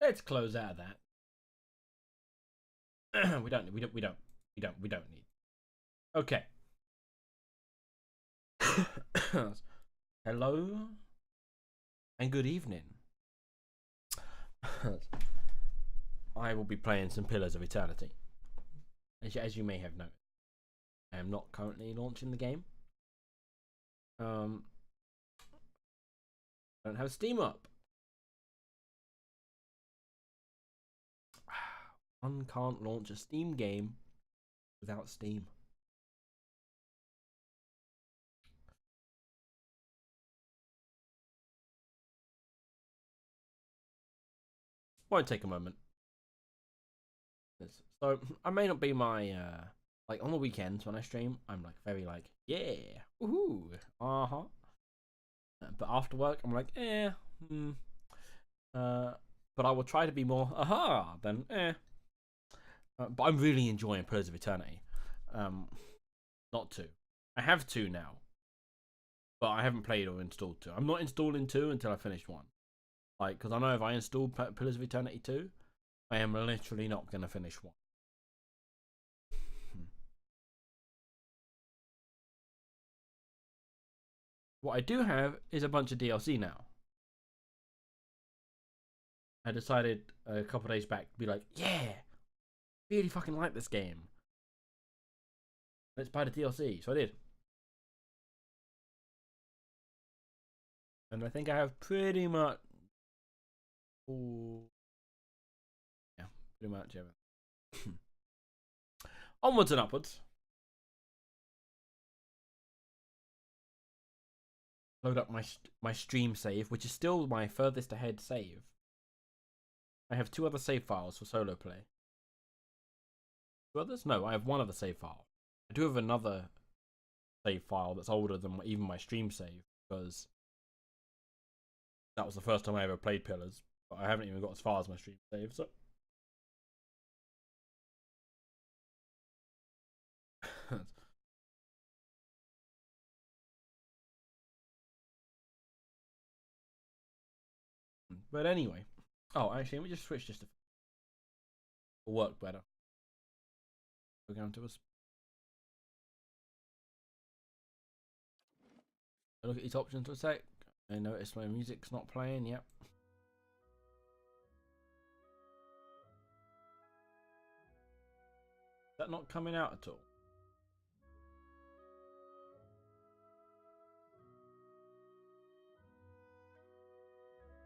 let's close out of that. We don't need. Okay. Hello and good evening. I will be playing some Pillars of Eternity. As you may have noticed, I am not currently launching the game. I don't have Steam up. One can't launch a Steam game without Steam. Won't take a moment. So I may not be my like on the weekends when I stream, I'm like very like yeah, woohoo, But after work, I'm like but I will try to be more aha than but I'm really enjoying Pillars of Eternity. Not two. I have two now, but I haven't played or installed two. I'm not installing two until I finish one. Like, because I know if I install Pillars of Eternity 2, I am literally not going to finish one. What I do have is a bunch of DLC now. I decided a couple days back to be like, yeah, really fucking like this game. Let's buy the DLC. So I did. And I think I have pretty much. Ooh, yeah, pretty much everything. Onwards and upwards. Load up my stream save, which is still my furthest ahead save. I have two other save files for solo play. Two others? No, I have one other save file. I do have another save file that's older than even my stream save because that was the first time I ever played Pillars, but I haven't even got as far as my stream save. So, but anyway, oh, actually, let me just switch just to work better. We're going to us. I look at these options for a sec. I notice my music's not playing. Yep. Is that not coming out at all?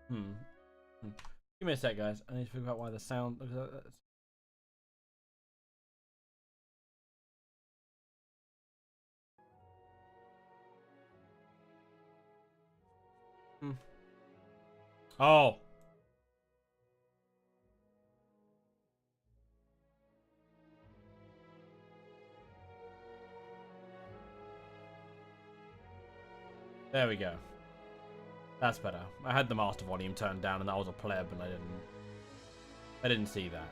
Give me a sec, guys. I need to figure out why the sound. Oh. There we go. That's better. I had the master volume turned down and that was a pleb and I didn't see that.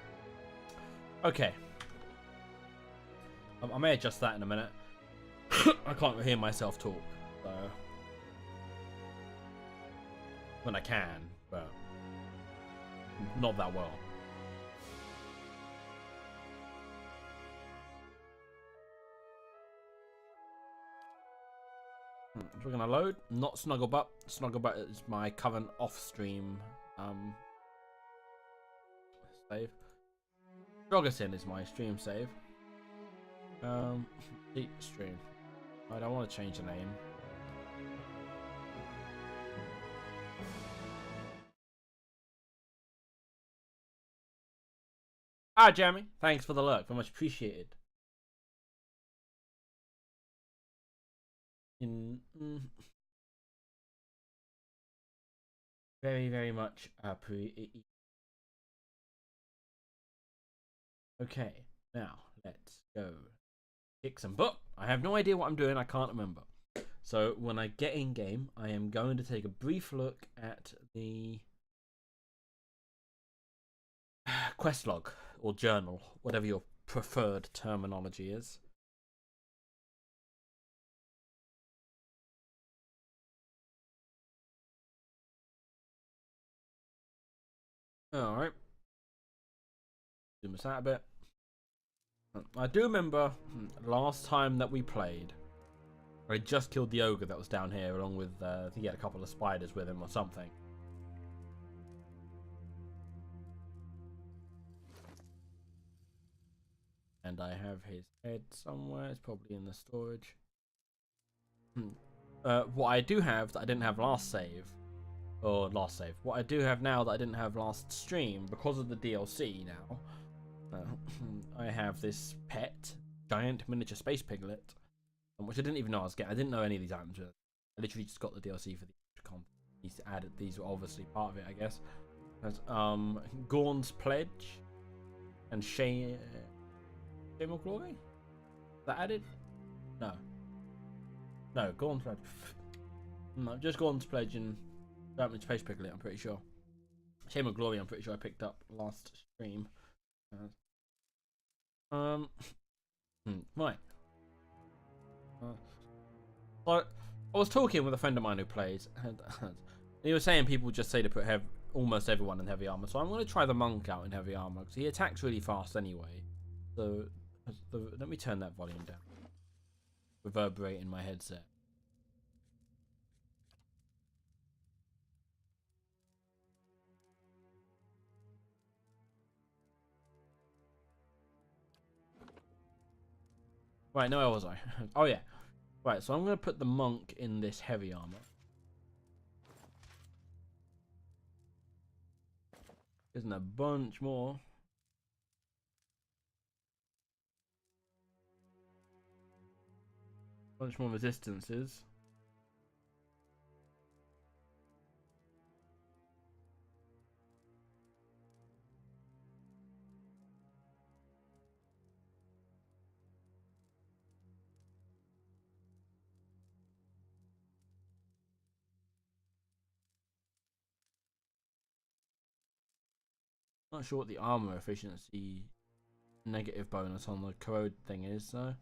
Okay. I may adjust that in a minute. I can't hear myself talk. So when I can, but not that well. We're gonna load. Not Snugglebutt. Snugglebutt is my current off-stream save. Drogosin is my stream save. Deep stream. I don't want to change the name. Ah, Jeremy, thanks for the lurk. Very much appreciated. Very, very much appreciated. Okay, now let's go kick some butt. I have no idea what I'm doing. I can't remember. So when I get in game, I am going to take a brief look at the quest log or journal, whatever your preferred terminology is. Alright. Zoom us out a bit. I do remember last time that we played, I just killed the ogre that was down here, along with, I think he had a couple of spiders with him or something. And I have his head somewhere. It's probably in the storage. What I do have that I didn't have last save, what I do have now that I didn't have last stream, because of the DLC now, I have this pet, giant miniature space piglet, which I didn't even know I was getting. I didn't know any of these items. I literally just got the DLC for the content. These added. These were obviously part of it, I guess. There's Gorn's Pledge and Shame of Glory. Is that added? No. No, Gorn's Pledge. No, just Gorn's Pledge and Giant Space Piglet, I'm pretty sure. Shame of Glory, I'm pretty sure I picked up last stream. Right. So I was talking with a friend of mine who plays, and he was saying people just say to put almost everyone in heavy armor. So I'm going to try the monk out in heavy armor because he attacks really fast anyway. So let me turn that volume down. Reverberate in my headset. Right, no, where was I? Oh yeah. Right, so I'm going to put the monk in this heavy armor. Isn't a bunch more. Bunch more resistances. Not sure what the armor efficiency negative bonus on the corrode thing is, so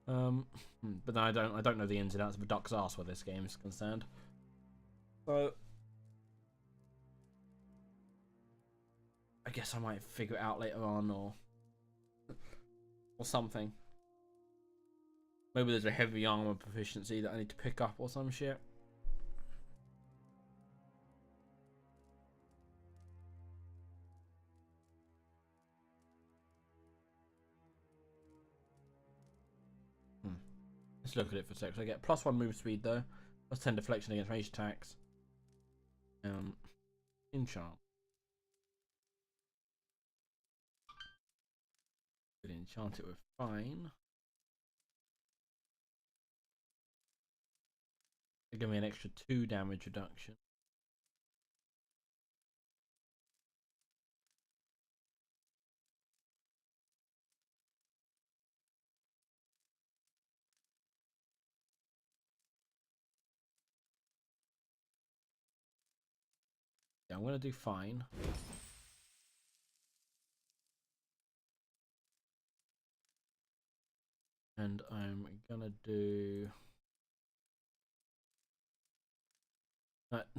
but then I don't know the ins and outs of a duck's ass where this game is concerned. So I guess I might figure it out later on, or something. Maybe there's a heavy armor proficiency that I need to pick up or some shit. Let's look at it for a sec. So I get +1 move speed though, +10 deflection against ranged attacks. Enchant. Could enchant it with fine. It'll give me an extra 2 damage reduction. Yeah, I'm gonna do fine. And I'm gonna do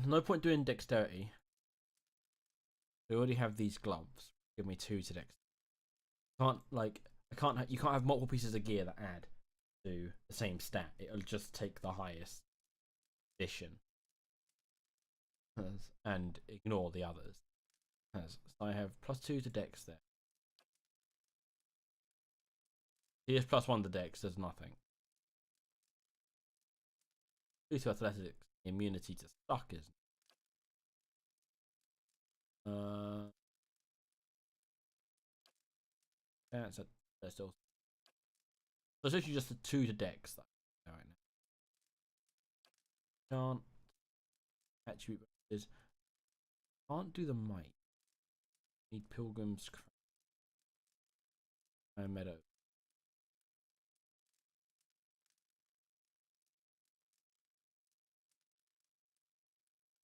no point doing dexterity. We already have these gloves. Give me 2 to dexterity. You can't have multiple pieces of gear that add to the same stat. It'll just take the highest addition and ignore the others. So I have +2 to dex there. He has +1 to dex, does nothing. 2 to athletics, immunity to suckers. That's still. So it's actually just a 2 to dex. Right now. Can't attribute is can't do the might. Need Pilgrim's Meadow.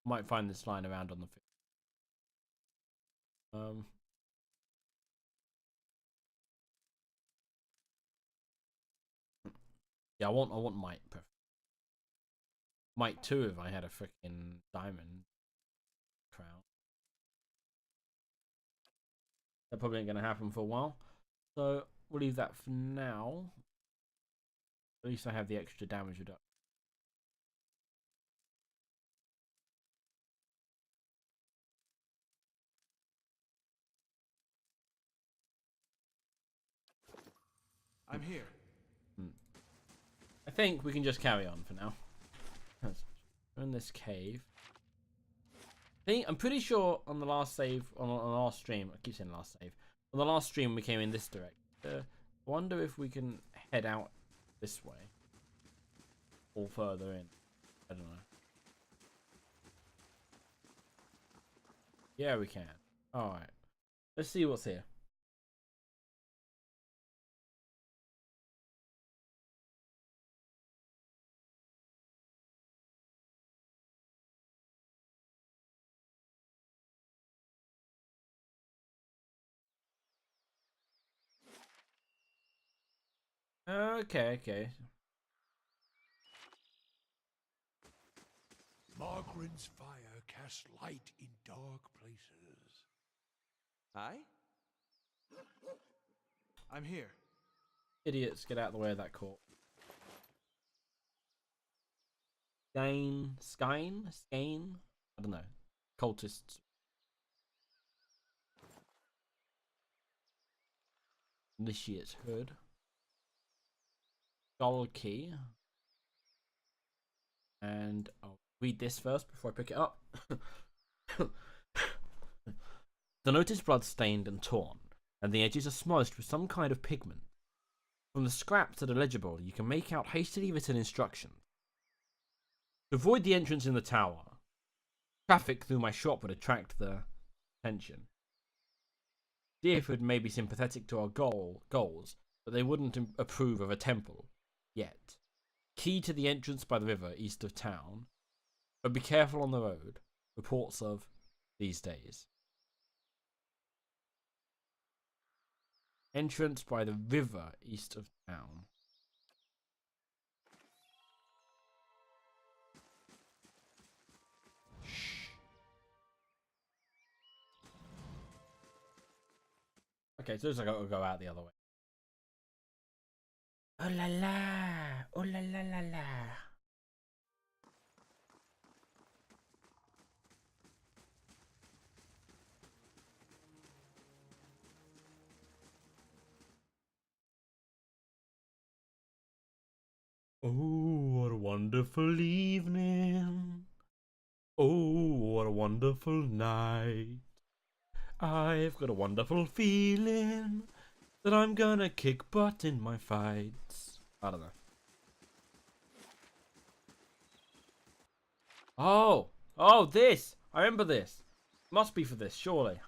Might find this line around on the yeah, I want might. Might 2 if I had a freaking diamond crown. That probably ain't gonna happen for a while. So we'll leave that for now. At least I have the extra damage reduction. I'm here. I think we can just carry on for now. Let's go in this cave. I'm pretty sure on the last save, on the last stream, I keep saying last save. On the last stream, we came in this direction. I wonder if we can head out this way. Or further in. I don't know. Yeah, we can. Alright. Let's see what's here. Okay. Margaren's fire casts light in dark places. Aye? I'm here. Idiots, get out of the way of that court. Skine? I don't know. Cultists. Initiate's hood. Skull key. And I'll read this first before I pick it up. The note is blood-stained and torn, and the edges are smudged with some kind of pigment. From the scraps that are legible, you can make out hastily written instructions. To avoid the entrance in the tower, traffic through my shop would attract the attention. Deerf would may be sympathetic to our goals, but they wouldn't approve of a temple yet. Key to the entrance by the river east of town, but be careful on the road. Reports of these days. Entrance by the river east of town. Okay, so it looks like I'll go out the other way. Oh la la! Oh la la la la! Oh, what a wonderful evening. Oh, what a wonderful night. I've got a wonderful feeling that I'm gonna kick butt in my fights. I don't know. Oh, this! I remember this. Must be for this, surely.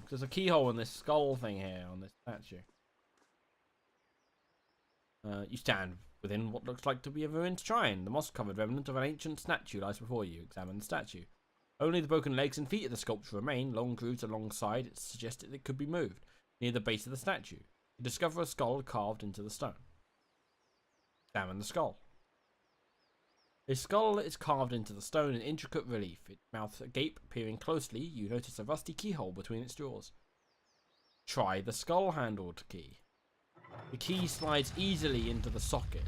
There's a keyhole in this skull thing here on this statue. You stand within what looks like to be a ruined shrine. The moss-covered remnant of an ancient statue lies before you. Examine the statue. Only the broken legs and feet of the sculpture remain. Long grooves alongside it suggest that it could be moved. Near the base of the statue, you discover a skull carved into the stone. Examine the skull. A skull is carved into the stone in intricate relief, its mouth agape. Peering closely, you notice a rusty keyhole between its jaws. Try the skull-handled key. The key slides easily into the socket.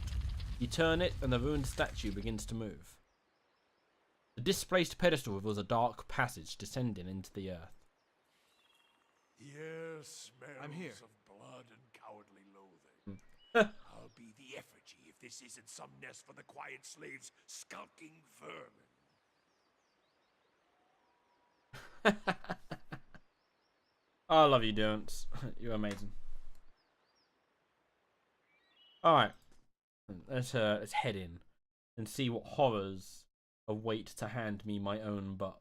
You turn it and the ruined statue begins to move. The displaced pedestal reveals a dark passage descending into the earth. Here smells I'm here. of blood and cowardly loathing. I'll be the effigy if this isn't some nest for the quiet slaves skulking vermin. I love you, Durance. You're amazing. Alright. Let's head in and see what horrors await to hand me my own butt.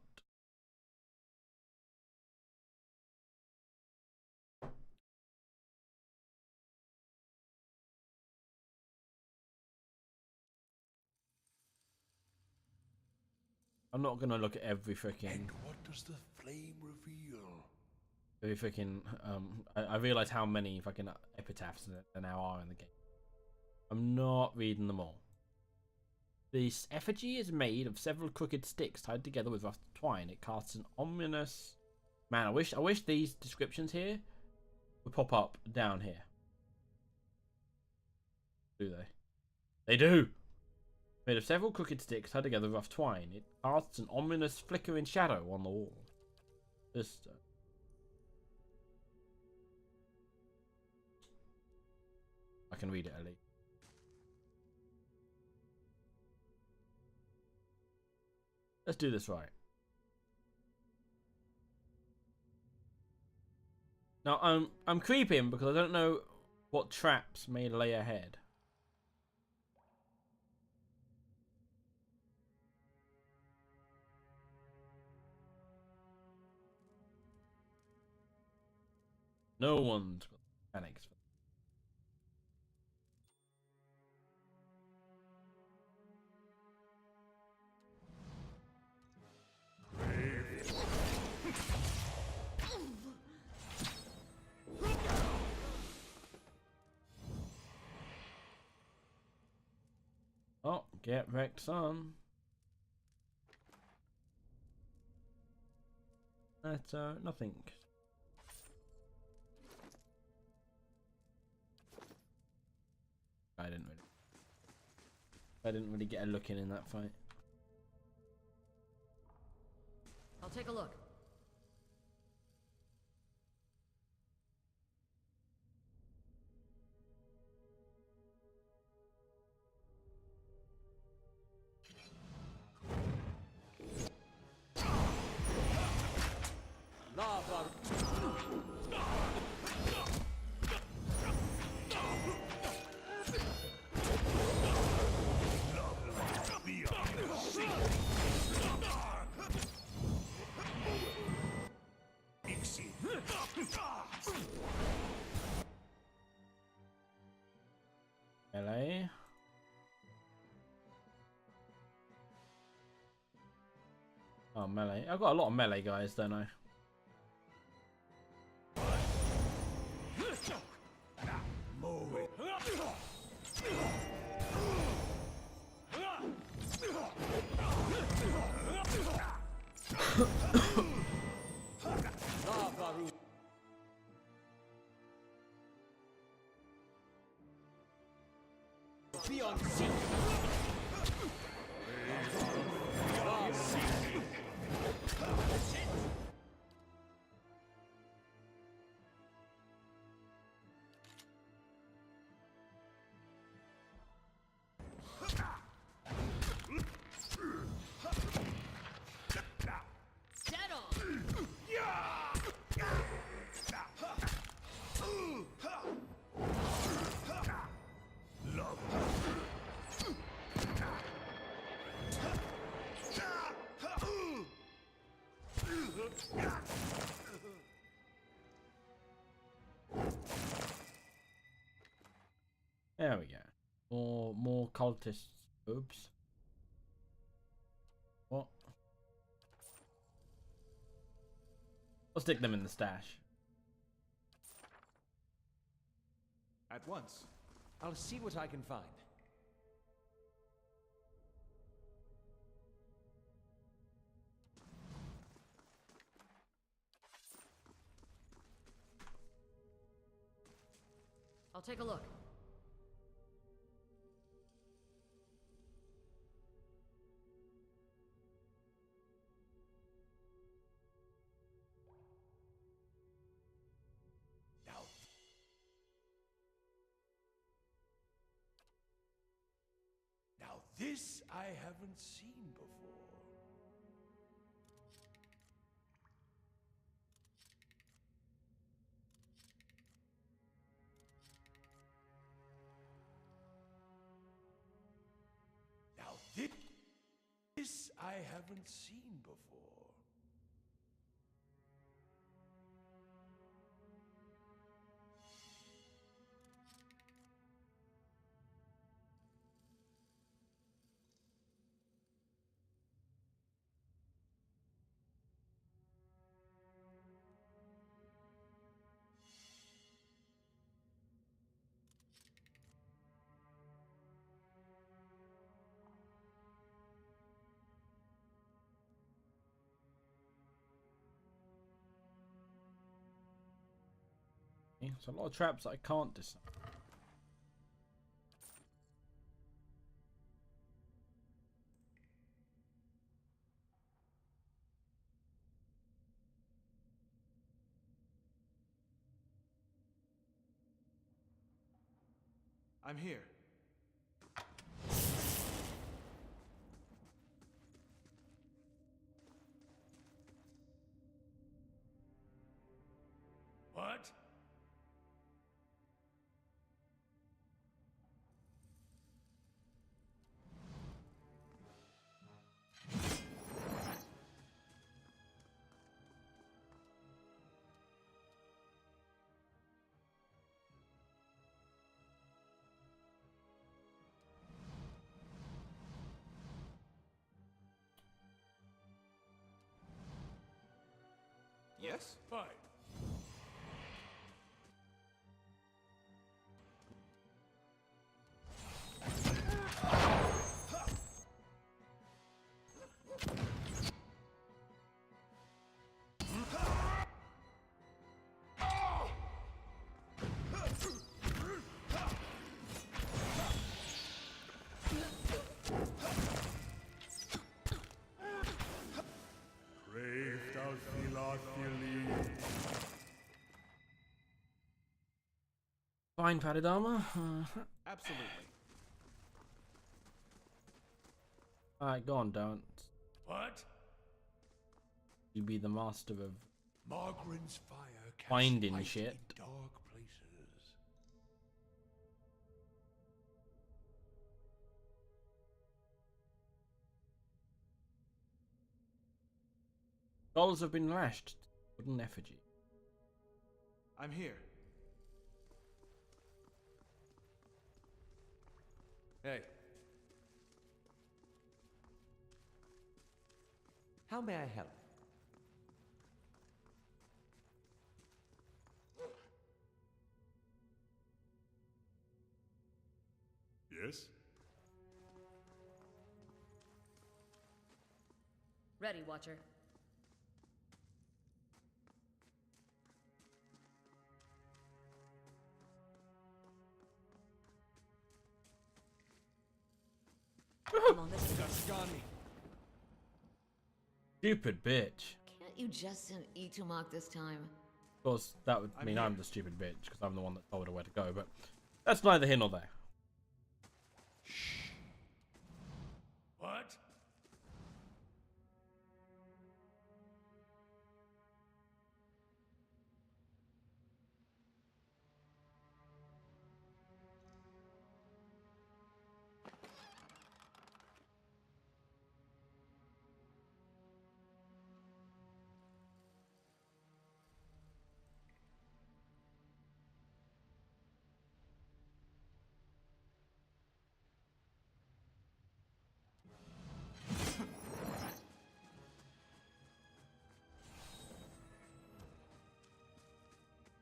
I'm not gonna look at every freaking. And what does the flame reveal? Every freaking. I realize how many fucking epitaphs there now are in the game. I'm not reading them all. This effigy is made of several crooked sticks tied together with rough twine. It casts an ominous Man, I wish these descriptions here would pop up down here. Do they? They do! Made of several crooked sticks tied together with rough twine, it casts an ominous flickering shadow on the wall. Just... I can read it at least. Let's do this right. Now, I'm creeping because I don't know what traps may lay ahead. No one's got mechanics for Oh, get wrecked, son. That's nothing. I didn't really get a look in that fight. I'll take a look. Lava. Melee. Oh, melee. I've got a lot of melee guys, don't I? Beyond sea. There we go. More cultists. Oops. What? I'll stick them in the stash. At once. I'll see what I can find. I'll take a look. Now this I haven't seen before. Now this I haven't seen before. There's a lot of traps that I can't disarm. I'm here. What? Yes? Fine. Brave thou Philophili. Fine padded armor. Absolutely. Alright, go on, don't. What? You be the master of Margaren's fire casts finding light shit. in dark places. Dolls have been lashed. Wooden effigy. I'm here. Hey. How may I help? Yes? Ready, Watcher. Come on, this is Gascani. Stupid bitch. Can't you just send Itumak this time? Of course, that would I'm mean here. I'm the stupid bitch because I'm the one that told her where to go, but that's neither here nor there. What?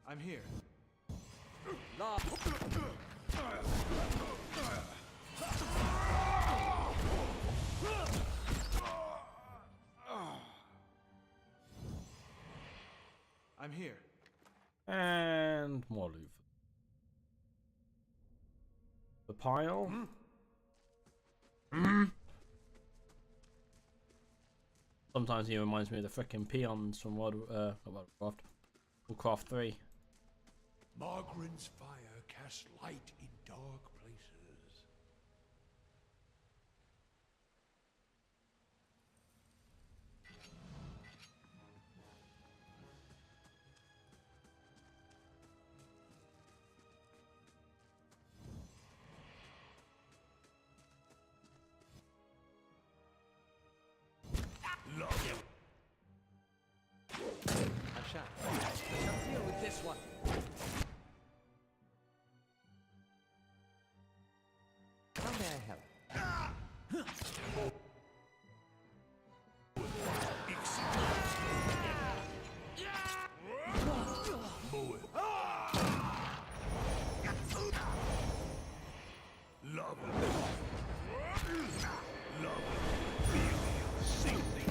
I'm here. La I'm here. And more loot. The pile. Sometimes he reminds me of the frickin' peons from not World of Warcraft. Warcraft 3. Margaren's fire casts light in dark places. Love. I shall deal with this one. How may I help? Love. Love. Feel your safety.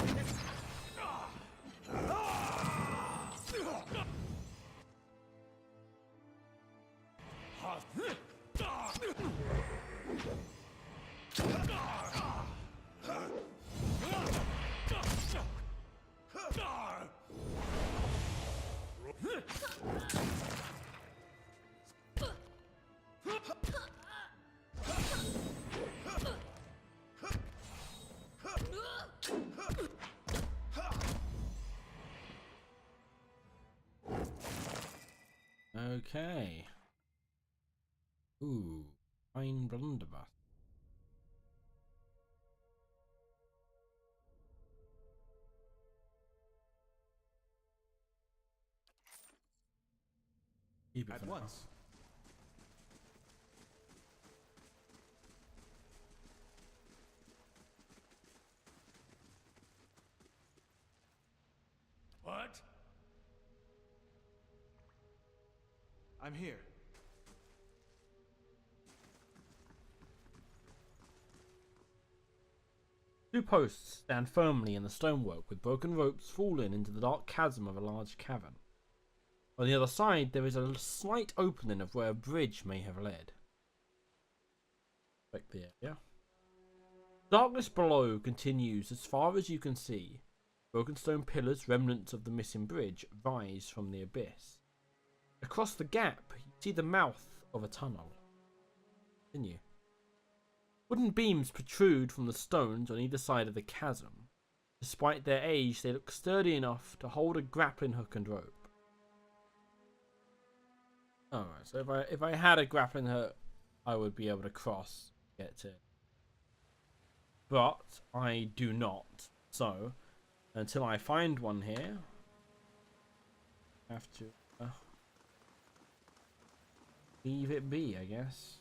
Okay. Ooh, fine blunderbuss. Keep it At for now. once. What? I'm here. Two posts stand firmly in the stonework, with broken ropes fallen into the dark chasm of a large cavern. On the other side, there is a slight opening of where a bridge may have led. Check the area. Darkness below continues as far as you can see. Broken stone pillars, remnants of the missing bridge, rise from the abyss. Across the gap, you see the mouth of a tunnel. Continue. Wooden beams protrude from the stones on either side of the chasm. Despite their age, they look sturdy enough to hold a grappling hook and rope. Alright, so if I had a grappling hook, I would be able to cross, get to it. But I do not. So, until I find one here, I have to leave it be, I guess.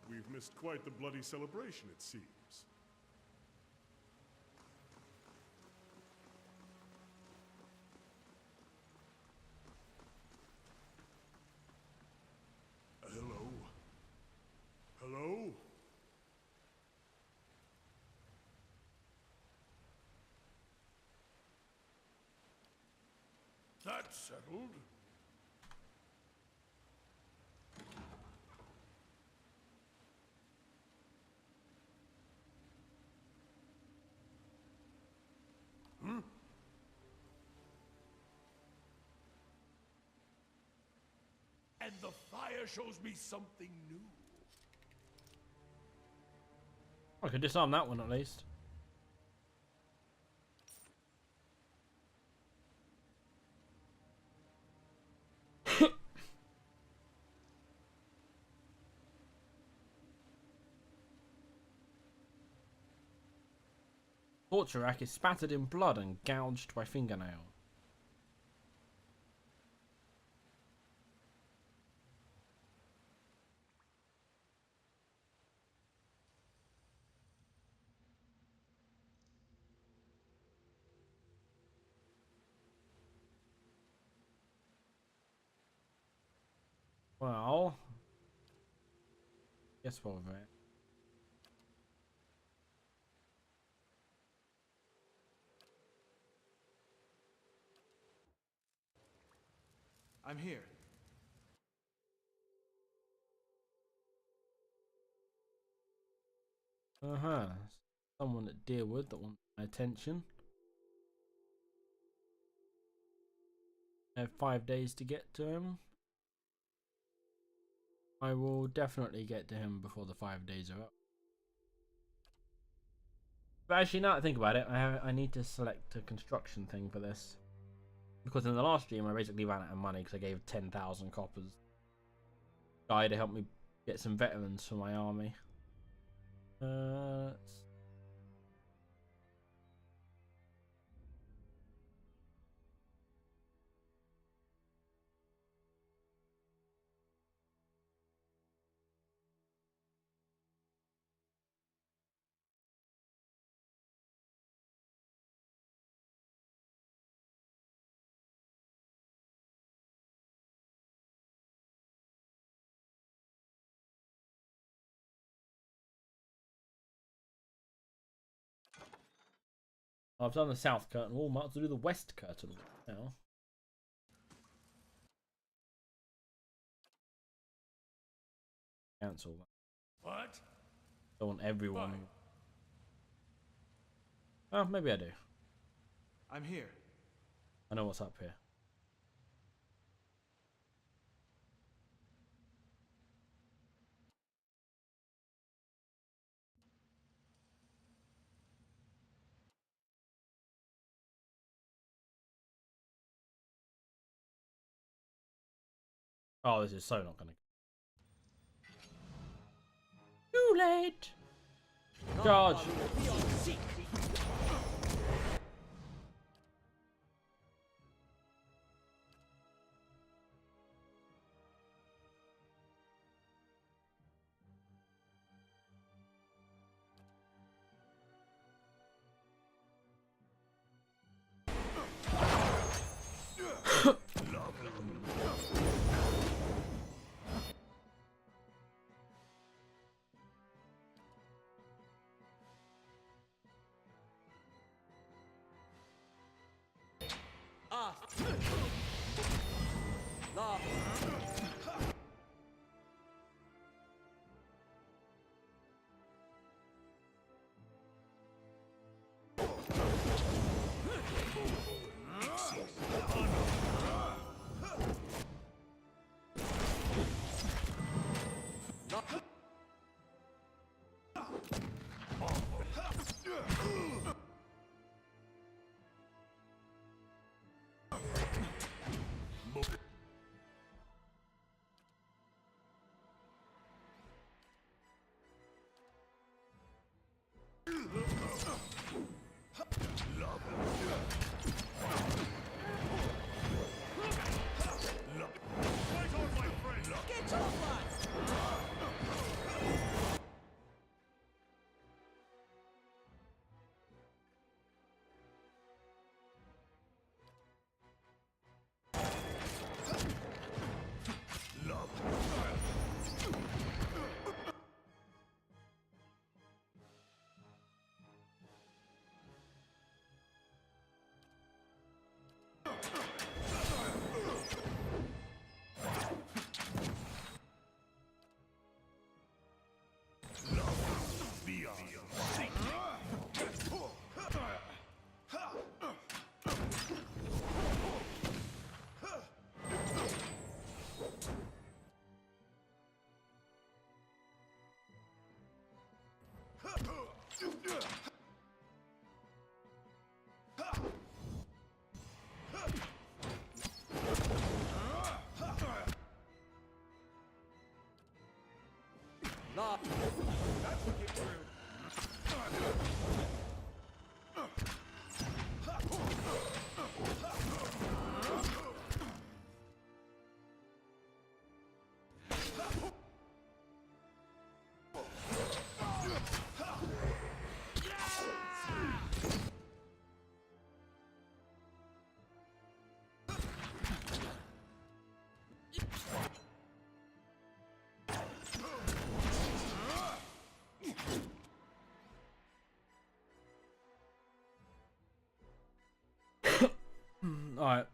We've missed quite the bloody celebration, it seems. Hello? Hello? That's settled. And the fire shows me something new. I could disarm that one at least. Torture rack is spattered in blood and gouged by fingernail. Well, guess what, mate? I'm here. Someone at Deerwood that wants my attention. I have 5 days to get to him. I will definitely get to him before the 5 days are up. But actually, now that I think about it, I need to select a construction thing for this. Because in the last stream, I basically ran out of money because I gave 10,000 coppers. Guy to help me get some veterans for my army. I've done the south curtain wall. Might as well do the west curtain wall now. Cancel that. What? Don't want everyone. Fine. Oh, maybe I do. I'm here. I know what's up here. Oh, this is so not gonna. Too late. Charge. Alright.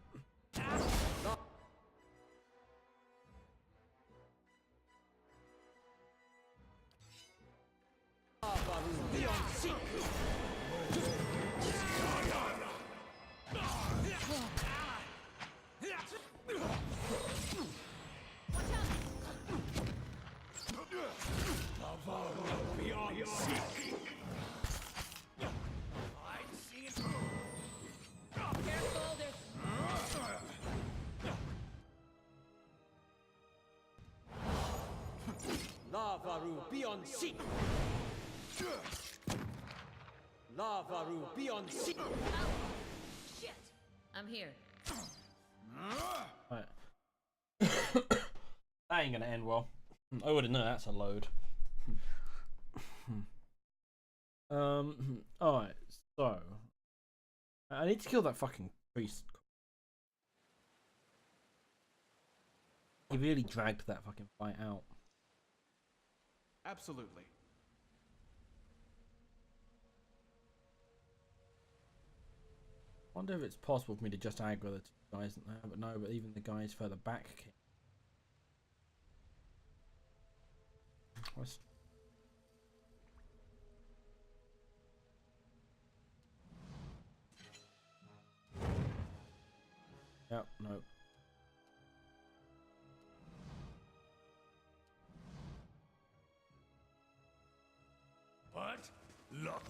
Lavaru beyond sea. Lavaru beyond sea. Shit! I'm here. Right. That ain't gonna end well. I wouldn't know that's a load. Alright, so I need to kill that fucking priest. He really dragged that fucking fight out. Absolutely. Wonder if it's possible for me to just aggro the two guys in there, but no, but even the guys further back can. What's... Yep, no. What? Look.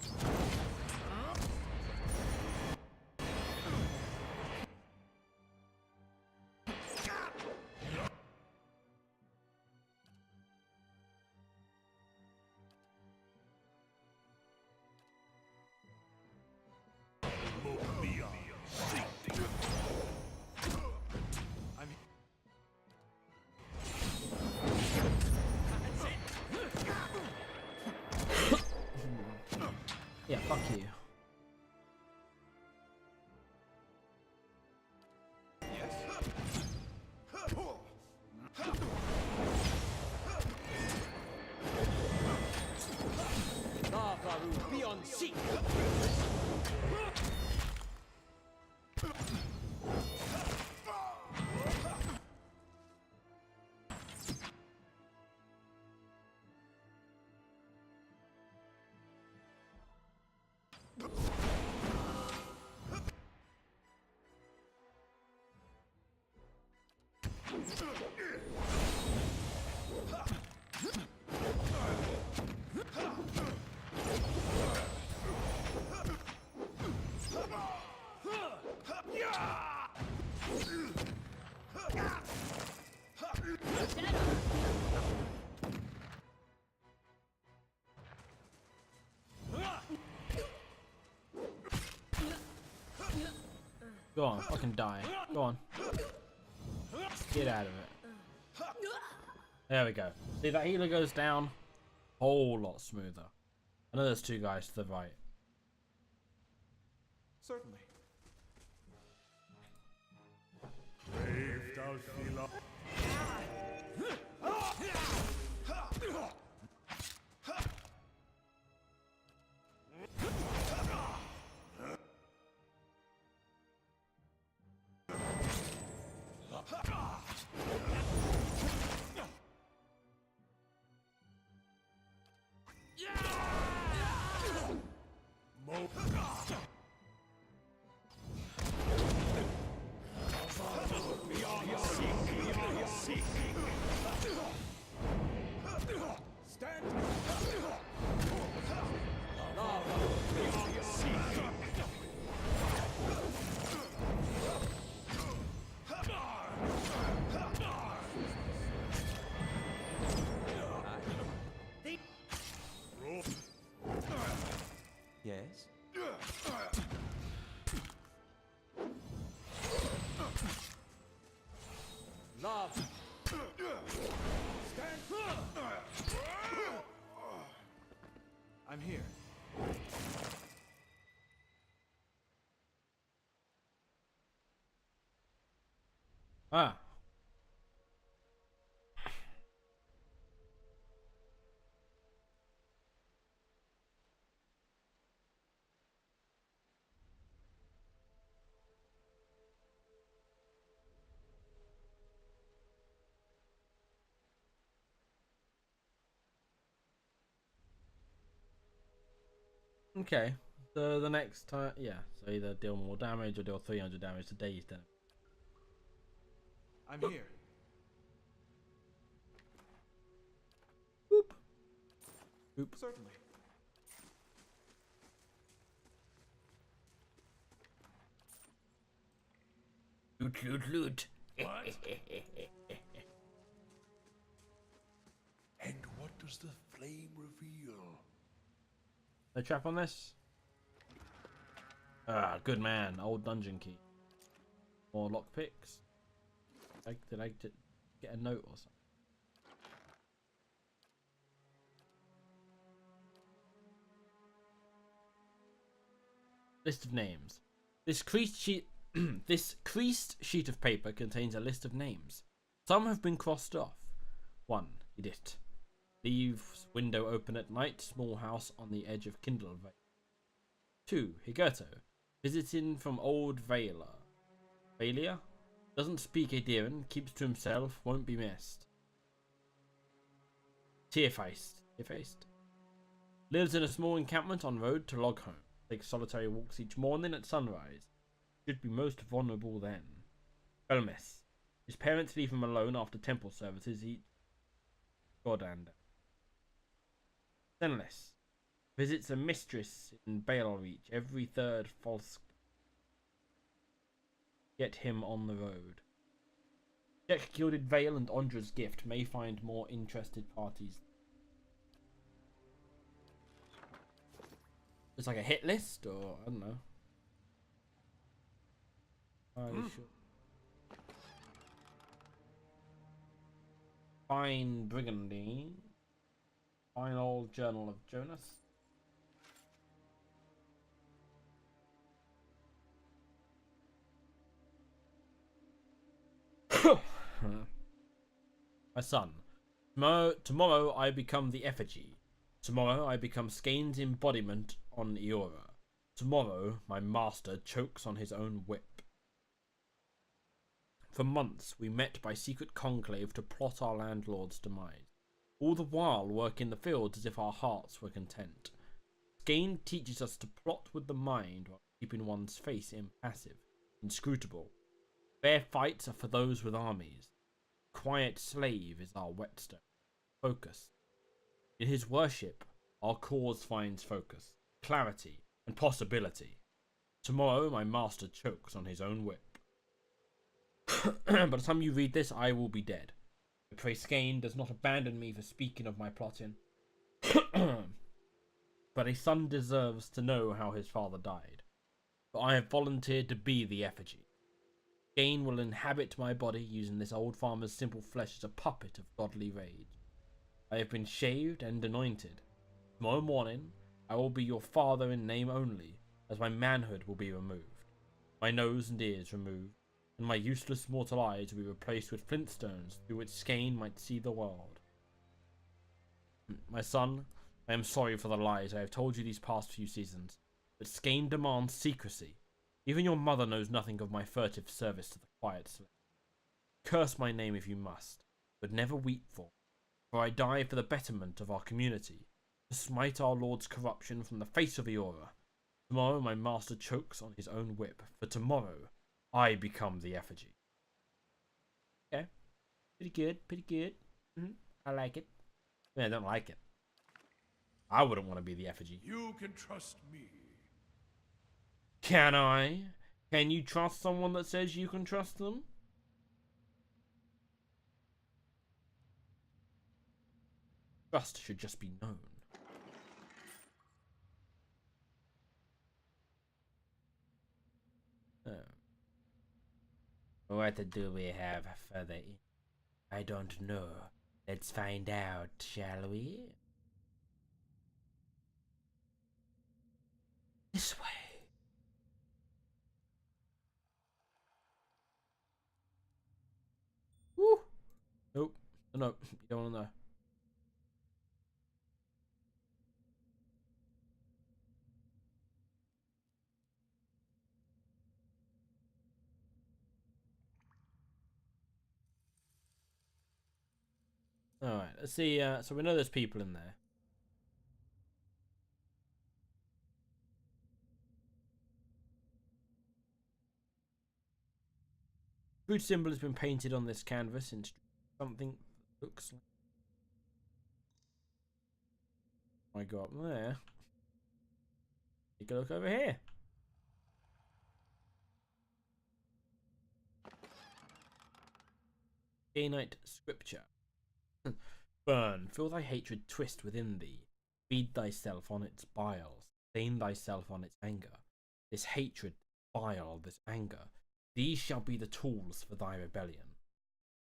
beyond sea. Go on, fucking die. Go on. Get out of it. There we go. See, that healer goes down a whole lot smoother. I know there's two guys to the right. Certainly. Brave Dalfila. Stand. Yes? Lava. I'm here. Ah. Okay, so the next time, yeah, so either deal more damage or deal 300 damage to Dazed then. I'm here. Boop. Boop. Certainly. Loot, loot, loot. And what does the flame reveal? No trap on this? Ah, good man. Old dungeon key. More lockpicks. Did I get a note or something? List of names. This creased sheet this creased sheet of paper contains a list of names. Some have been crossed off. 1. Edith. Leaves window open at night. Small house on the edge of Kindle Vale. 2. Higerto. Visiting from Old Valer. Valia? Doesn't speak Aediran. Keeps to himself. Won't be missed. Tearfaced. Tearfaced? Lives in a small encampment on road to Loghome. Takes solitary walks each morning at sunrise. Should be most vulnerable then. Elmis. His parents leave him alone after temple services each Gordander. Senlis. Visits a mistress in Balereach every third false. Get him on the road. Check Gilded Vale and Ondra's gift. May find more interested parties. It's like a hit list, or I don't know. Sure. Fine Brigandine. Fine Old Journal of Jonas. My son. Tomorrow I become the effigy. Tomorrow I become Skane's embodiment on Eora. Tomorrow, my master chokes on his own whip. For months, we met by secret conclave to plot our landlord's demise, all the while work in the fields as if our hearts were content. Skane teaches us to plot with the mind while keeping one's face impassive, inscrutable. Fair fights are for those with armies. Quiet slave is our whetstone. Focus. In his worship, our cause finds focus, clarity, and possibility. Tomorrow, my master chokes on his own whip. By the time you read this, I will be dead. I pray Skane does not abandon me for speaking of my plotting. But a son deserves to know how his father died. But I have volunteered to be the effigy. Skane will inhabit my body using this old farmer's simple flesh as a puppet of godly rage. I have been shaved and anointed. Tomorrow morning, I will be your father in name only, as my manhood will be removed, my nose and ears removed, and my useless mortal eyes will be replaced with flintstones through which Skane might see the world. My son, I am sorry for the lies I have told you these past few seasons, but Skane demands secrecy. Even your mother knows nothing of my furtive service to the quiet slave. Curse my name if you must, but never weep for I die for the betterment of our community, to smite our lord's corruption from the face of Eora. Tomorrow my master chokes on his own whip, for tomorrow I become the effigy. Okay, pretty good, pretty good. I like it. I don't like it. I wouldn't want to be the effigy. You can trust me. Can I? Can you trust someone that says you can trust them? Trust should just be known. Oh. What do we have further in? I don't know. Let's find out, shall we? This way. Woo! Nope. No, you don't want to know. Alright, let's see. So we know there's people in there. Food symbol has been painted on this canvas in something that looks like... I go up there. Take a look over here. Skaneite scripture. Burn, feel thy hatred twist within thee. Feed thyself on its bile. Stain thyself on its anger. This hatred, bile, this anger, these shall be the tools for thy rebellion.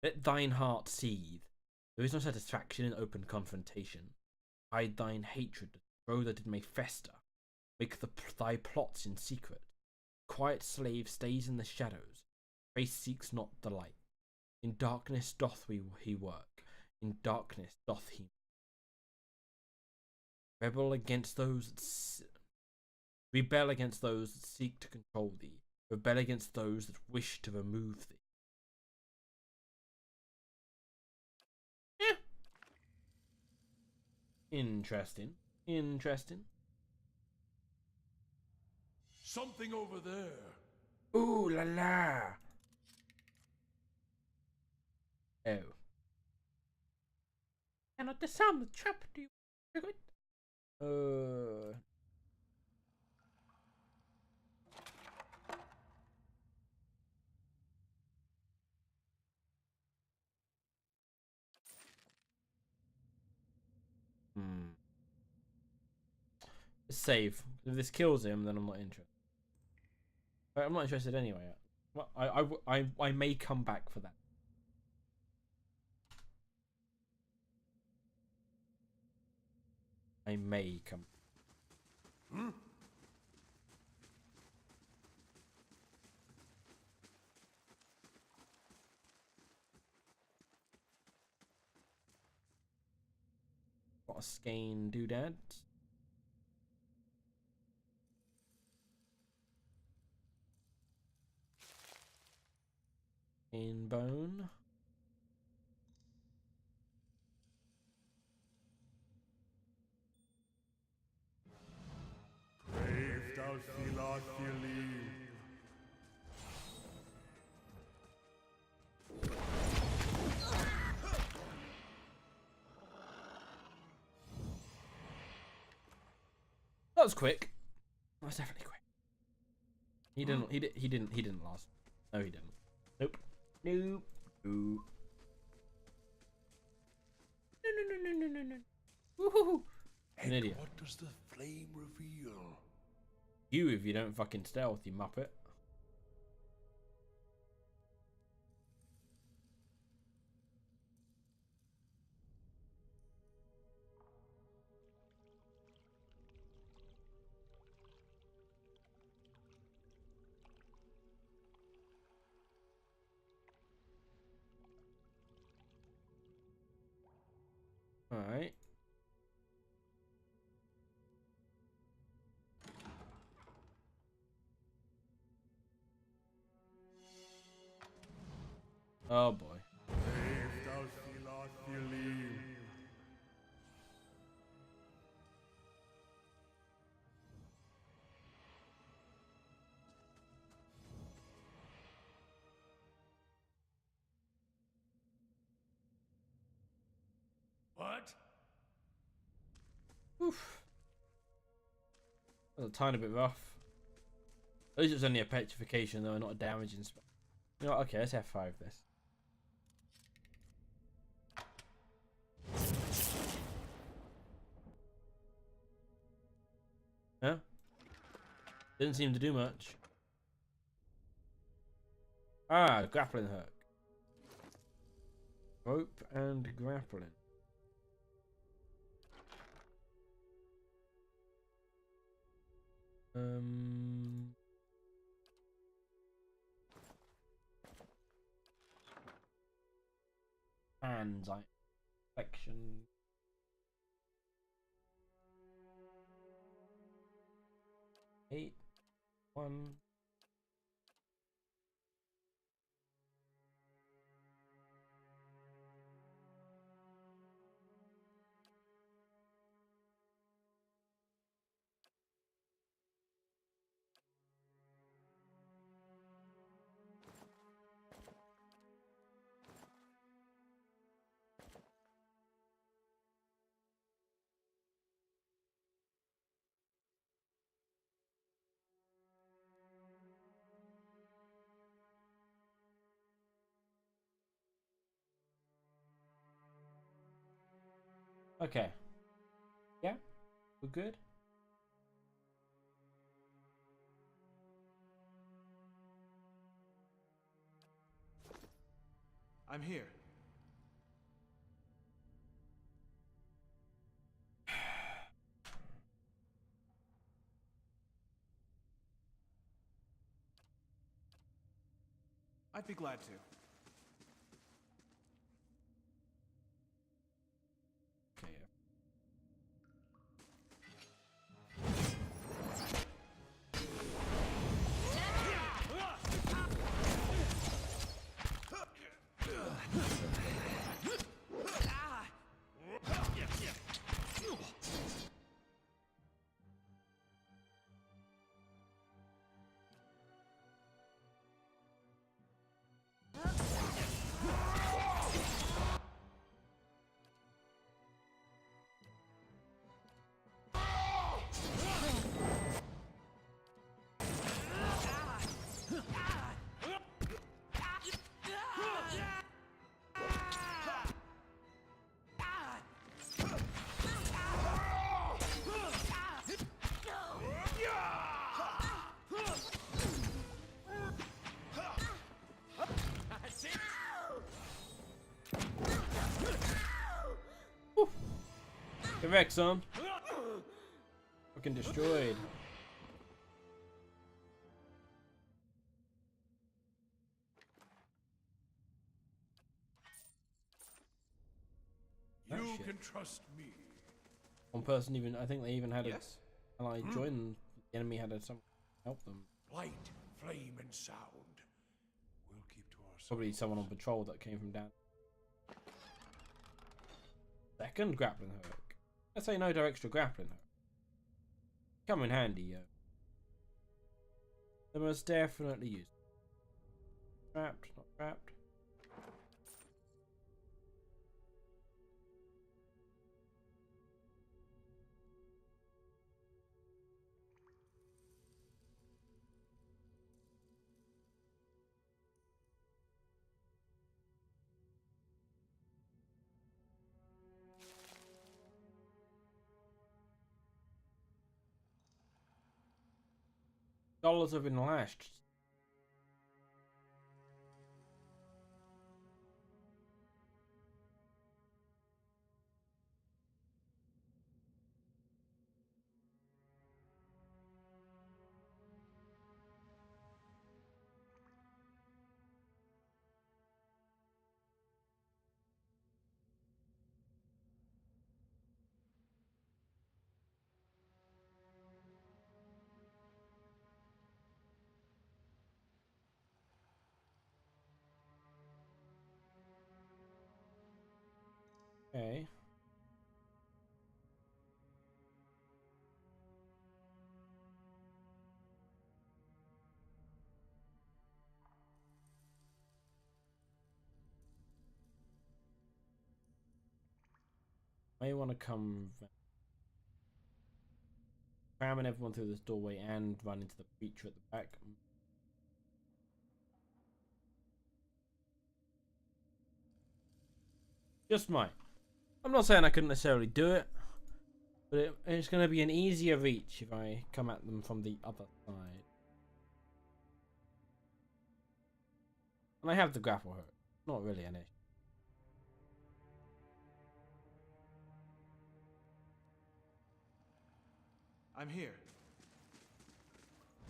Let thine heart seethe. There is no satisfaction in open confrontation. Hide thine hatred, grow that it may fester. Make thy plots in secret. Quiet slave stays in the shadows. Face seeks not the light. In darkness doth he work. In darkness doth he rebel against those that rebel against those that seek to control thee. Rebel against those that wish to remove thee. Interesting. Interesting. Something over there. Ooh la la. Oh. Cannot disarm the trap, do you trigger it? Save. If this kills him, then I'm not interested. But I'm not interested anyway. Well, I may come back for that. I may come. Got a Skane doodad. In bone. Brave thou Filot Filim. That was quick. That was definitely quick. He didn't. He didn't last. No, he didn't. Nope. Nope. Nope. No. Woohoo! An idiot. What does the flame reveal? You, if you don't fucking stealth, you muppet. Alright. Oh boy. Brave thou Filot Filim. What? Oof. That was a tiny bit rough. At least it was only a petrification though, not a damaging spell. You know what? Okay, let's F5 this. Huh? Didn't seem to do much. Ah, grappling hook. Rope and grappling. Hands, I section. Eight, one. Okay. Yeah, we're good. I'm here. I'd be glad to. Okay. The Rexon. Fucking destroyed. Oh, You shit. can trust me. One person even, I think they even had Yes? a ally join. The enemy had some help them. Light, flame, and sound. We'll keep to Probably someone on patrol that came from down. Second grappling hook. Let's say no extra grappling hook. Come in handy, yo. They must definitely use it. Trapped, not trapped. Dollars have been lashed. Okay. May want to come cramming everyone through this doorway and run into the creature at the back. Just might. I'm not saying I couldn't necessarily do it, but it's going to be an easier reach if I come at them from the other side. And I have the grapple hook. Not really an issue. I'm here.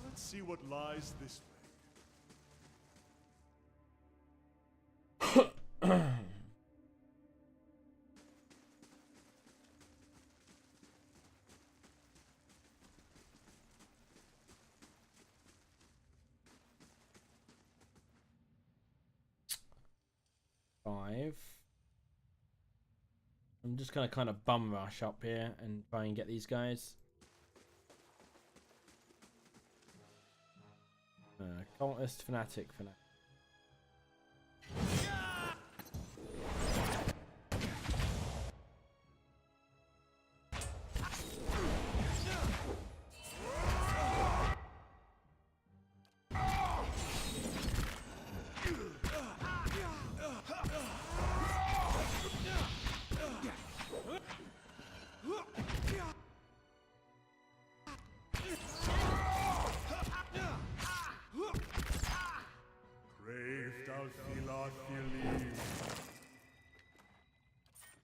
Let's see what lies this way. 5. I'm just gonna kind of bum rush up here and try and get these guys. Cultist, fanatic.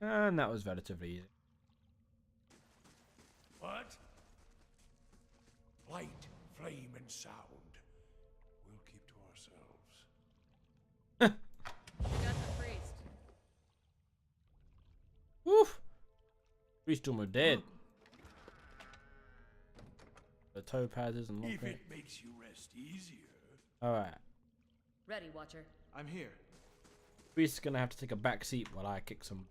And that was relatively easy. What? Light, flame, and sound. We'll keep to ourselves. Got the priest. Woof! Priest almost dead. The topazes and If lockpick. it makes you rest easier. Alright. Ready, Watcher. I'm here. Priest is gonna have to take a back seat while I kick some.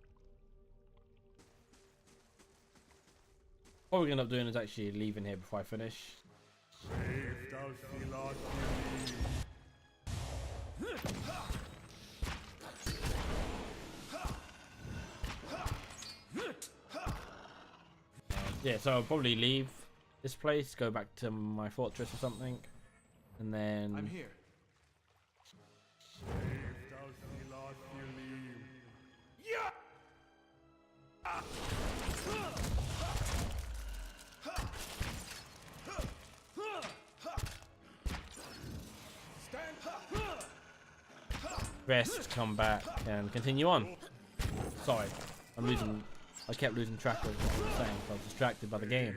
What we're gonna end up doing is actually leaving here before I finish. Yeah, so I'll probably leave this place, go back to my fortress or something, and then. I'm here. Rest, come back, and continue on. Sorry, I kept losing track of what I was saying, so I was distracted by the game.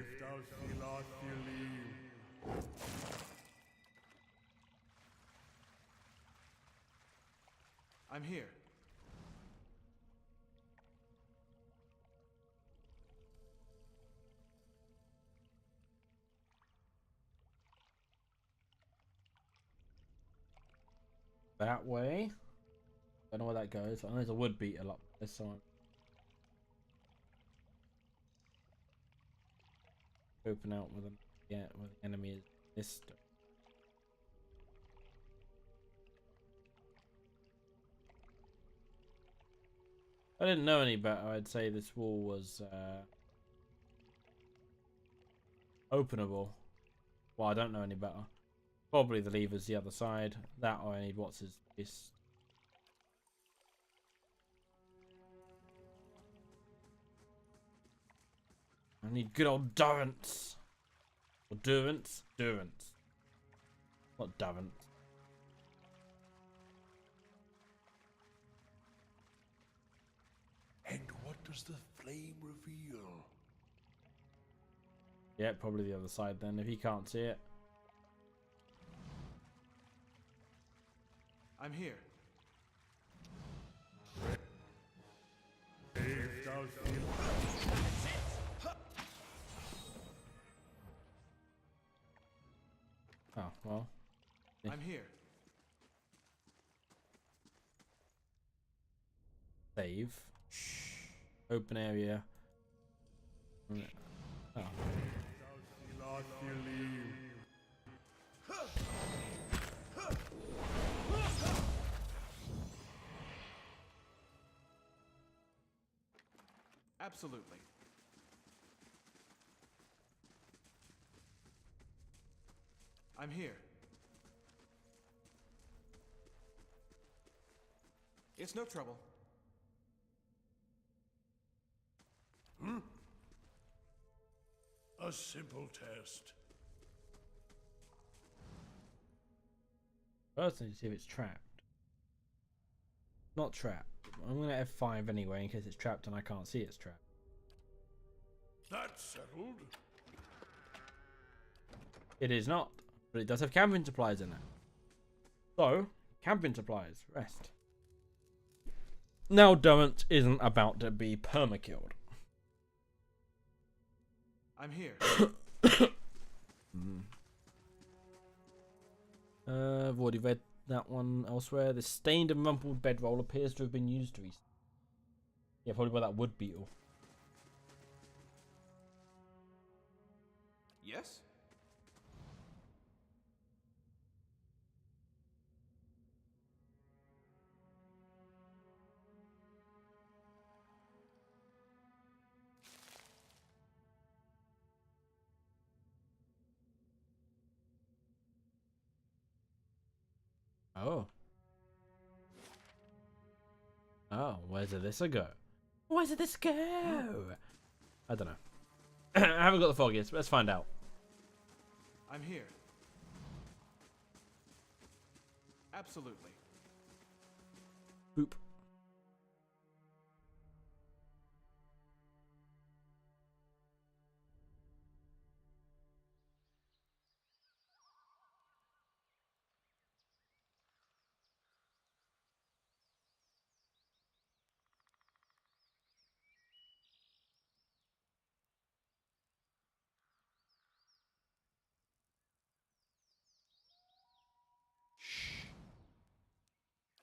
I'm here. That way. Don't know where that goes. I know there's a wood beetle up there somewhere. Open out with them. Yeah, where the enemy is. This. If I didn't know any better, I'd say this wall was openable. Well, I don't know any better. Probably the lever's the other side. That or I need what's his face. I need good old Durance. Or Durance? Durance. Not Durance. And what does the flame reveal? Yeah, probably the other side then, if he can't see it. I'm here. If thou feel Oh, well. I'm here. Save. Open area. Oh. thou not believe. Absolutely. I'm here. It's no trouble. A simple test. First, I need to see if it's trapped. Not trapped. I'm going to F5 anyway in case it's trapped and I can't see it's trapped. That's settled. It is not, but it does have camping supplies in it. So, camping supplies. Rest. Now Durance isn't about to be perma-killed. I'm here. I've already read that one elsewhere. The stained and rumpled bedroll appears to have been used recently. Yeah, probably by that wood beetle. Yes? Oh. Oh, where's this go? Where's this go? I don't know. I haven't got the foggiest, but let's find out. I'm here. Absolutely. Boop.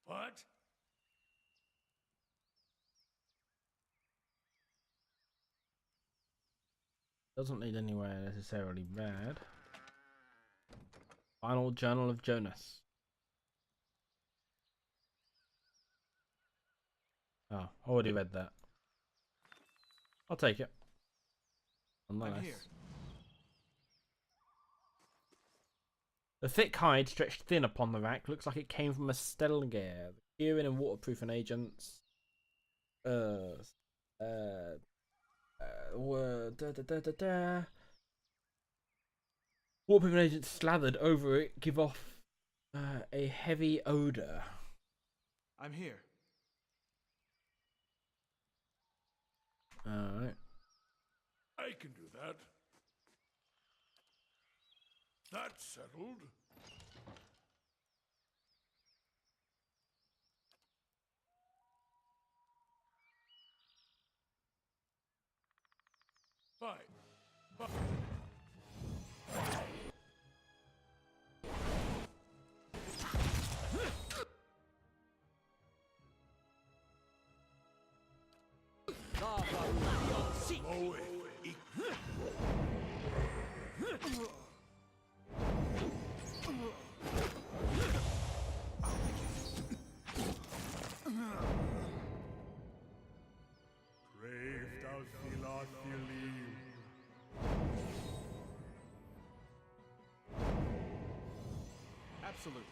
What? Doesn't lead anywhere necessarily bad. Final Journal of Jonas. Oh, already read that. I'll take it. Nice. I'm here. The thick hide stretched thin upon the rack looks like it came from a Stelgare. The curing and waterproofing agents. Waterproofing agents slathered over it give off a heavy odor. I'm here. Alright. I can do that. That's settled. Fine. Fine. Absolutely.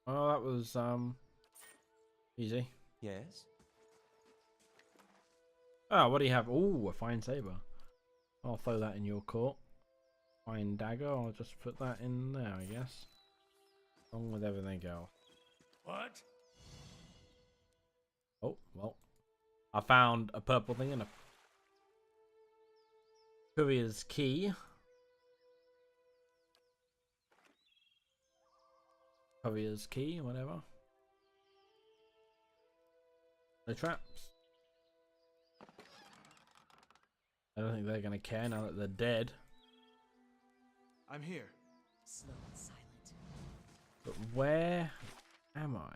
Oh, that was easy. Yes? Oh, what do you have? Oh, a fine saber. I'll throw that in your court. Fine dagger. I'll just put that in there, I guess. Along with everything else. What? Oh, well. I found a purple thing and a courier's key. Courier's key, whatever. The traps. I don't think they're gonna care now that they're dead. I'm here. Slow and silent. But where am I?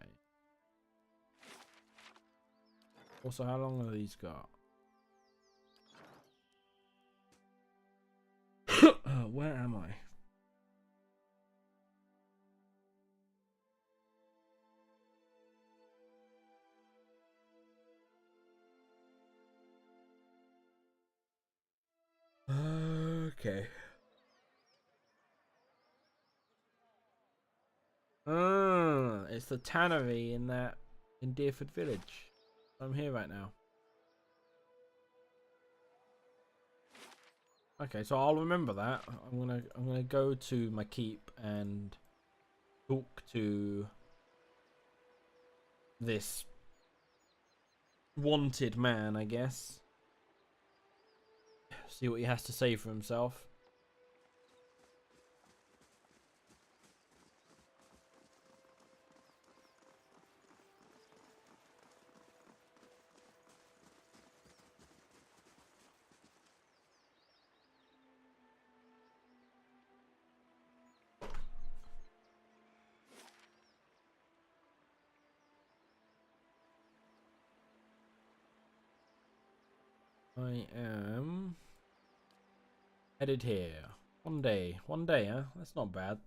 Also, how long have these got? Where am I? Okay. It's the tannery in Deerford Village. I'm here right now. Okay, so I'll remember that. I'm gonna go to my keep and talk to this wanted man, I guess. See what he has to say for himself. I am headed here. One day, huh? That's not bad.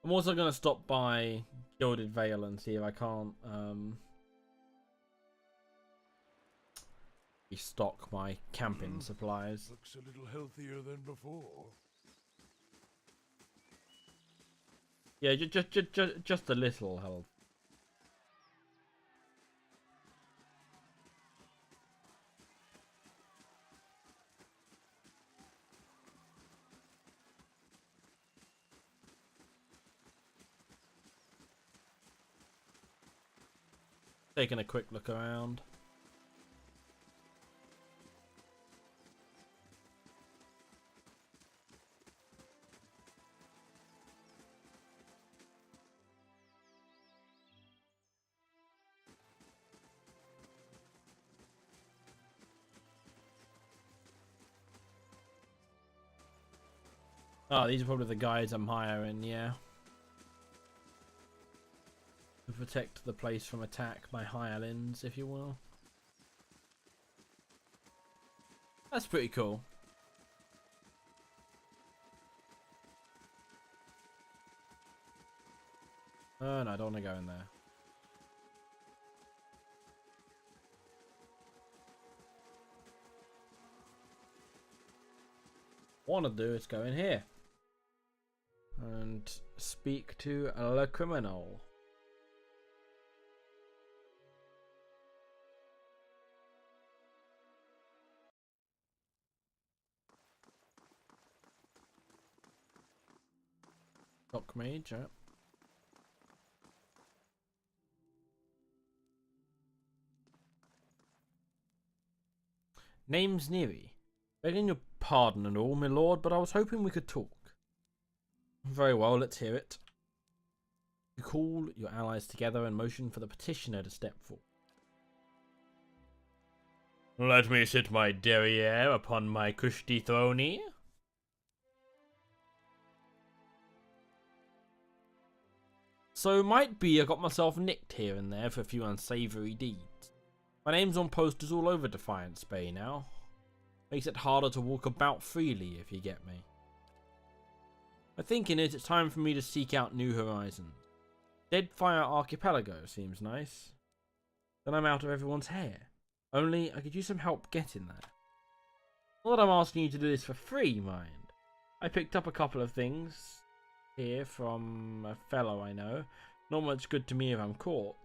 I'm also gonna stop by Gilded Vale and see if I can't restock my camping supplies. Looks a little healthier than before. Yeah, just a little health. Taking a quick look around. Oh, these are probably the guys I'm hiring, yeah. To protect the place from attack by hirelings, if you will. That's pretty cool. Oh no, I don't want to go in there. What I want to do is go in here and speak to Le Criminal. Doc Mage, yeah. Name's Neri. Begging your pardon and all, my lord, but I was hoping we could talk. Very well, let's hear it. You call your allies together and motion for the petitioner to step forward. Let me sit my derriere upon my cushy throne. So might be I got myself nicked here and there for a few unsavoury deeds. My name's on posters all over Defiance Bay now. Makes it harder to walk about freely, if you get me. My thinking is it's time for me to seek out new horizons. Deadfire Archipelago seems nice. Then I'm out of everyone's hair. Only I could use some help getting there. Not that I'm asking you to do this for free, mind. I picked up a couple of things here from a fellow I know. Not much good to me if I'm caught.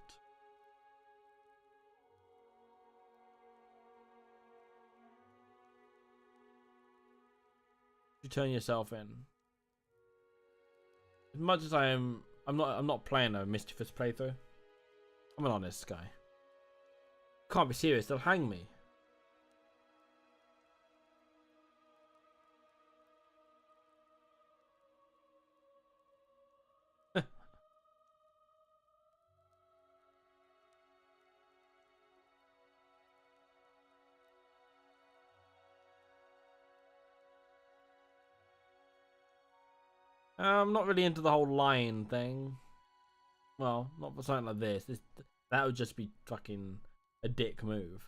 You turn yourself in. As much as I'm not playing a Mischievous playthrough. I'm an honest guy. Can't be serious, they'll hang me. I'm not really into the whole lying thing. Well, not for something like this. That would just be fucking a dick move.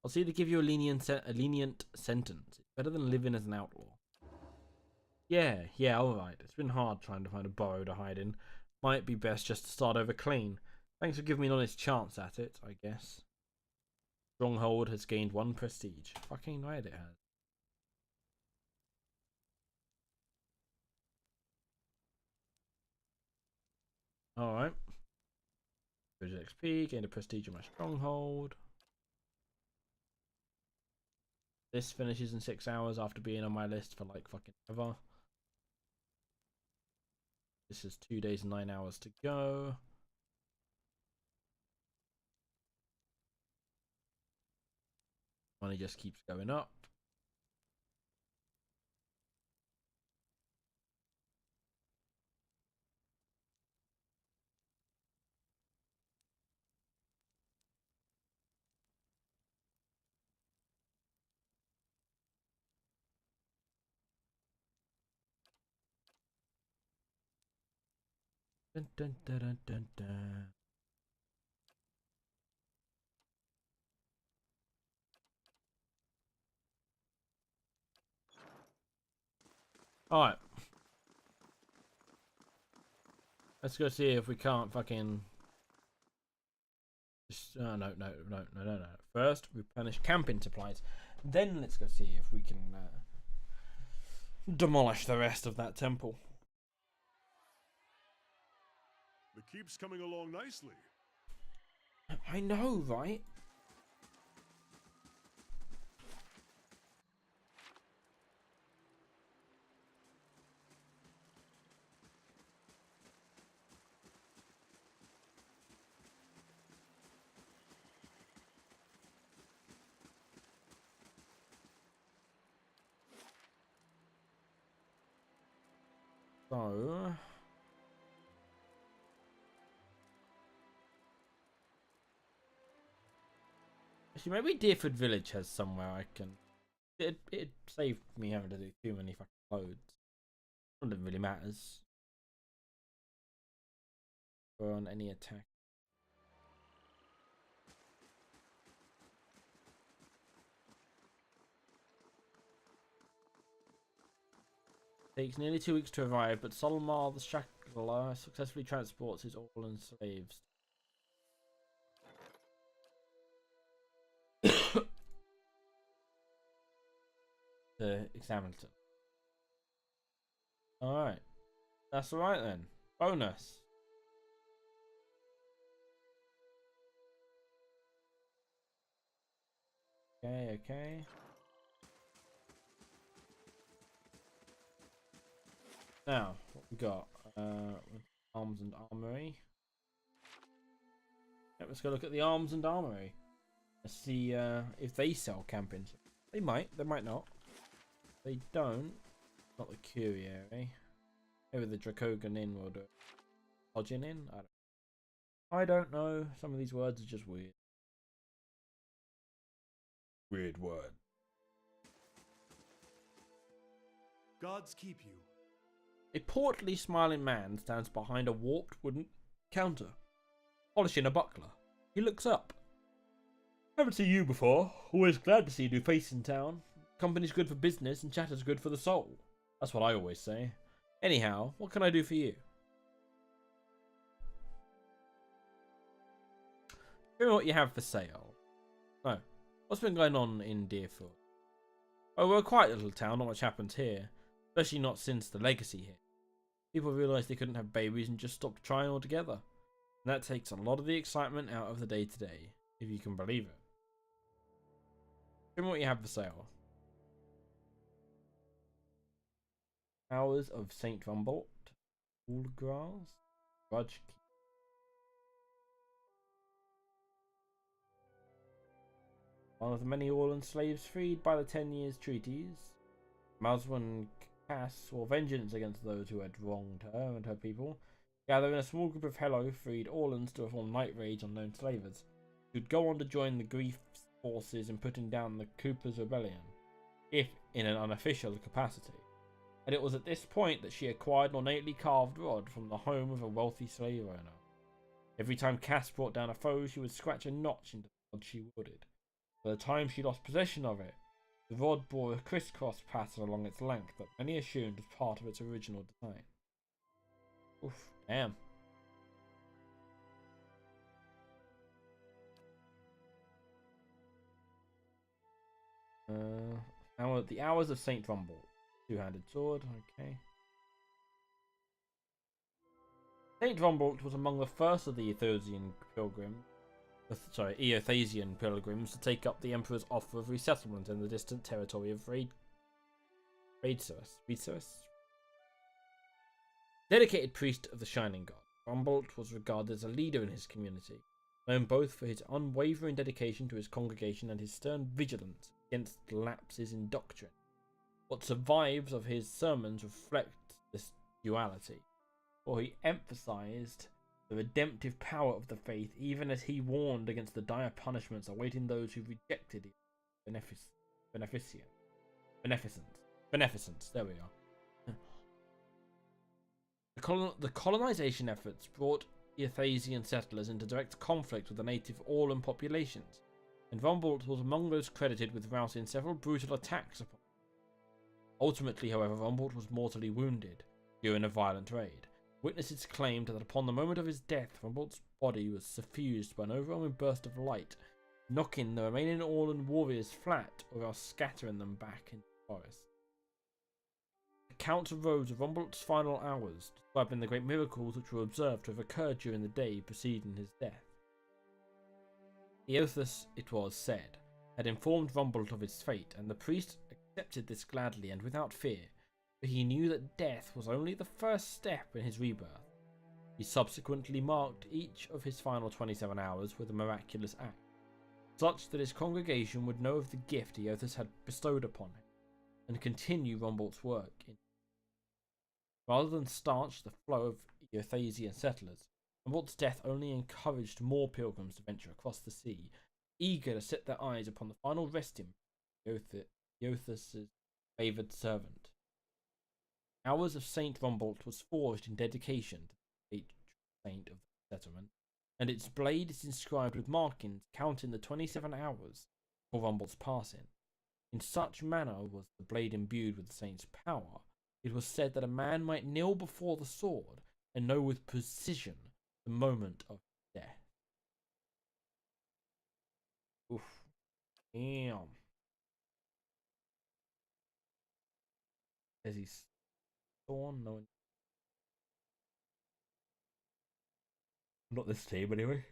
I'll see to give you a lenient sentence. It's better than living as an outlaw. Yeah, alright. It's been hard trying to find a burrow to hide in. Might be best just to start over clean. Thanks for giving me an honest chance at it, I guess. Stronghold has gained 1 prestige. Fucking right it has. Alright. XP, gained a prestige in my stronghold. This finishes in 6 hours after being on my list for like fucking ever. This is 2 days and 9 hours to go. Money just keeps going up. Dun, dun, dun, dun, dun, dun. Alright. Let's go see if we can't fucking... No. First, replenish camping supplies. Then let's go see if we can demolish the rest of that temple. The keep's coming along nicely. I know, right? So... Actually, maybe Deerford Village has somewhere I can... It saved me having to do too many fucking loads. It doesn't really matters. Or on any attack. Takes nearly 2 weeks to arrive, but Solomar the Shackler successfully transports his all slaves. To examine it. Alright. That's alright then. Bonus. Okay. Now, what we got? Arms and Armory. Yep, let's go look at the Arms and Armory. Let's see if they sell camping. They might not. They don't. Not the Curie. Maybe the Dracogan Inn will do it. Lodging Inn? I don't know. Some of these words are just weird. Weird word. Gods keep you. A portly, smiling man stands behind a warped wooden counter, polishing a buckler. He looks up. Haven't seen you before. Always glad to see a new face in town. Company's good for business and chatter's good for the soul. That's what I always say. Anyhow, what can I do for you? Show me what you have for sale. Oh, what's been going on in Deerfield? Oh, we're a quiet little town, not much happens here. Especially not since the legacy hit. People realised they couldn't have babies and just stopped trying altogether. And that takes a lot of the excitement out of the day-to-day, if you can believe it. Show me what you have for sale. Hours of St. Rumbold. Allgrass. Grudge Keep. One of the many Orlan slaves freed by the 10 Years' Treaties, Maswan Cass swore vengeance against those who had wronged her and her people. Gathering a small group of Hello freed Orlans to perform night raids on known slavers, who'd go on to join the Grief's forces in putting down the Cooper's rebellion, if in an unofficial capacity. And it was at this point that she acquired an ornately carved rod from the home of a wealthy slave owner. Every time Cass brought down a foe, she would scratch a notch into the rod she wielded. By the time she lost possession of it, the rod bore a crisscross pattern along its length that many assumed was part of its original design. Oof, damn. Now the Hours of St. Rumbold. Two-handed sword, okay. St. Rumbold was among the first of the Eothasian pilgrims to take up the Emperor's offer of resettlement in the distant territory of Raedcerus. Dedicated priest of the Shining God, Rumbold was regarded as a leader in his community, known both for his unwavering dedication to his congregation and his stern vigilance against lapses in doctrine. What survives of his sermons reflect this duality, for he emphasized the redemptive power of the faith, even as he warned against the dire punishments awaiting those who rejected beneficence. There we are. The colonization efforts brought Eothasian settlers into direct conflict with the native Orlan populations, and Rumbold was among those credited with rousing several brutal attacks upon them. Ultimately, however, Rumbold was mortally wounded during a violent raid. Witnesses claimed that upon the moment of his death, Rumbold's body was suffused by an overwhelming burst of light, knocking the remaining Orlan warriors flat or else scattering them back into the forest. Accounts arose of Rumbold's final hours, describing the great miracles which were observed to have occurred during the day preceding his death. Eothas, it was said, had informed Rumbold of his fate, and the priest accepted this gladly and without fear, for he knew that death was only the first step in his rebirth. He subsequently marked each of his final 27 hours with a miraculous act, such that his congregation would know of the gift Eothas had bestowed upon him, and continue Rumbold's work in. Rather than stanch the flow of Eothasian settlers, Rumbold's death only encouraged more pilgrims to venture across the sea, eager to set their eyes upon the final resting place of Eothas' favoured servant. Hours of St. Rumbold was forged in dedication to the patron saint of the settlement, and its blade is inscribed with markings counting the 27 hours for Rumbold's passing. In such manner was the blade imbued with the saint's power, it was said that a man might kneel before the sword and know with precision the moment of death. Oof. Damn. As he's torn, no one. Not this team, anyway.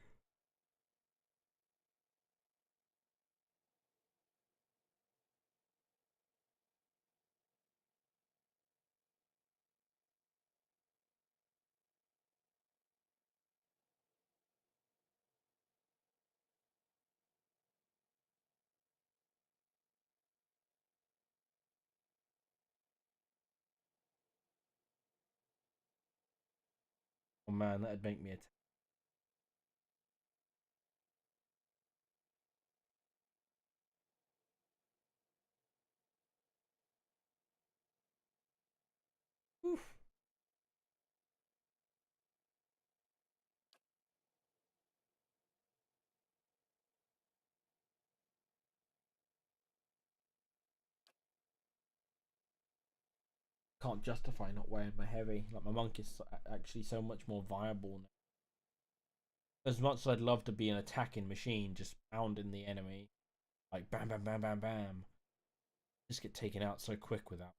Oh man, that'd make me a. Oof. can't justify not wearing my heavy. Like, my monk is actually so much more viable now. As much as I'd love to be an attacking machine, just pounding the enemy, like bam, bam, bam, bam, bam, just get taken out so quick without.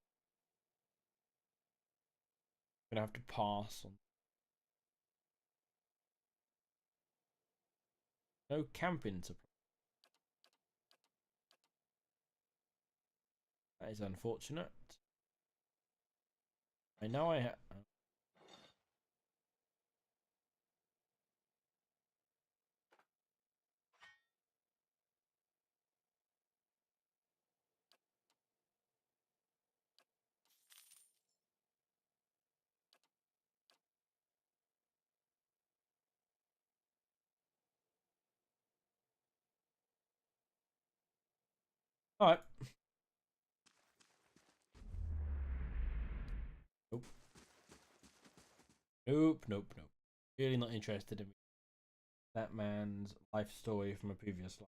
I'm gonna have to pass on. No camping supply. That is unfortunate. I know I have. Alright. Nope. Nope, nope, nope. Really not interested in that man's life story from a previous life.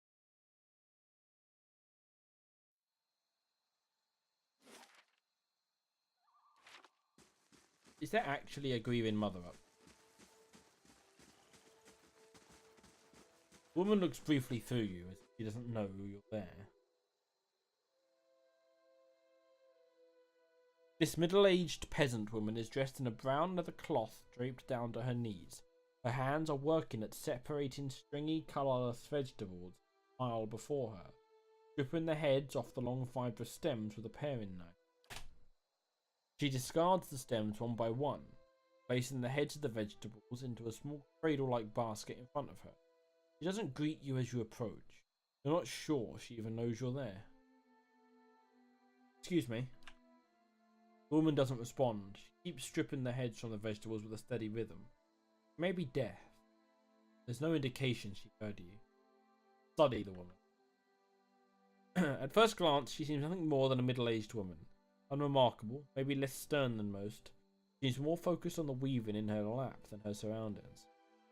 Is there actually a grieving mother up? Woman looks briefly through you as if she doesn't know you're there. This middle-aged peasant woman is dressed in a brown leather cloth draped down to her knees. Her hands are working at separating stringy, colourless vegetables a mile before her, stripping the heads off the long fibrous stems with a paring knife. She discards the stems one by one, placing the heads of the vegetables into a small cradle-like basket in front of her. She doesn't greet you as you approach. You're not sure she even knows you're there. Excuse me. The woman doesn't respond. She keeps stripping the heads from the vegetables with a steady rhythm. Maybe death. There's no indication she heard you. Study the woman. At first glance, she seems nothing more than a middle-aged woman. Unremarkable, maybe less stern than most. She seems more focused on the weaving in her lap than her surroundings.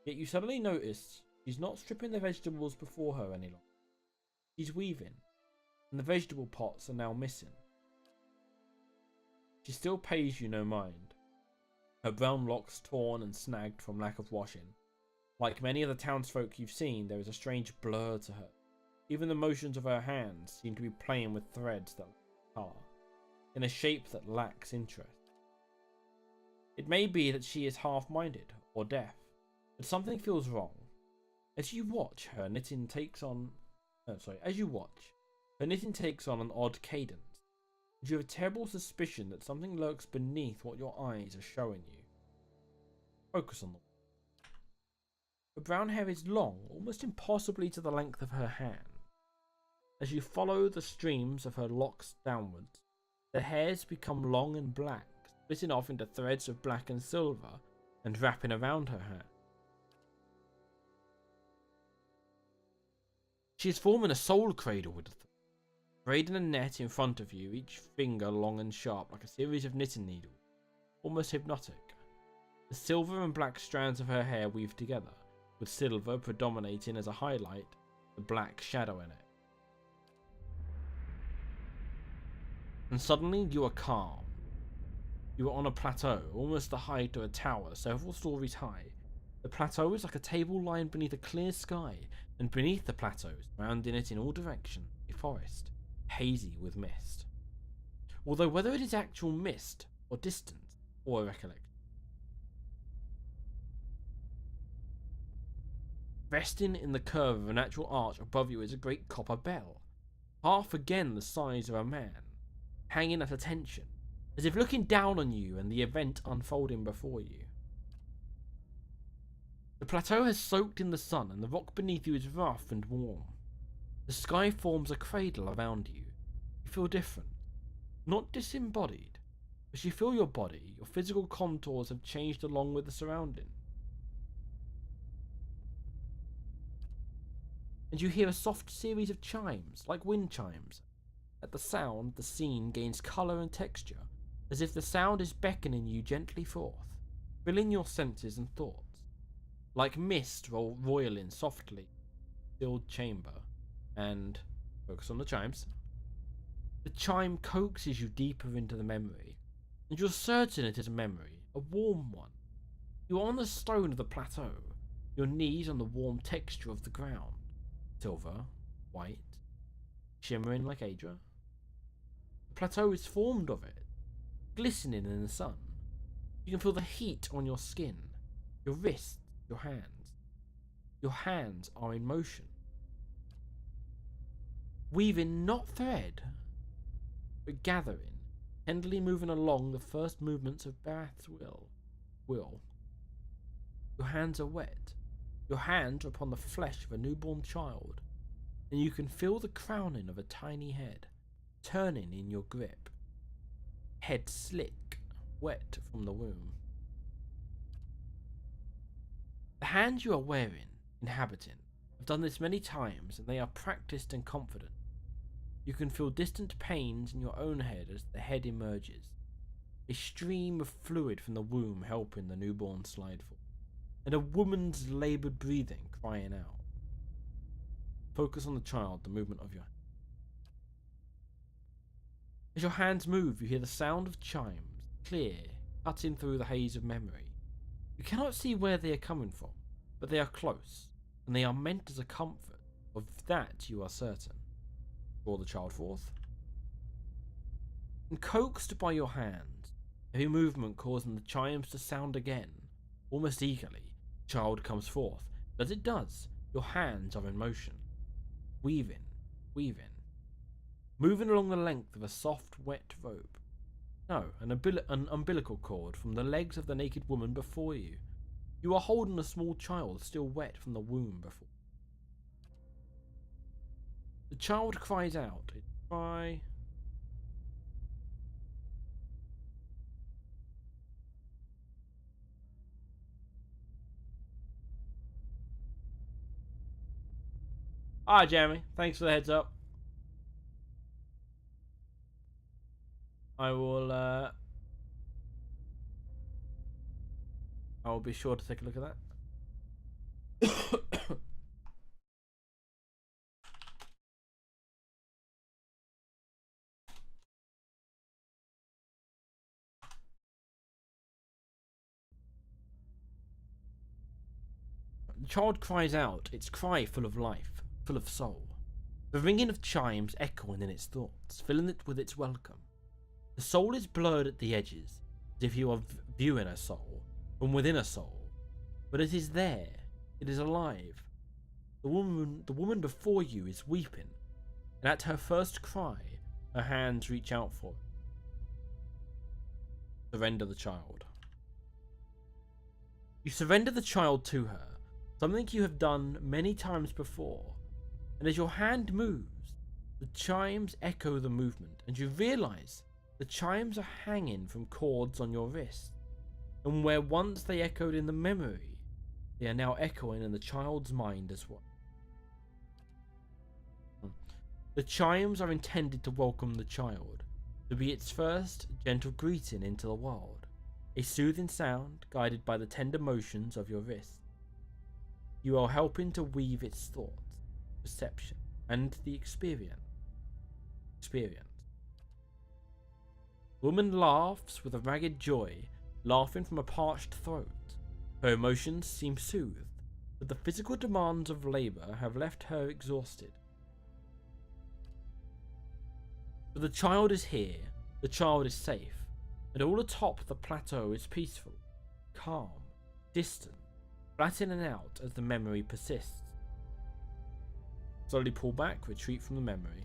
Yet you suddenly notice she's not stripping the vegetables before her any longer. She's weaving, and the vegetable pots are now missing. She still pays you no mind. Her brown locks torn and snagged from lack of washing. Like many of the townsfolk you've seen, there is a strange blur to her. Even the motions of her hands seem to be playing with threads that lack colour, in a shape that lacks interest. It may be that she is half-minded or deaf, but something feels wrong. As you watch, her knitting takes on an odd cadence. You have a terrible suspicion that something lurks beneath what your eyes are showing you. Focus on them. Her brown hair is long, almost impossibly to the length of her hand. As you follow the streams of her locks downwards, the hairs become long and black, splitting off into threads of black and silver and wrapping around her hand. She is forming a soul cradle with the braiding a net in front of you, each finger long and sharp like a series of knitting needles, almost hypnotic. The silver and black strands of her hair weave together, with silver predominating as a highlight, the black shadow in it. And suddenly you are calm. You are on a plateau, almost the height of a tower several stories high. The plateau is like a table lying beneath a clear sky, and beneath the plateau, surrounding it in all directions, a forest, hazy with mist. Although whether it is actual mist, or distance, or a recollection. Resting in the curve of a natural arch above you is a great copper bell, half again the size of a man, hanging at attention, as if looking down on you and the event unfolding before you. The plateau has soaked in the sun and the rock beneath you is rough and warm. The sky forms a cradle around you. You feel different, not disembodied, but you feel your body, your physical contours have changed along with the surrounding. And you hear a soft series of chimes, like wind chimes. At the sound, the scene gains colour and texture, as if the sound is beckoning you gently forth, filling your senses and thoughts. Like mist roiling softly, stilled chamber, and focus on the chimes. The chime coaxes you deeper into the memory, and you're certain it is a memory, a warm one. You are on the stone of the plateau, your knees on the warm texture of the ground. Silver, white, shimmering like Adra. The plateau is formed of it, glistening in the sun. You can feel the heat on your skin, your wrists, your hands. Your hands are in motion. Weaving not thread, but gathering, tenderly moving along the first movements of Barath's will. Your hands are wet. Your hands are upon the flesh of a newborn child, and you can feel the crowning of a tiny head, turning in your grip. Head slick, wet from the womb. The hands you are wearing, inhabiting, have done this many times, and they are practiced and confident. You can feel distant pains in your own head as the head emerges, a stream of fluid from the womb helping the newborn slide forward, and a woman's laboured breathing crying out. Focus on the child, the movement of your hand. As your hands move, you hear the sound of chimes, clear, cutting through the haze of memory. You cannot see where they are coming from, but they are close, and they are meant as a comfort. Of that you are certain. Draw the child forth. And coaxed by your hand, every movement causing the chimes to sound again, almost eagerly, the child comes forth. But as it does, your hands are in motion, weaving, moving along the length of a soft, wet rope. No, an umbilical cord from the legs of the naked woman before you. You are holding a small child still wet from the womb before. The child cries out. It cry. Hi, Jeremy. Thanks for the heads up. I will be sure to take a look at that. The child cries out, its cry full of life, full of soul. The ringing of chimes echoing in its thoughts, filling it with its welcome. The soul is blurred at the edges, as if you are viewing a soul from within a soul, but it is there. It is alive. The woman before you is weeping, and at her first cry, her hands reach out for it. Surrender the child. You surrender the child to her, something you have done many times before, and as your hand moves, the chimes echo the movement, and you realize the chimes are hanging from cords on your wrist, and where once they echoed in the memory, they are now echoing in the child's mind as well. The chimes are intended to welcome the child, to be its first gentle greeting into the world, a soothing sound guided by the tender motions of your wrist. You are helping to weave its thoughts, perception, and the experience. The woman laughs with a ragged joy, laughing from a parched throat. Her emotions seem soothed, but the physical demands of labour have left her exhausted. But the child is here, the child is safe, and all atop the plateau is peaceful, calm, distant, flattening out as the memory persists. Slowly pull back, retreat from the memory.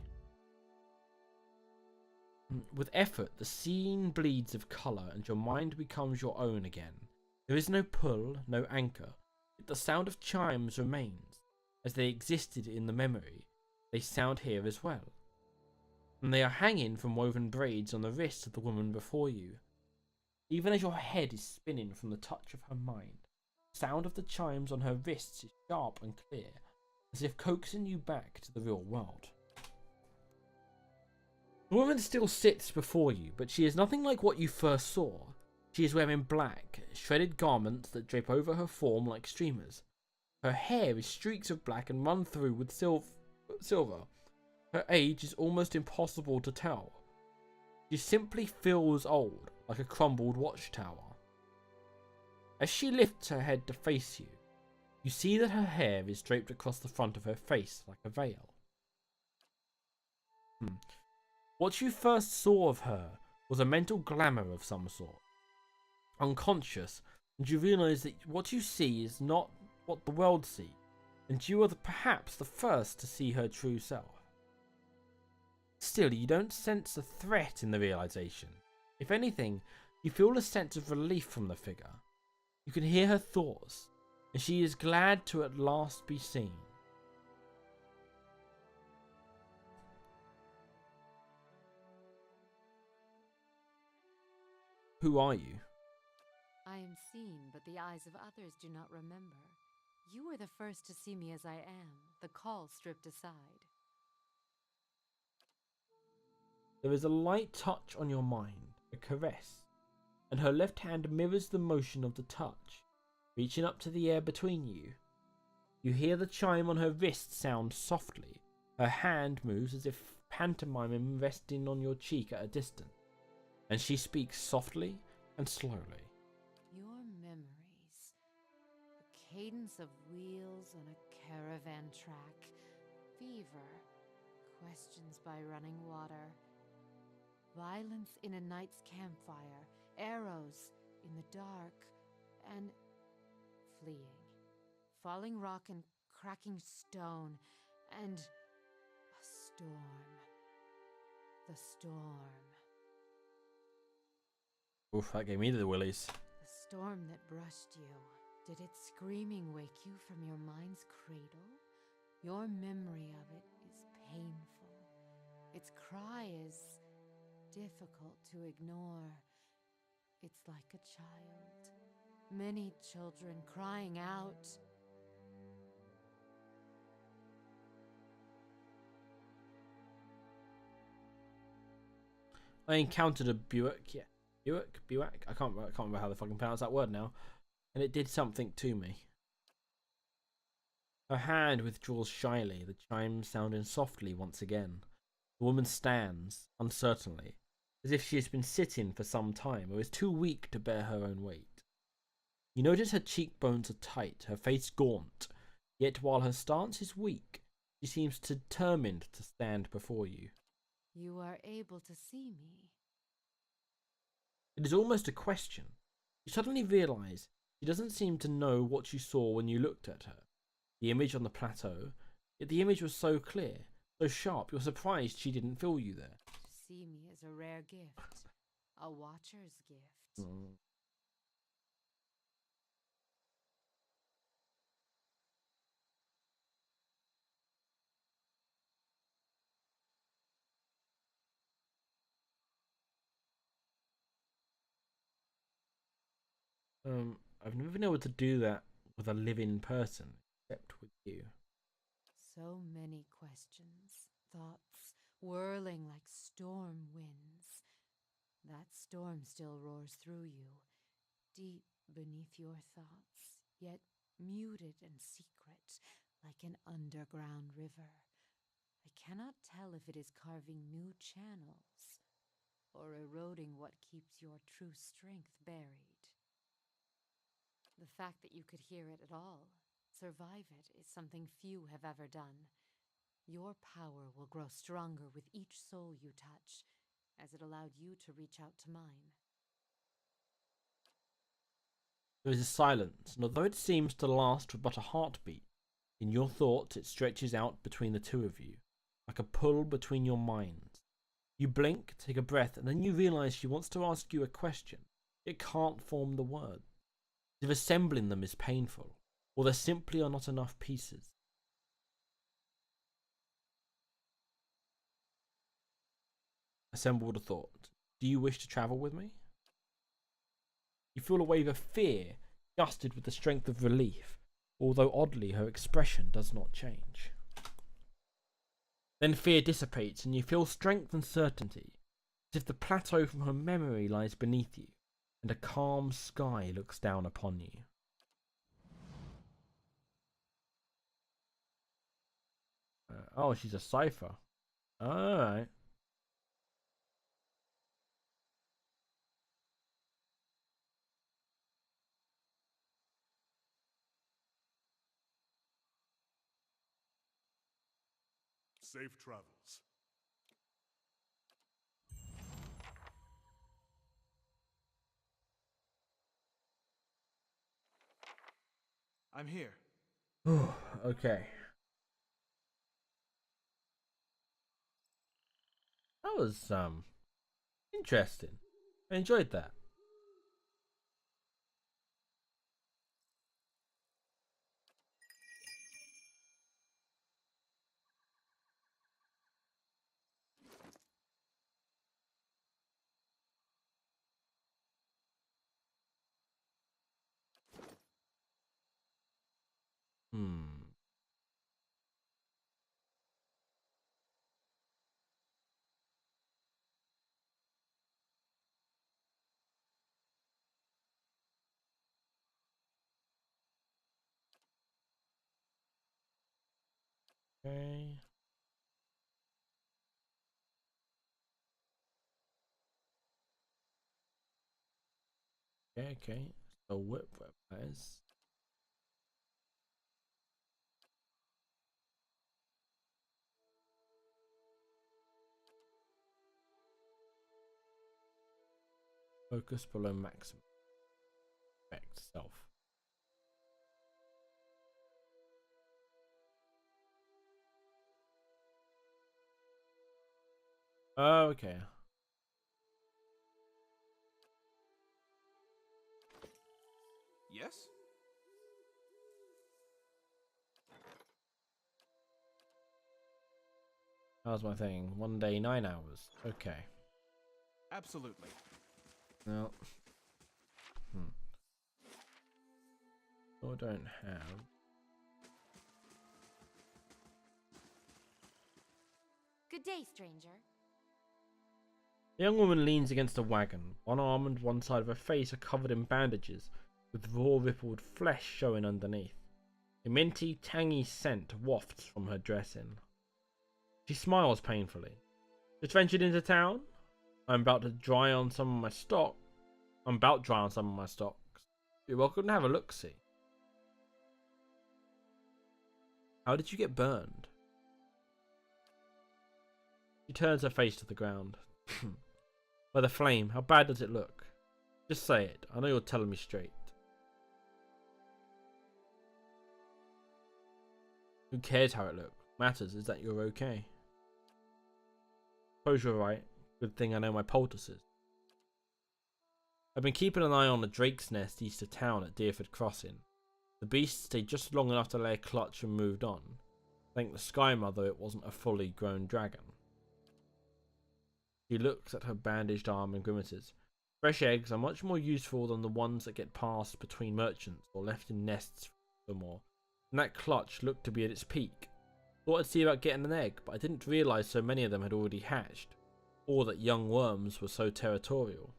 With effort, the scene bleeds of colour and your mind becomes your own again. There is no pull, no anchor, yet the sound of chimes remains. As they existed in the memory, they sound here as well. And they are hanging from woven braids on the wrists of the woman before you. Even as your head is spinning from the touch of her mind, the sound of the chimes on her wrists is sharp and clear, as if coaxing you back to the real world. The woman still sits before you, but she is nothing like what you first saw. She is wearing black, shredded garments that drape over her form like streamers. Her hair is streaks of black and run through with silver. Her age is almost impossible to tell. She simply feels old, like a crumbled watchtower. As she lifts her head to face you, you see that her hair is draped across the front of her face like a veil. What you first saw of her was a mental glamour of some sort. Unconscious, and you realise that what you see is not what the world sees, and you are perhaps the first to see her true self. Still, you don't sense a threat in the realisation. If anything, you feel a sense of relief from the figure. You can hear her thoughts, and she is glad to at last be seen. Who are you? I am seen, but the eyes of others do not remember. You were the first to see me as I am, the call stripped aside. There is a light touch on your mind, a caress, and her left hand mirrors the motion of the touch, reaching up to the air between you. You hear the chime on her wrist sound softly. Her hand moves as if pantomiming resting on your cheek at a distance, and she speaks softly and slowly. Your memories. The cadence of wheels on a caravan track. Fever. Questions by running water. Violence in a night's campfire. Arrows in the dark. And fleeing. Falling rock and cracking stone. And a storm. The storm. Oof, that gave me the willies. The storm that brushed you. Did its screaming wake you from your mind's cradle? Your memory of it is painful. Its cry is difficult to ignore. It's like a child. Many children crying out. I encountered a Buick, Buick. I can't remember how to fucking pronounce that word now, and it did something to me. Her hand withdraws shyly, the chimes sounding softly once again. The woman stands, uncertainly, as if she has been sitting for some time or is too weak to bear her own weight. You notice her cheekbones are tight, her face gaunt, yet while her stance is weak, she seems determined to stand before you. You are able to see me. It is almost a question. You suddenly realise she doesn't seem to know what you saw when you looked at her. The image on the plateau, yet the image was so clear, so sharp, you're surprised she didn't feel you there. To see me is a rare gift. A watcher's gift. I've never been able to do that with a living person, except with you. So many questions, thoughts whirling like storm winds. That storm still roars through you, deep beneath your thoughts, yet muted and secret, like an underground river. I cannot tell if it is carving new channels or eroding what keeps your true strength buried. The fact that you could hear it at all, survive it, is something few have ever done. Your power will grow stronger with each soul you touch, as it allowed you to reach out to mine. There is a silence, and although it seems to last for but a heartbeat, in your thoughts it stretches out between the two of you, like a pull between your minds. You blink, take a breath, and then you realise she wants to ask you a question. It can't form the words. If assembling them is painful, or there simply are not enough pieces. Assembled a thought. Do you wish to travel with me? You feel a wave of fear, gusted with the strength of relief, although oddly her expression does not change. Then fear dissipates and you feel strength and certainty, as if the plateau from her memory lies beneath you, and a calm sky looks down upon you. Oh, she's a cipher. Alright. Safe travels. I'm here. Okay. That was interesting. I enjoyed that. Hmm. Okay. Okay. So whip weapons. Focus below maximum. Effect self. Oh, okay. Yes? How's my thing? 1 day, 9 hours. Okay. Absolutely. No. Still don't have. Good day, stranger. The young woman leans against a wagon. One arm and one side of her face are covered in bandages, with raw rippled flesh showing underneath. A minty, tangy scent wafts from her dressing. She smiles painfully. Just ventured into town? I'm about dry on some of my stocks. You're welcome to have a look-see. How did you get burned? She turns her face to the ground. By the flame, how bad does it look? Just say it. I know you're telling me straight. Who cares how it looks? Matters is that you're okay. Suppose you're right. Good thing I know my poultices. I've been keeping an eye on the Drake's Nest east of town at Deerford Crossing. The beast stayed just long enough to lay a clutch and moved on. Thank the Sky Mother it wasn't a fully grown dragon. She looks at her bandaged arm and grimaces. Fresh eggs are much more useful than the ones that get passed between merchants or left in nests for more. And that clutch looked to be at its peak. Thought I'd see about getting an egg, but I didn't realise so many of them had already hatched, or that young worms were so territorial.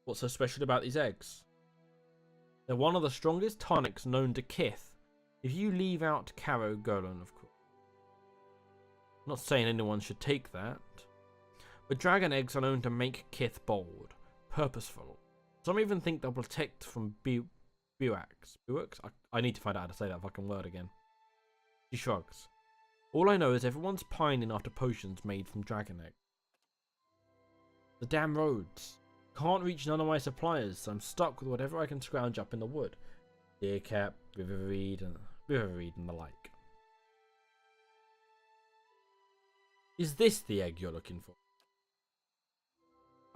What's so special about these eggs? They're one of the strongest tonics known to Kith, if you leave out Caro Golan, of course. I'm not saying anyone should take that, but dragon eggs are known to make Kith bold, purposeful. Some even think they'll protect from Buax. I need to find out how to say that fucking word again. She shrugs. All I know is everyone's pining after potions made from dragon egg. The damn roads. Can't reach none of my suppliers, so I'm stuck with whatever I can scrounge up in the wood. Deercap, riverweed and the like. Is this the egg you're looking for?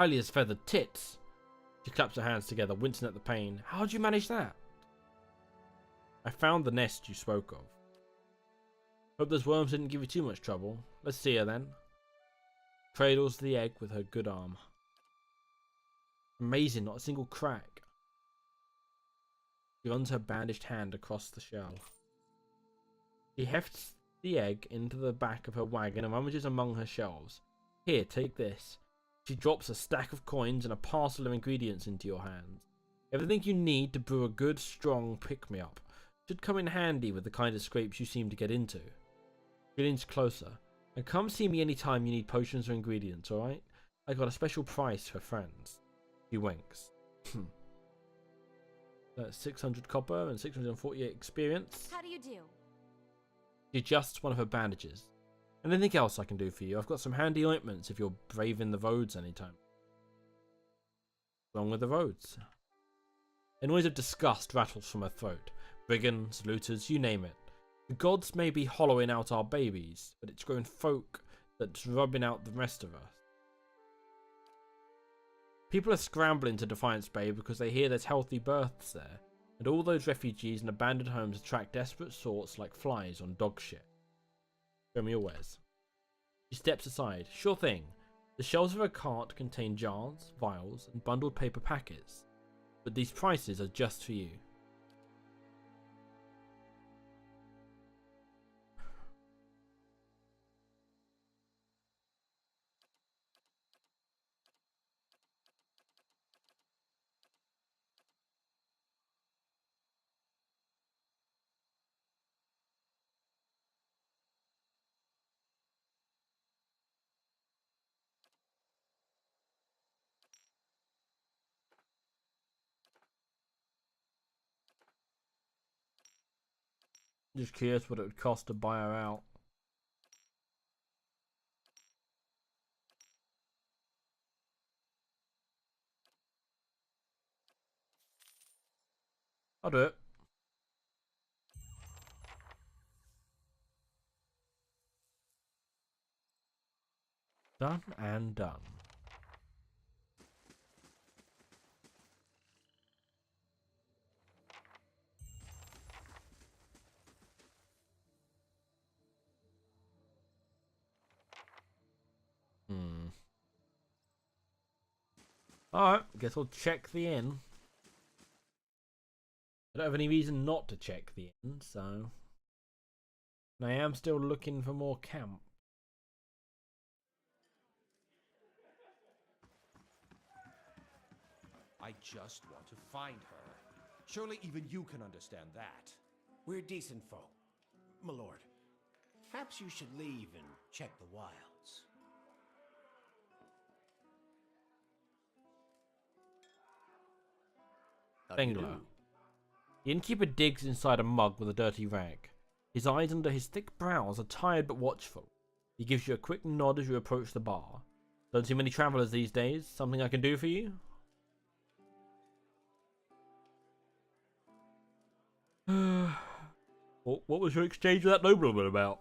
Hylia's feathered tits. She claps her hands together, wincing at the pain. How'd you manage that? I found the nest you spoke of. Hope those worms didn't give you too much trouble. Let's see her then. Cradles the egg with her good arm. Amazing, not a single crack. She runs her bandaged hand across the shell. She hefts the egg into the back of her wagon and rummages among her shelves. Here, take this. She drops a stack of coins and a parcel of ingredients into your hands. Everything you need to brew a good, strong pick-me-up. Should come in handy with the kind of scrapes you seem to get into. She leans closer. And come see me anytime you need potions or ingredients, alright? I got a special price for friends. She winks. That's 600 copper and 648 experience. How do you do? She adjusts one of her bandages. Anything else I can do for you? I've got some handy ointments if you're braving the roads anytime. What's wrong with the roads? A noise of disgust rattles from her throat. Brigands, looters, you name it. The gods may be hollowing out our babies, but it's grown folk that's rubbing out the rest of us. People are scrambling to Defiance Bay because they hear there's healthy births there, and all those refugees and abandoned homes attract desperate sorts like flies on dog shit. Show me your wares. She steps aside. Sure thing. The shelves of her cart contain jars, vials, and bundled paper packets, but these prices are just for you. Just curious what it would cost to buy her out. I'll do it. Done and done. Alright, guess I'll check the inn. I don't have any reason not to check the inn, so... And I am still looking for more camp. I just want to find her. Surely even you can understand that. We're decent folk, my lord. Perhaps you should leave and check the wilds. Bengla. The innkeeper digs inside a mug with a dirty rag. His eyes under his thick brows are tired but watchful. He gives you a quick nod as you approach the bar. Don't see many travellers these days. Something I can do for you? What was your exchange with that nobleman about?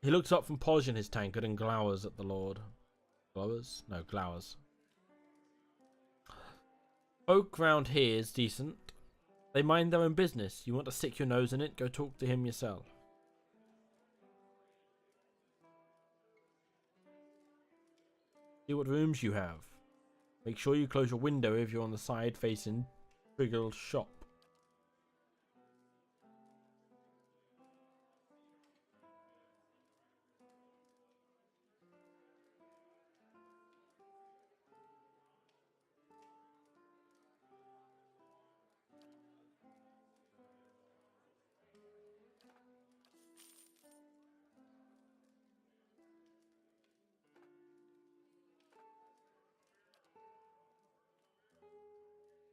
He looks up from polishing his tankard and glowers at the lord. Glowers? No, glowers. Folk round here is decent. They mind their own business. You want to stick your nose in it, go talk to him yourself. See what rooms you have. Make sure you close your window if you're on the side facing Triggle's shop.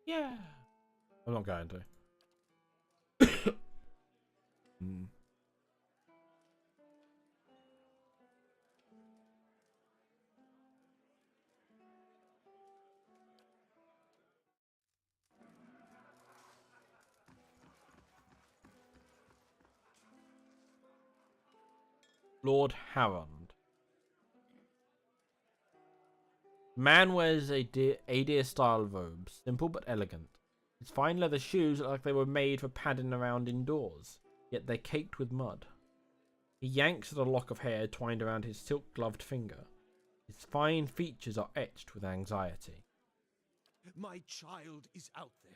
Yeah. I'm not going to. Lord Harrond. Man wears a deer style robe, simple but elegant. His fine leather shoes look like they were made for padding around indoors, yet they're caked with mud. He yanks at a lock of hair twined around his silk-gloved finger. His fine features are etched with anxiety. My child is out there.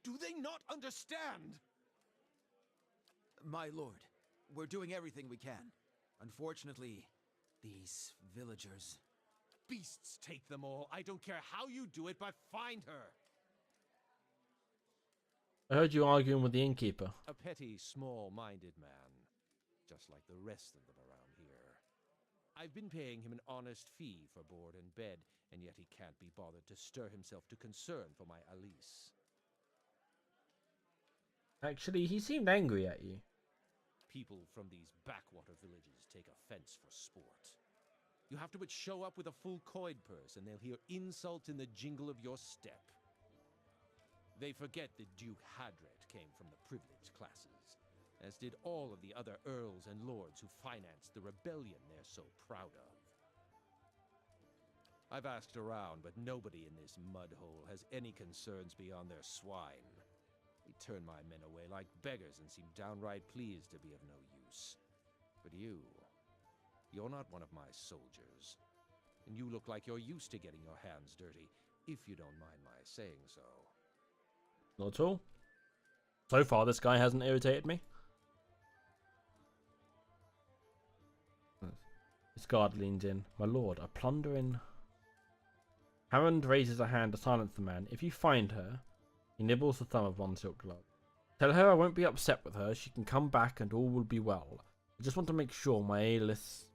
Do they not understand? My lord, we're doing everything we can. Unfortunately, these villagers... Beasts take them all. I don't care how you do it, but find her. I heard you arguing with the innkeeper. A petty, small-minded man, just like the rest of them around here. I've been paying him an honest fee for board and bed, and yet he can't be bothered to stir himself to concern for my Alice. Actually, he seemed angry at you. People from these backwater villages take offense for sport. You have to but show up with a full coin purse and they'll hear insults in the jingle of your step. They forget that Duke Hadret came from the privileged classes, as did all of the other earls and lords who financed the rebellion they're so proud of. I've asked around, but nobody in this mud hole has any concerns beyond their swine. They turn my men away like beggars and seem downright pleased to be of no use. But you're not one of my soldiers. And you look like you're used to getting your hands dirty, if you don't mind my saying so. Not at all. So far, this guy hasn't irritated me. This guard leans in. My lord, a plundering... Hammond raises a hand to silence the man. If you find her, he nibbles the thumb of one silk glove. Tell her I won't be upset with her. She can come back and all will be well. I just want to make sure my Aelis,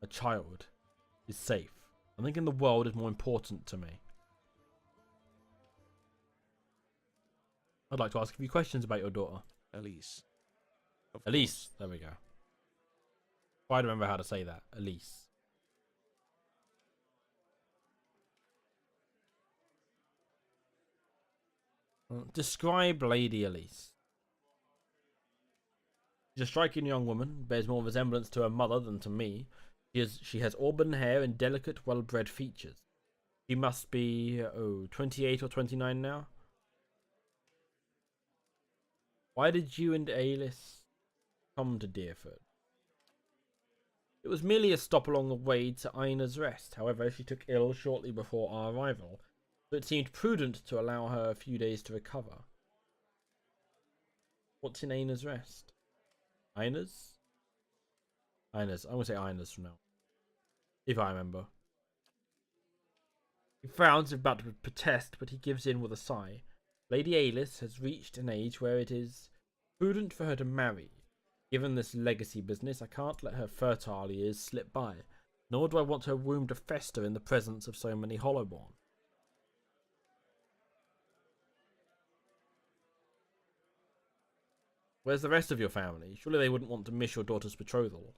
a child, is safe. Nothing in the world is more important to me. I'd like to ask a few questions about your daughter. Elise. Elise. There we go. I remember how to say that. Elise. Describe Lady Elise. She's a striking young woman, bears more resemblance to her mother than to me. She has auburn hair and delicate, well-bred features. She must be, 28 or 29 now. Why did you and Aelis come to Deerford? It was merely a stop along the way to Ina's Rest. However, she took ill shortly before our arrival, so it seemed prudent to allow her a few days to recover. What's in Ina's Rest? Ina's? Ina's. I'm going to say Ina's from now. If I remember. He frowns, about to protest, but he gives in with a sigh. Lady Aelis has reached an age where it is prudent for her to marry. Given this legacy business, I can't let her fertile years slip by, nor do I want her womb to fester in the presence of so many Hollowborn. Where's the rest of your family? Surely they wouldn't want to miss your daughter's betrothal.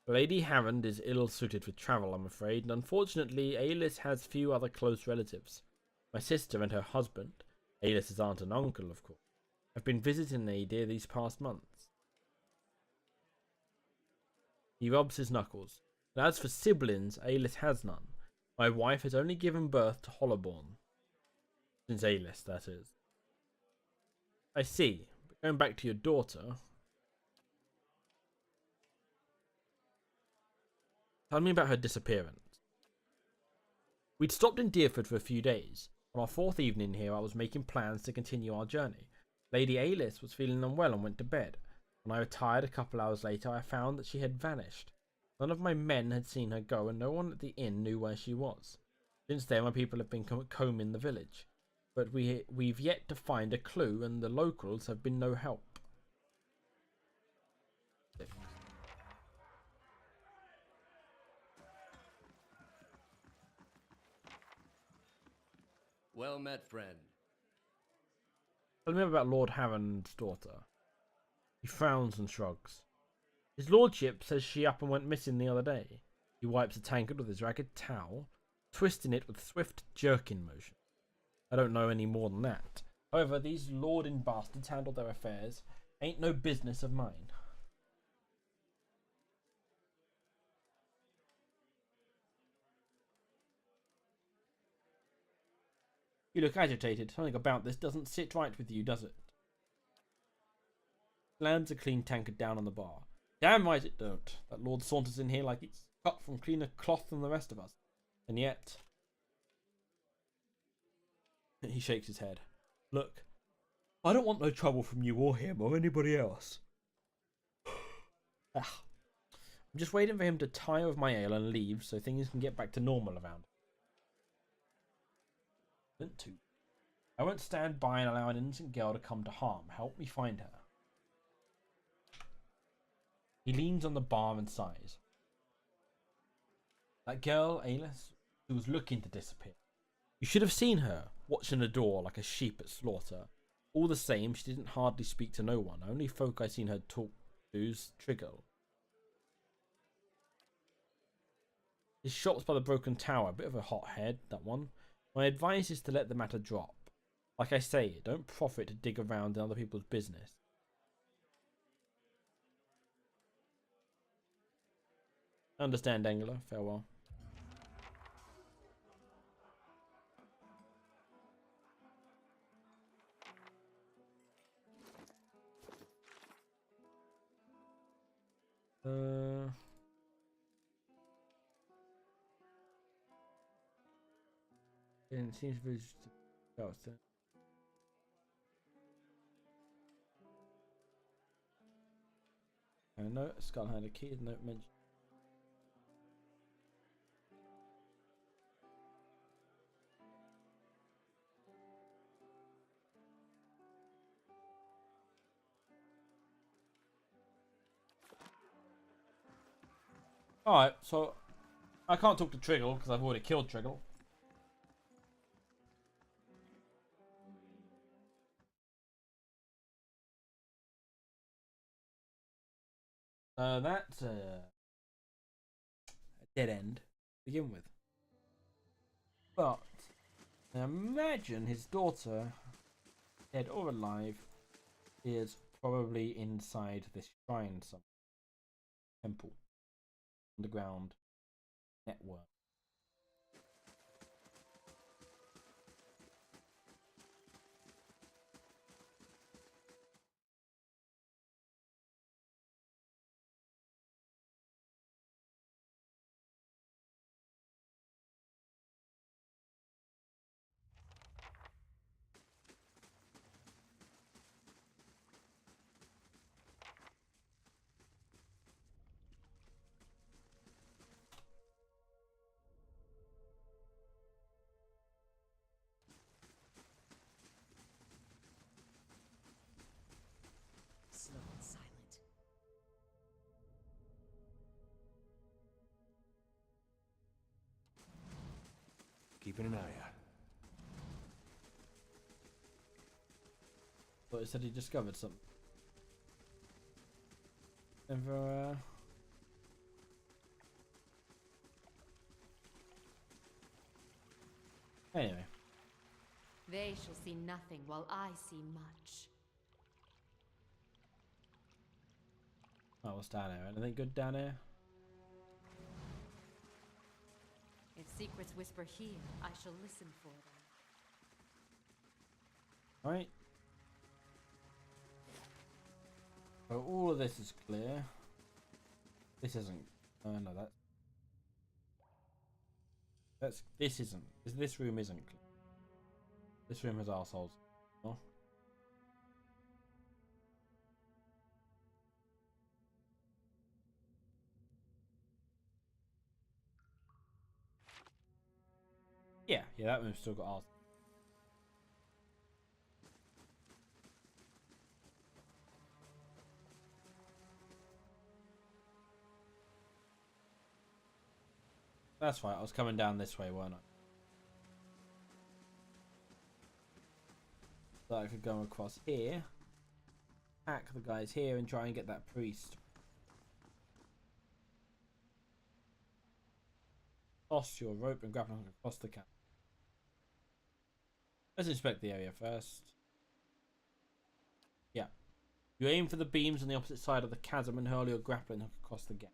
Lady Hammond is ill-suited for travel, I'm afraid, and unfortunately Aelis has few other close relatives. My sister and her husband, Aelis's aunt and uncle, of course, have been visiting Nadir these past months. He rubs his knuckles. And as for siblings, Aelis has none. My wife has only given birth to Hollowborn. Since Aelis, that is. I see. But going back to your daughter... Tell me about her disappearance. We'd stopped in Deerford for a few days. On our fourth evening here, I was making plans to continue our journey. Lady Aelis was feeling unwell and went to bed. When I retired a couple hours later, I found that she had vanished. None of my men had seen her go, and no one at the inn knew where she was. Since then, my people have been combing the village. But we've yet to find a clue, and the locals have been no help. Well met, friend. Tell me about Lord Hammond's daughter. He frowns and shrugs. His lordship says she up and went missing the other day. He wipes a tankard with his ragged towel, twisting it with swift jerking motion. I don't know any more than that. However, these lording bastards handle their affairs. Ain't no business of mine. You look agitated. Something about this doesn't sit right with you, does it? Lands a clean tankard down on the bar. Damn right it don't. That lord saunters in here like it's cut from cleaner cloth than the rest of us. And yet... He shakes his head. Look, I don't want no trouble from you or him or anybody else. I'm just waiting for him to tire of my ale and leave so things can get back to normal around. I won't stand by and allow an innocent girl to come to harm. Help me find her. He leans on the bar and sighs. That girl, Aelis, who was looking to disappear. You should have seen her. watching the door like a sheep at slaughter. All the same, she didn't hardly speak to no one. Only folk I seen her talk to's Triggle. His shops by the broken tower, a bit of a hothead, that one. My advice is to let the matter drop. Like I say, don't profit to dig around in other people's business. Understand, Angela. Farewell. It seems very. No, Skull had a key. No mention. Alright, so I can't talk to Triggle because I've already killed Triggle. That's a dead end to begin with. But I imagine his daughter, dead or alive, is probably inside this shrine, some temple, underground network. Slow and silent. Keeping an eye out. But it said he discovered something. Never. Anyway. They shall see nothing while I see much. Oh, what's down here? Anything good down here? If secrets whisper here, I shall listen for them. Alright. So all of this is clear. This isn't. No, this isn't. This room isn't clear. This room has arseholes. Oh. Yeah, that room's still got arse. That's right, I was coming down this way, weren't I? So I could go across here, hack the guys here, and try and get that priest. Toss your rope and grapple hook across the camp. Let's inspect the area first. Yeah. You aim for the beams on the opposite side of the chasm and hurl your grappling hook across the gap.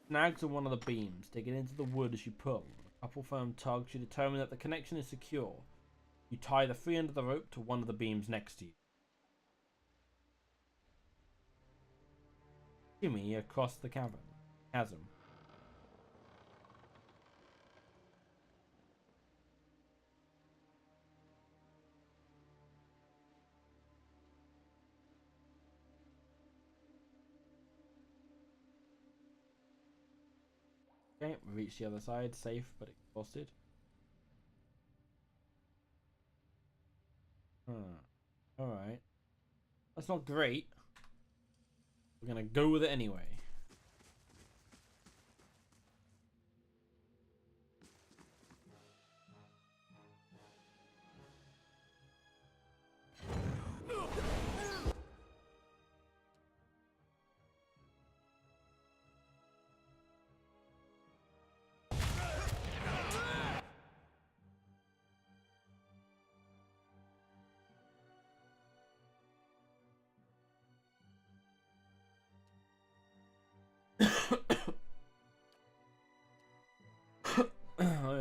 Snags on one of the beams. Dig it into the wood as you pull. A couple firm tugs, you determine that the connection is secure. You tie the free end of the rope to one of the beams next to you. Shimmy across the chasm. Okay, we reached the other side, safe but exhausted. Alright. That's not great. We're gonna go with it anyway.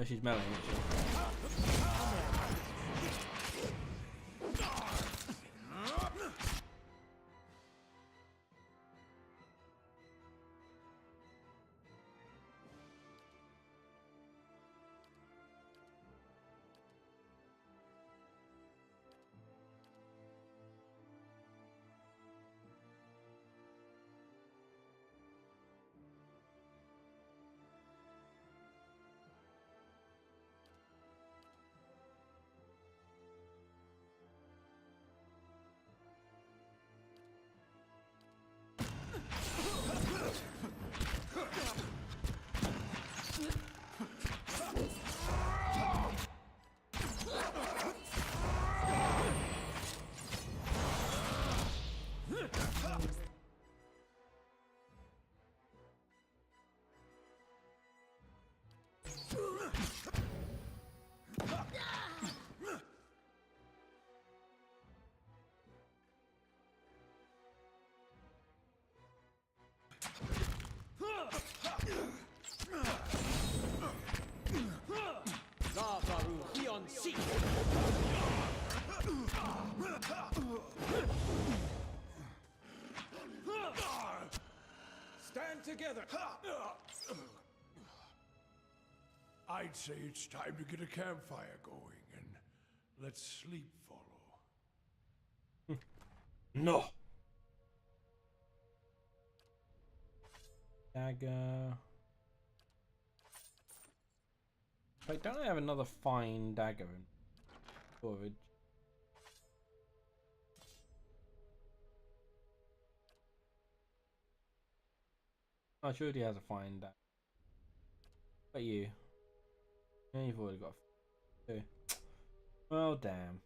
she's melee, isn't she? Stand together! I'd say it's time to get a campfire going and let sleep follow. No. Dagger. Wait, don't I have another fine dagger in storage? Oh, she already has a fine dagger. What about you? Yeah, you've already got two. Well, damn.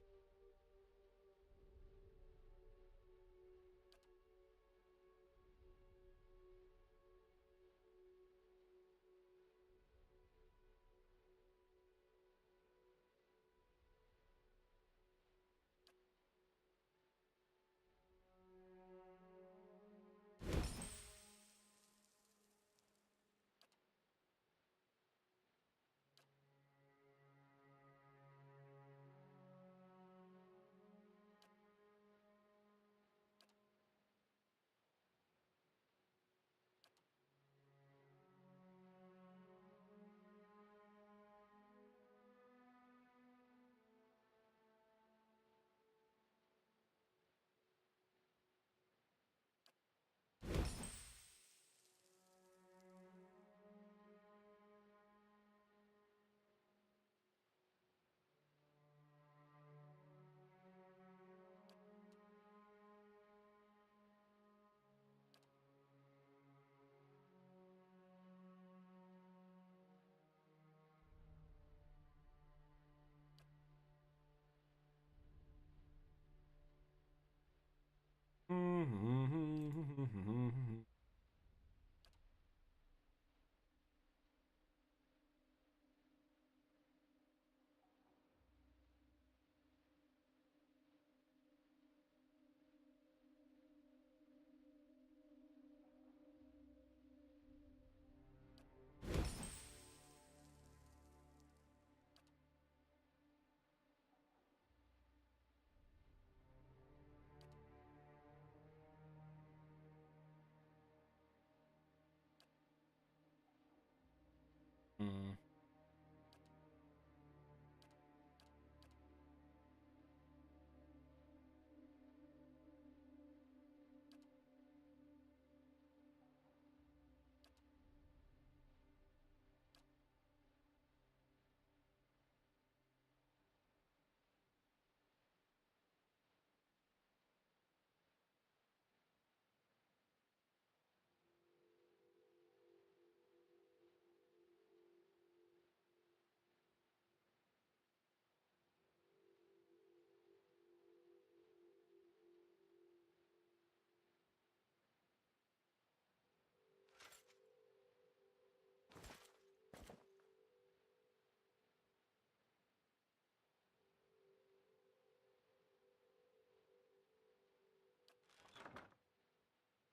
Hmm.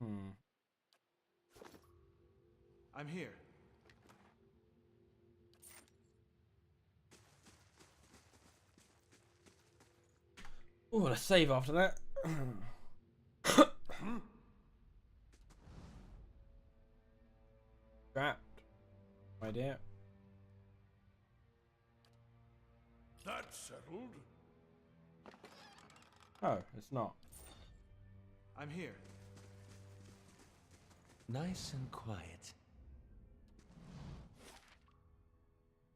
Hmm. I'm here. Oh, let's save after that. Trapped. Idea. That's settled. Oh, it's not. I'm here. Nice and quiet.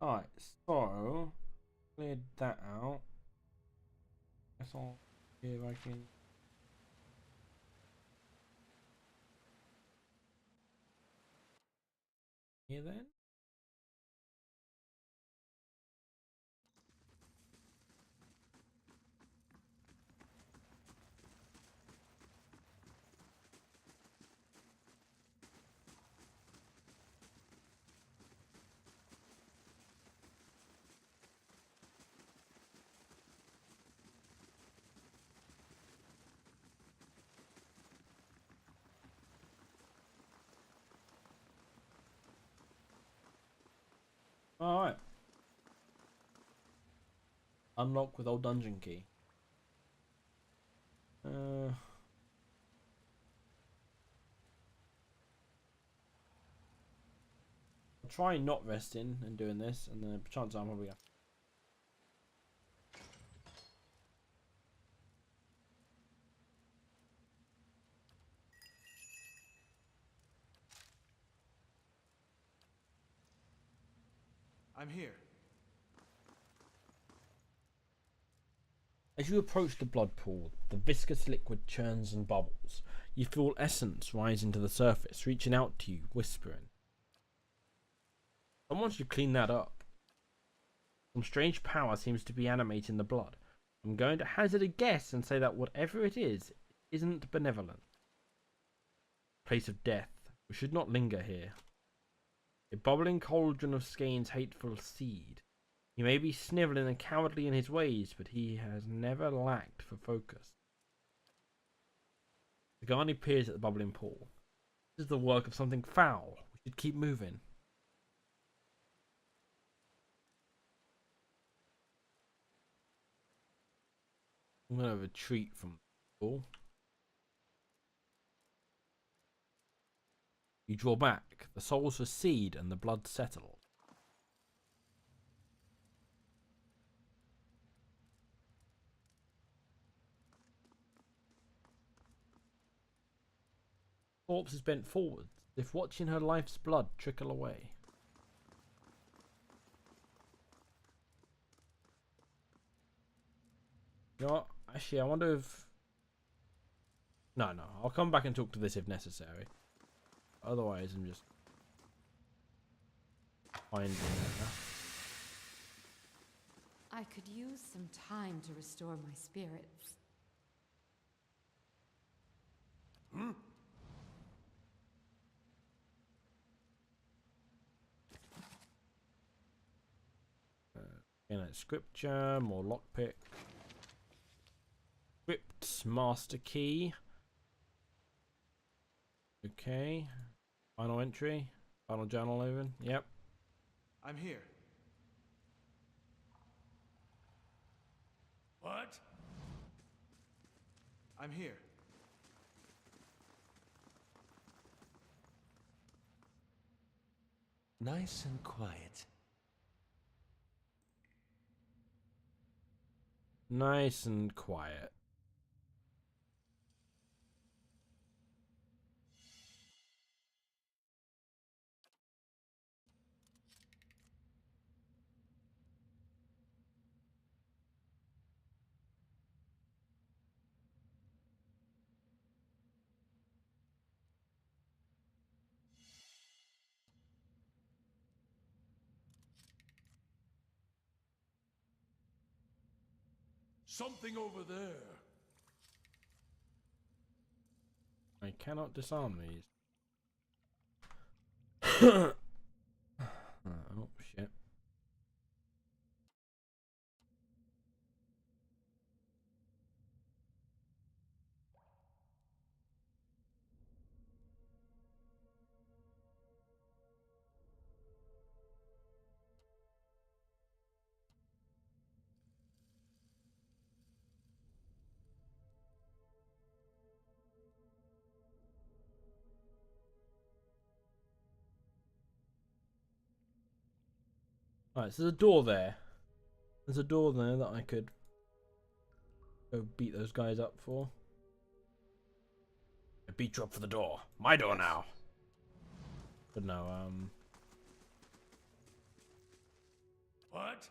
Alright, so cleared that out. Guess I'll see if I can. Here then. Alright. Unlock with old dungeon key. I'll try not resting and doing this, and then chances are I'm probably. I'm here. As you approach the blood pool, the viscous liquid churns and bubbles. You feel essence rising to the surface, reaching out to you, whispering. Someone should clean that up. Some strange power seems to be animating the blood. I'm going to hazard a guess and say that whatever it is, isn't benevolent. Place of death. We should not linger here. A bubbling cauldron of Skane's hateful seed. He may be snivelling and cowardly in his ways, but he has never lacked for focus. Zagani peers at the bubbling pool. This is the work of something foul. We should keep moving. I'm going to retreat from the pool. You draw back. The souls recede and the blood settles. Corpse is bent forward, as if watching her life's blood trickle away. You know what? Actually, I wonder if... No, I'll come back and talk to this if necessary. Otherwise, I'm just finding it. I could use some time to restore my spirits. Scripture, more lockpick. Script master key. Okay. Final entry. Final journal even. Yep. I'm here. What? I'm here. Nice and quiet. Nice and quiet. Something over there. I cannot disarm these. Oh shit. Alright, so there's a door there. There's a door there that I could go beat those guys up for. I beat you up for the door. My door now. But no, What?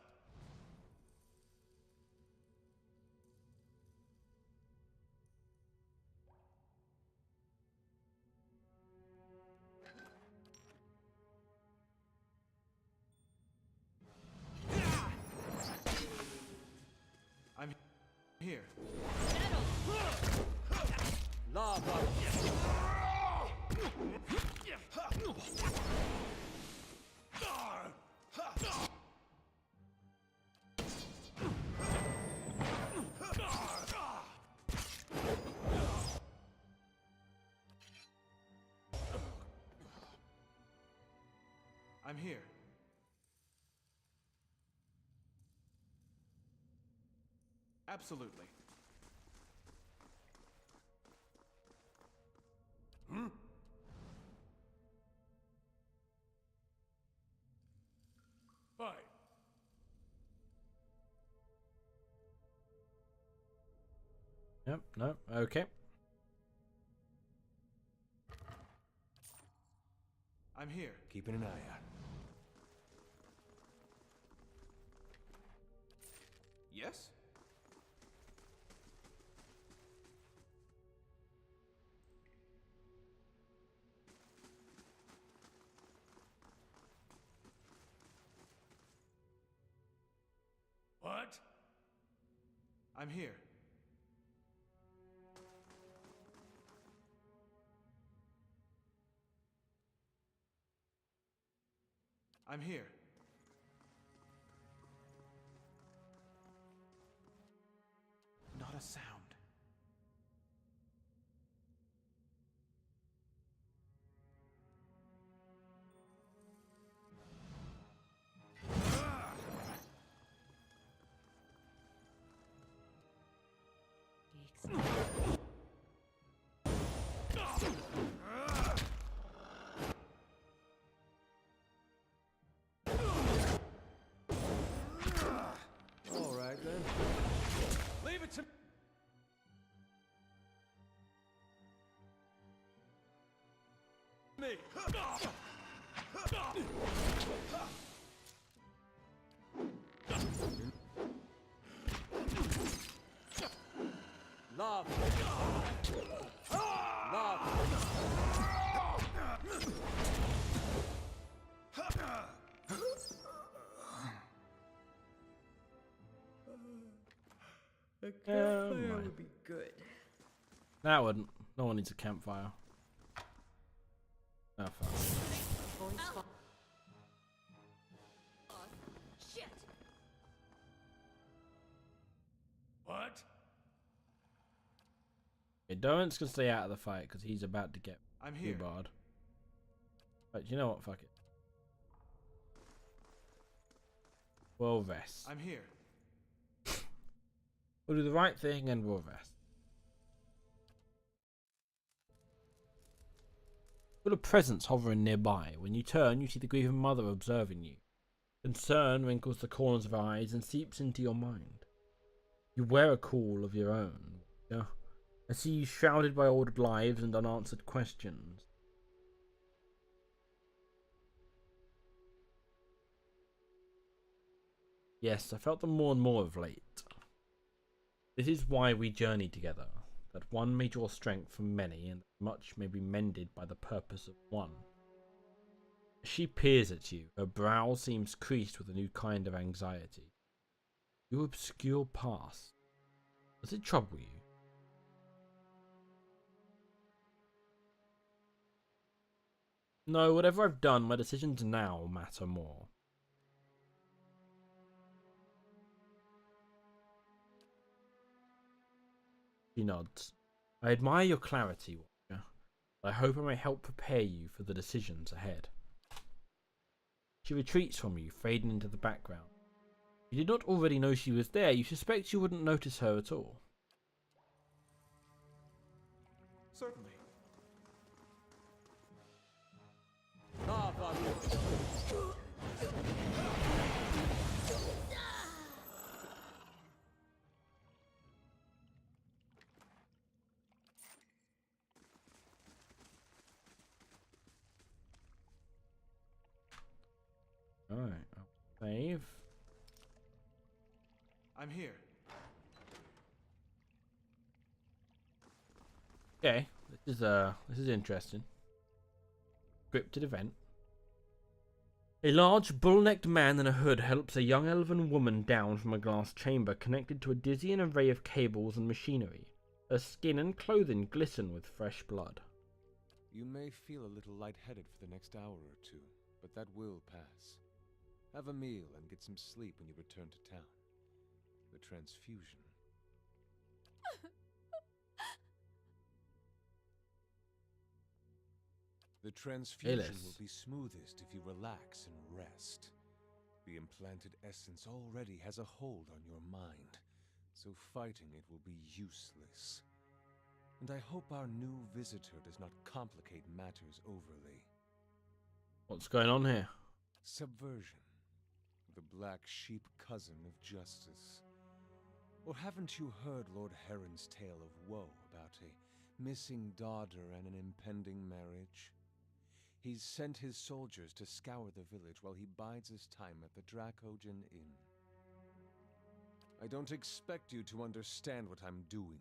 I'm here. Lava. I'm here. Absolutely. Fine. yep, no, okay. I'm here. Keeping an eye out. Yes? What? I'm here. I'm here. Not a sound. All right then. Leave it to me. Lava. Lava. A campfire campfire would would be good. That wouldn't. No one needs a campfire. Oh, fuck. Voice box. Shit! What? Okay, Doran's gonna stay out of the fight because he's about to get I'm here. barred. But you know what? Fuck it. We'll rest. I'm here. We'll do the right thing and we'll rest. Feel a presence hovering nearby. When you turn, you see the grieving mother observing you. Concern wrinkles the corners of her eyes and seeps into your mind. You wear a call of your own. Yeah. I see you shrouded by ordered lives and unanswered questions. Yes, I felt them more and more of late. This is why we journey together, that one may draw strength from many, and much may be mended by the purpose of one. As she peers at you, her brow seems creased with a new kind of anxiety. Your obscure past, does it trouble you? No, whatever I've done, my decisions now matter more. She nods. I admire your clarity, Watcher. I hope I may help prepare you for the decisions ahead. She retreats from you, fading into the background. If you did not already know she was there, you suspect you wouldn't notice her at all. Certainly. Lava. Alright, I'll save. I'm here. Okay, this is interesting. Scripted event. A large bull-necked man in a hood helps a young elven woman down from a glass chamber connected to a dizzying array of cables and machinery. Her skin and clothing glisten with fresh blood. You may feel a little lightheaded for the next hour or two, but that will pass. Have a meal and get some sleep when you return to town. The transfusion. The transfusion Alis. will be smoothest if you relax and rest. The implanted essence already has a hold on your mind, so fighting it will be useless. And I hope our new visitor does not complicate matters overly. What's going on here? Subversion. The black sheep cousin of justice. Or haven't you heard Lord Heron's tale of woe about a missing daughter and an impending marriage? He's sent his soldiers to scour the village while he bides his time at the Dracogen Inn. I don't expect you to understand what I'm doing.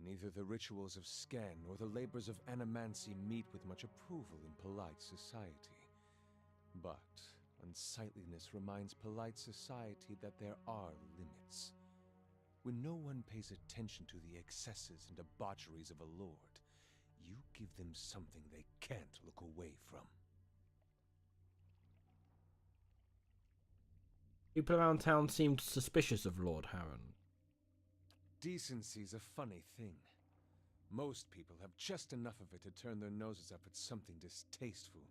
Neither the rituals of Scan nor the labors of Animancy meet with much approval in polite society. But unsightliness reminds polite society that there are limits. When no one pays attention to the excesses and debaucheries of a lord, you give them something they can't look away from. People around town seemed suspicious of Lord Harron. Decency's a funny thing. Most people have just enough of it to turn their noses up at something distasteful,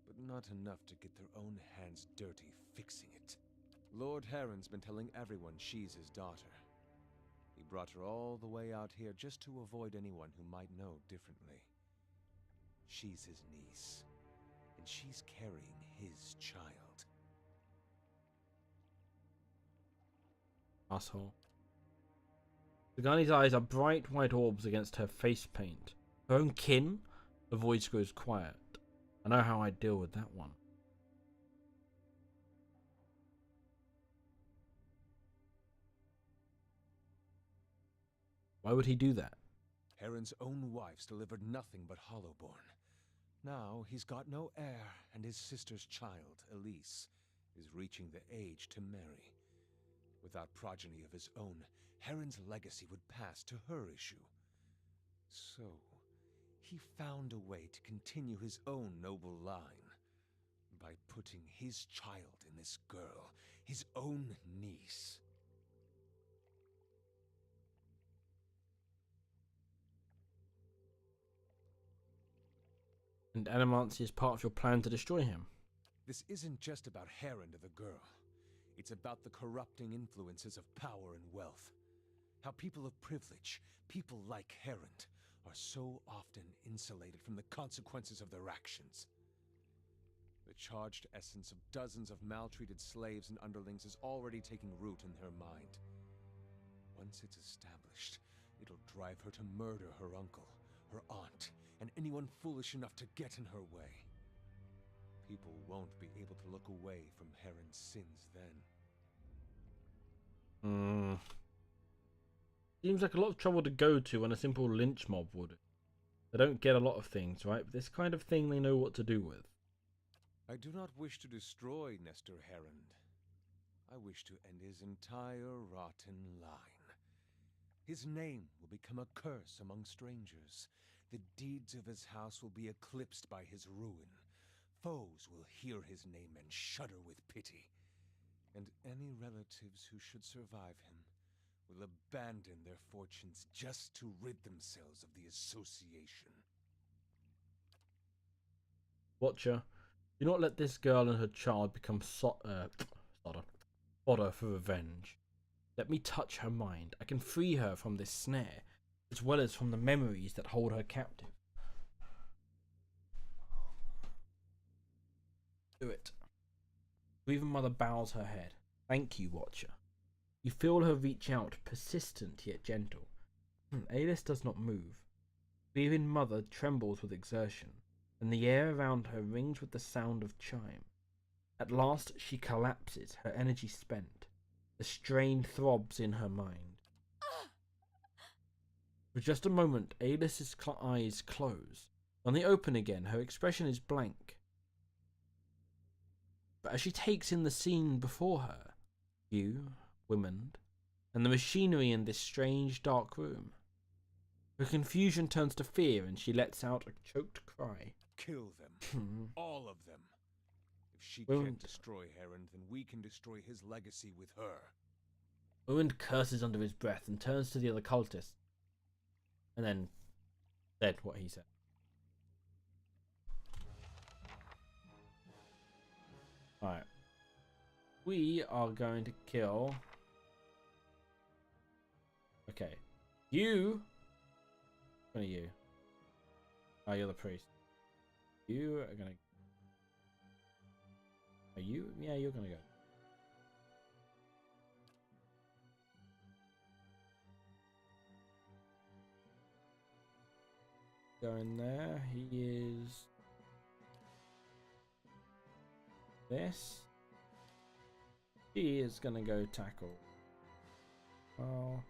but not enough to get their own hands dirty fixing it. Lord Harron's been telling everyone she's his daughter. He brought her all the way out here just to avoid anyone who might know differently. She's his niece, and she's carrying his child. Asshole. Pagani's eyes are bright white orbs against her face paint. Her own kin? The voice grows quiet. I know how I deal with that one. Why would he do that? Heron's own wife's delivered nothing but Hollowborn. Now he's got no heir, and his sister's child, Elise, is reaching the age to marry. Without progeny of his own, Heron's legacy would pass to her issue. So, he found a way to continue his own noble line by putting his child in this girl, his own niece. And Animancy is part of your plan to destroy him. This isn't just about Heron to the girl. It's about the corrupting influences of power and wealth. How people of privilege, people like Heron, are so often insulated from the consequences of their actions. The charged essence of dozens of maltreated slaves and underlings is already taking root in her mind. Once it's established, it'll drive her to murder her uncle, her aunt, and anyone foolish enough to get in her way. People won't be able to look away from Heron's sins then. Seems like a lot of trouble to go to when a simple lynch mob would. They don't get a lot of things, right? But this kind of thing they know what to do with. I do not wish to destroy Nestor Heron. I wish to end his entire rotten line. His name will become a curse among strangers. The deeds of his house will be eclipsed by his ruin. Foes will hear his name and shudder with pity. And any relatives who should survive him will abandon their fortunes just to rid themselves of the association. Watcher, do not let this girl and her child become fodder for revenge. Let me touch her mind. I can free her from this snare, as well as from the memories that hold her captive. Do it. Grieving Mother bows her head. Thank you, Watcher. You feel her reach out, persistent yet gentle. Alis does not move. Grieving Mother trembles with exertion, and the air around her rings with the sound of chime. At last she collapses, her energy spent. The strain throbs in her mind. For just a moment, Aelis's eyes close. When they open again, her expression is blank. But as she takes in the scene before her, you, women, and the machinery in this strange dark room, her confusion turns to fear and she lets out a choked cry. Kill them. All of them. If she Well, can't destroy Heron, then we can destroy his legacy with her. Owen curses under his breath and turns to the other cultists. And then said what he said. Alright. We are going to kill... Okay. You... What are you? Oh, you're the priest. You are gonna... Are you? Yeah, you're gonna go. Go in there. He is... This. He is gonna go tackle. Well...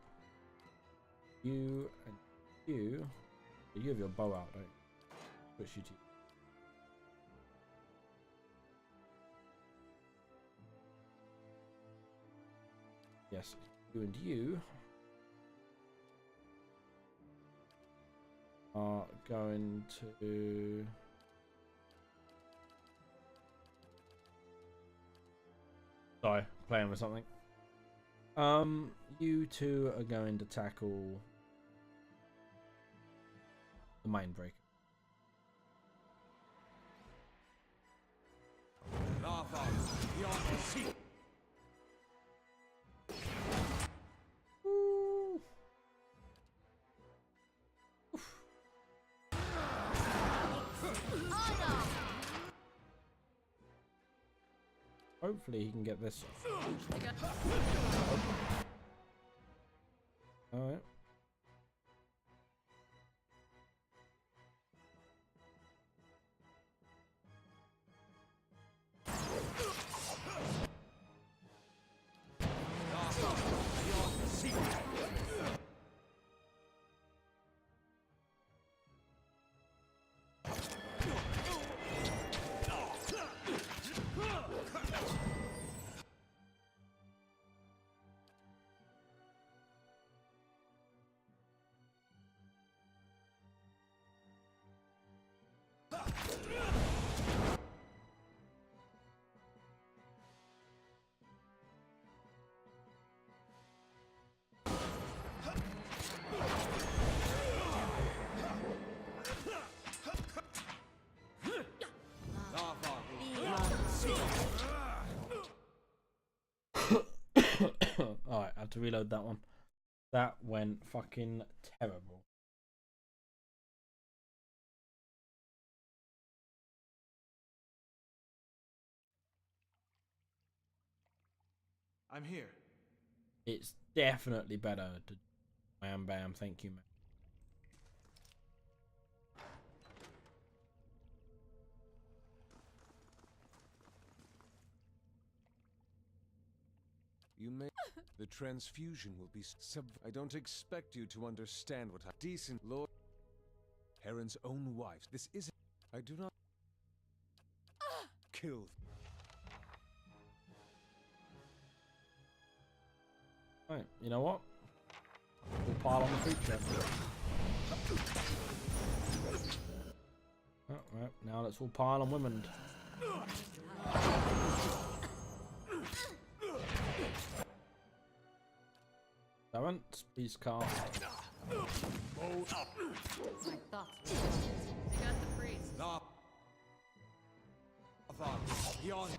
You and you... You have your bow out, don't you? Push you to... Yes, you and you are going to... Sorry, playing with something. You two are going to tackle the Mindbreaker. Ooh. Hopefully he can get this. Alright. Alright, I had to reload that one. That went fucking terrible. I'm here. It's definitely better to bam bam, thank you, man. You may... The transfusion will be I don't expect you to understand what a decent lord... Heron's own wife. This isn't... I do not... Kill... Right, you know what? We'll pile on the creature. Oh, right, now let's all pile on women. Don't, please cast. My thoughts. I got the priest. Beyond.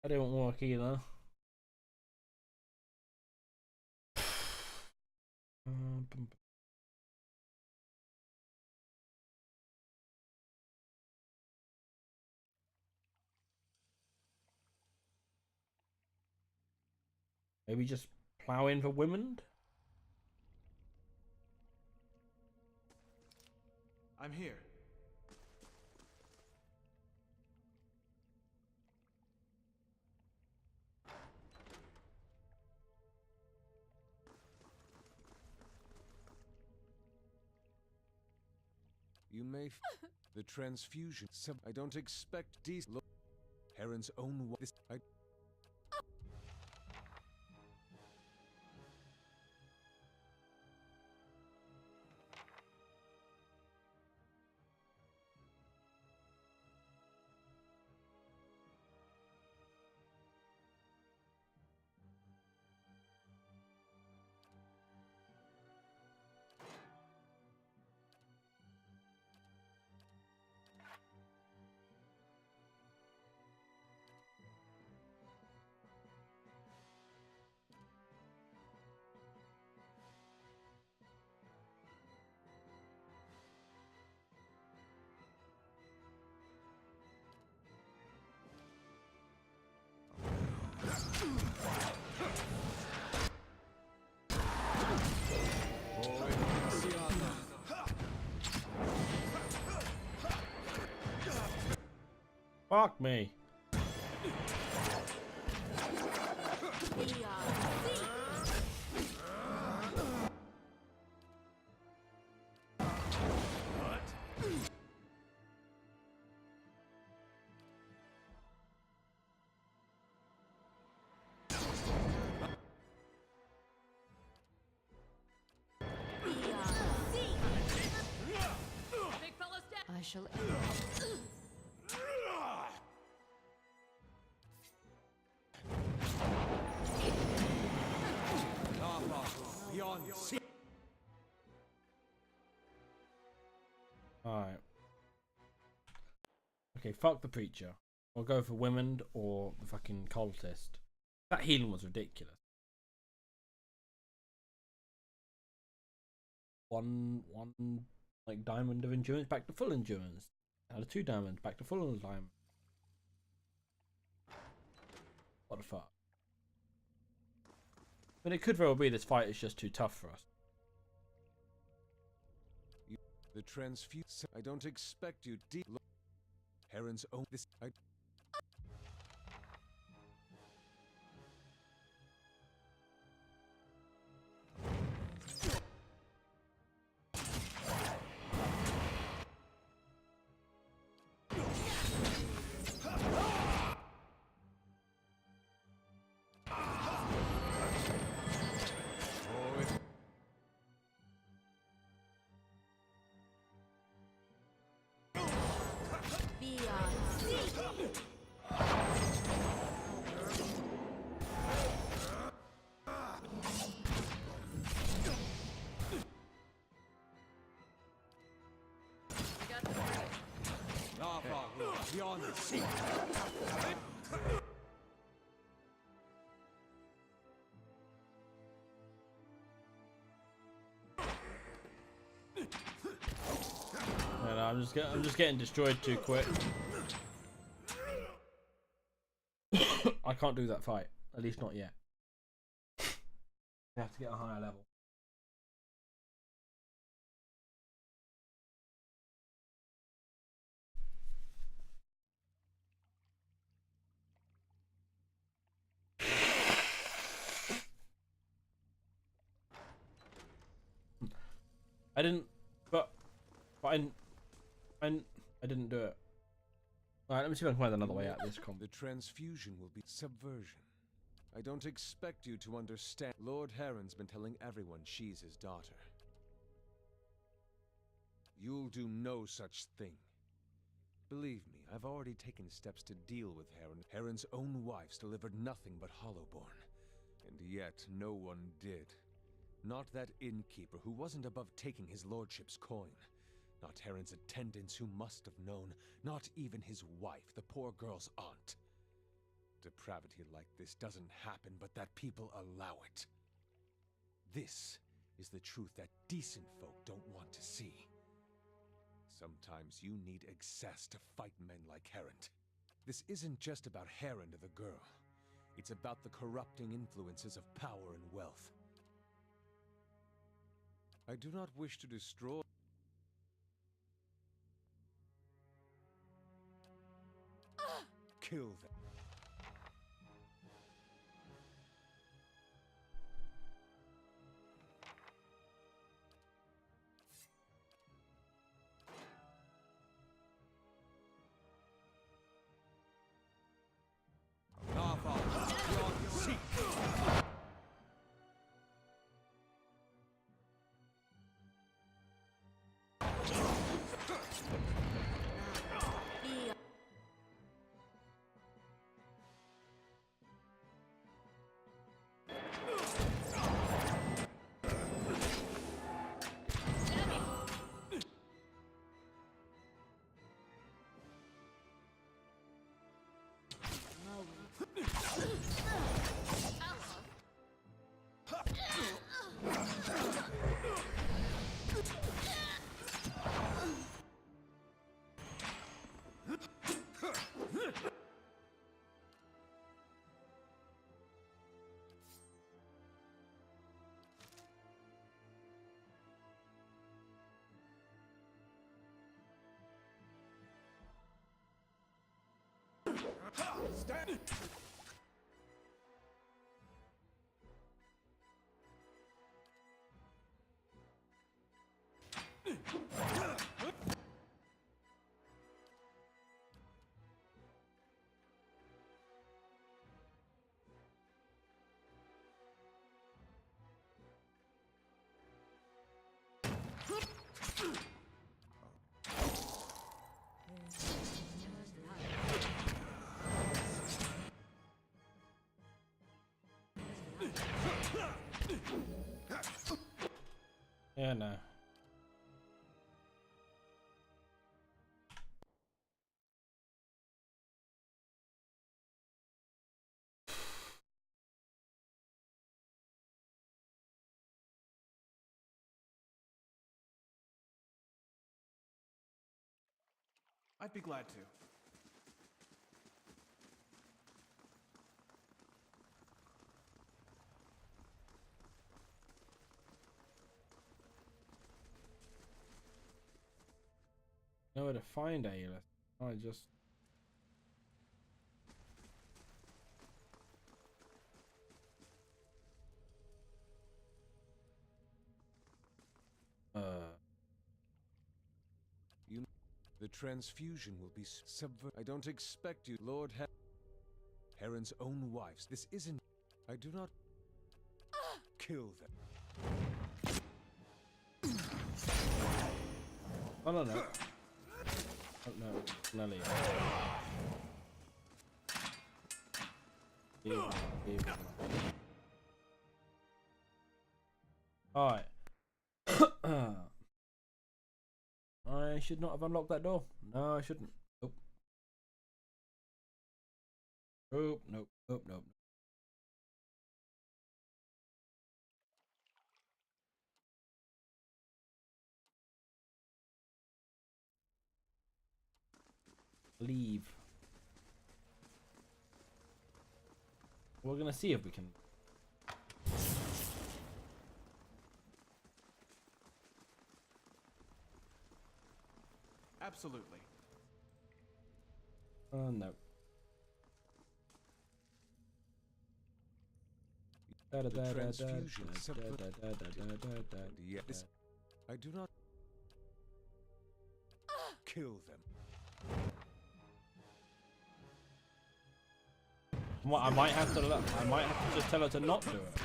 That didn't work either. Maybe just plow in for women? I'm here. You may the transfusion. I don't expect decent. Heron's own this. Fuck me. Big fella's dead. I shall. Beyond sea. Alright. Okay, fuck the preacher. I'll go for women or the fucking cultist. That healing was ridiculous. One like diamond of endurance back to full endurance. Out of 2 diamonds back to full diamond. What the fuck? I mean, it could very well be this fight is just too tough for us. The transfusion. I don't expect you deep. Heron's own this. I got the freeze. Beyond sea. And I'm just getting destroyed too quick. I can't do that fight. At least not yet. I have to get a higher level. I didn't, but I didn't do it. Alright, let me see if I can find another way out of this combo. The transfusion will be subversion. I don't expect you to understand. Lord Heron's been telling everyone she's his daughter. You'll do no such thing. Believe me, I've already taken steps to deal with Heron. Heron's own wives delivered nothing but Hollowborn. And yet, no one did. Not that innkeeper who wasn't above taking his lordship's coin. Not Heron's attendants who must have known. Not even his wife, the poor girl's aunt. depravity like this doesn't happen, but that people allow it. This is the truth that decent folk don't want to see. Sometimes you need excess to fight men like Herent. This isn't just about Herent or the girl. It's about the corrupting influences of power and wealth. I do not wish to destroy... Kill them. Stand! Yeah, no. I'd be glad to. Know where to find Aelith. I just The transfusion will be subvert. I don't expect you, Lord Herent's own wives. This isn't... I do not... Kill them. oh no. Oh no, Nelly. Alright. I should not have unlocked that door. No, I shouldn't. Nope. Nope. Leave. We're gonna see if we can. Absolutely. No. The transfusion yes. I do not kill them. Well, I might have to just tell her to not do it.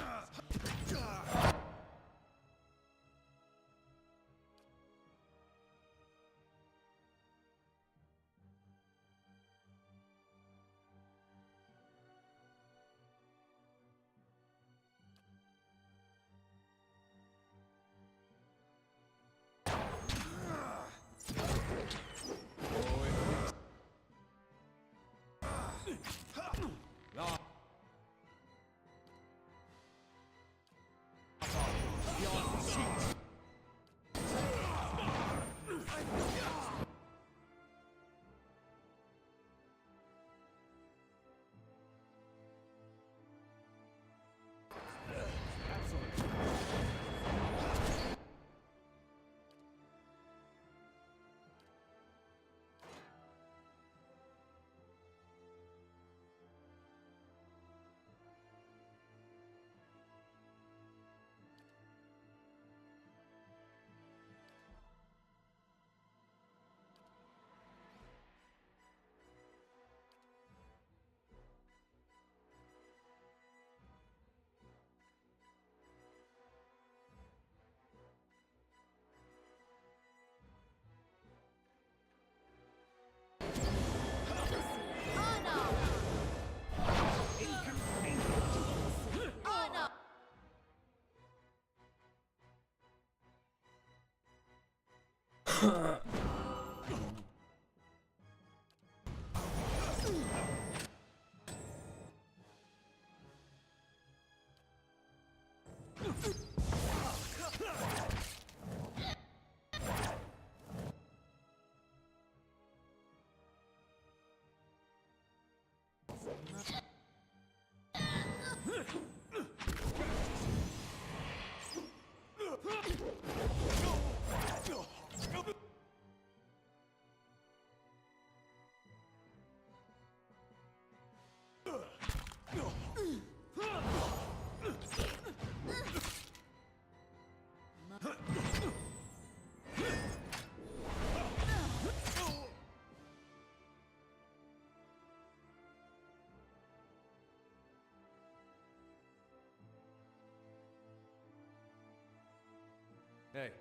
Hey.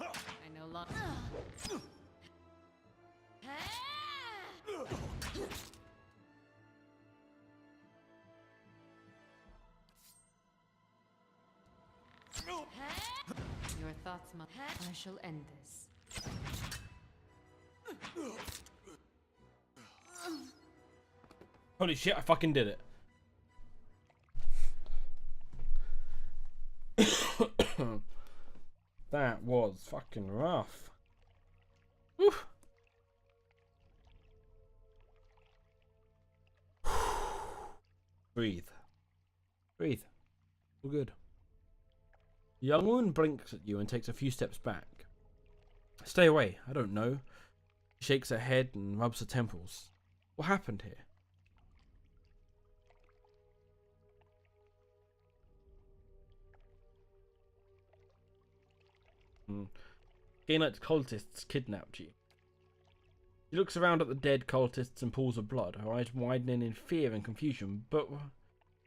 I no longer. Your thoughts, I shall end this. Holy shit, I fucking did it. That was fucking rough. Oof. Breathe. Breathe. All good. The young woman blinks at you and takes a few steps back. Stay away, I don't know. She shakes her head and rubs her temples. What happened here? Gainite cultists kidnapped you. She looks around at the dead cultists and pools of blood, her eyes widening in fear and confusion, but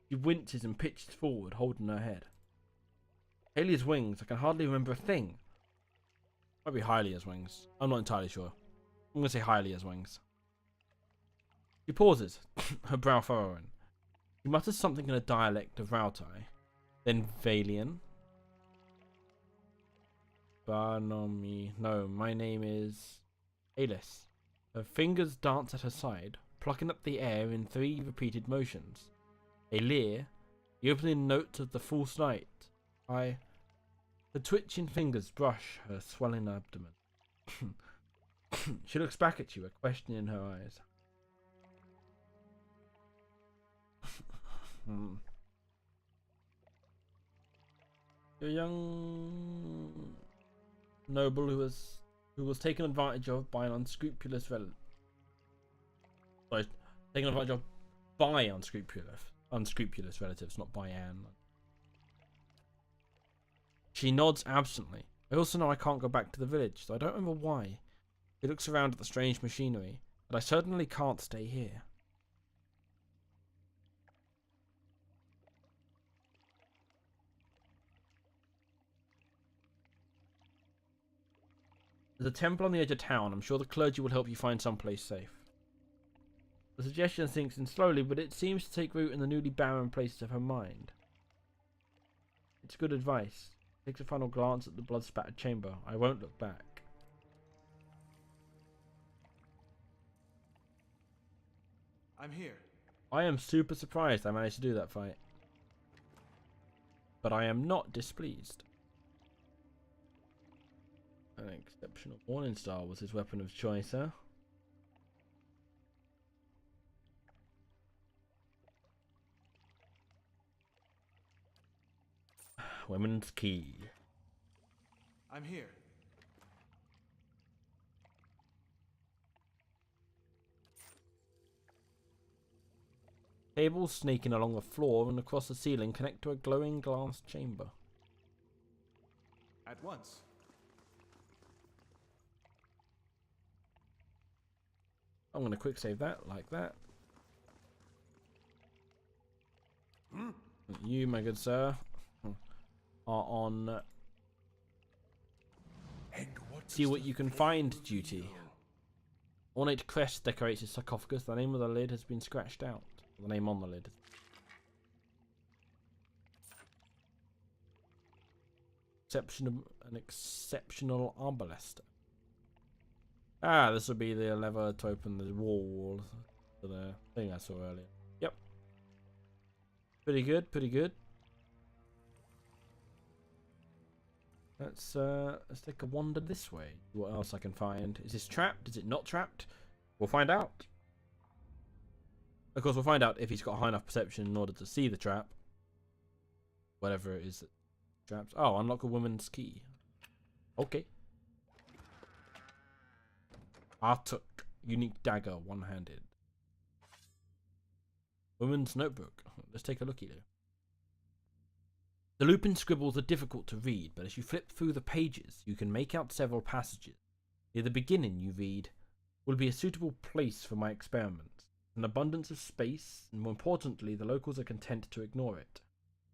she winces and pitches forward, holding her head. Haley's wings, I can hardly remember a thing. Might be Hylia's wings. I'm not entirely sure. I'm going to say Hylia's wings. She pauses, her brow furrowing. She mutters something in a dialect of Rautai, then Valian. Barnomi. No, my name is Alis. Her fingers dance at her side, plucking up the air in 3 repeated motions. A leer, the opening notes of the false night. Her twitching fingers brush her swelling abdomen. She looks back at you, a question in her eyes. Your young noble who was taken advantage of by an unscrupulous relative. Sorry, taken advantage of by unscrupulous relatives, not by Anne. She nods absently. I also know I can't go back to the village, so I don't remember why. She looks around at the strange machinery, but I certainly can't stay here. There's a temple on the edge of town. I'm sure the clergy will help you find someplace safe. The suggestion sinks in slowly, but it seems to take root in the newly barren places of her mind. It's good advice. Takes a final glance at the blood-spattered chamber. I won't look back. I'm here. I am super surprised I managed to do that fight. But I am not displeased. An exceptional warning star was his weapon of choice, huh? Women's key. I'm here. Cables snaking along the floor and across the ceiling connect to a glowing glass chamber. At once. I'm going to quick save that, like that. You, my good sir, are on see what you can find duty. Ornate crest decorates his sarcophagus. The name of the lid has been scratched out. The name on the lid. An exceptional arbalest. Ah, this would be the lever to open the wall to the thing I saw earlier. Yep. Pretty good, pretty good. Let's take a wander this way. What else I can find? Is this trapped? Is it not trapped? We'll find out. Of course, we'll find out if he's got high enough perception in order to see the trap. Whatever it is that traps. Oh, unlock a woman's key. Okay. Artuk. Unique dagger, one-handed. Woman's notebook. Let's take a looky there. The Lupin scribbles are difficult to read, but as you flip through the pages, you can make out several passages. Near the beginning, you read, "Will be a suitable place for my experiments. An abundance of space, and more importantly, the locals are content to ignore it.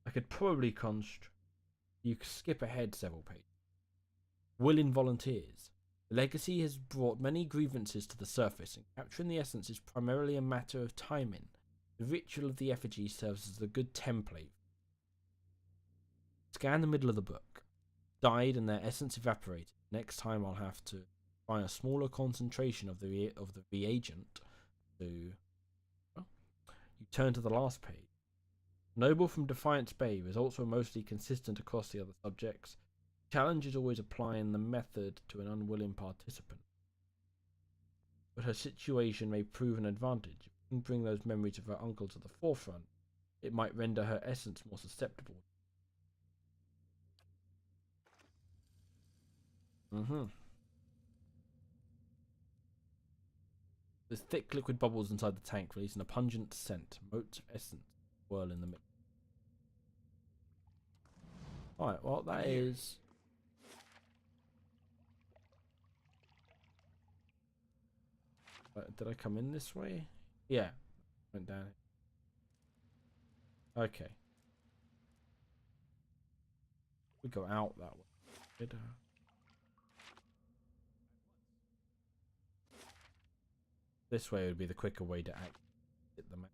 I could probably You skip ahead several pages. Will in volunteers. The legacy has brought many grievances to the surface, and capturing the essence is primarily a matter of timing. The ritual of the effigy serves as a good template. Scan the middle of the book. Died and their essence evaporated. Next time I'll have to find a smaller concentration of the reagent to... Well, you turn to the last page. Noble from Defiance Bay. Results were mostly consistent across the other subjects. Challenge is always applying the method to an unwilling participant. But her situation may prove an advantage. If we can bring those memories of her uncle to the forefront, it might render her essence more susceptible. There's thick liquid bubbles inside the tank, releasing a pungent scent. Moat essence whirl in the mix. Alright, well that is... Did I come in this way? Yeah. Went down. Okay. We go out that way. This way would be the quicker way to exit the map.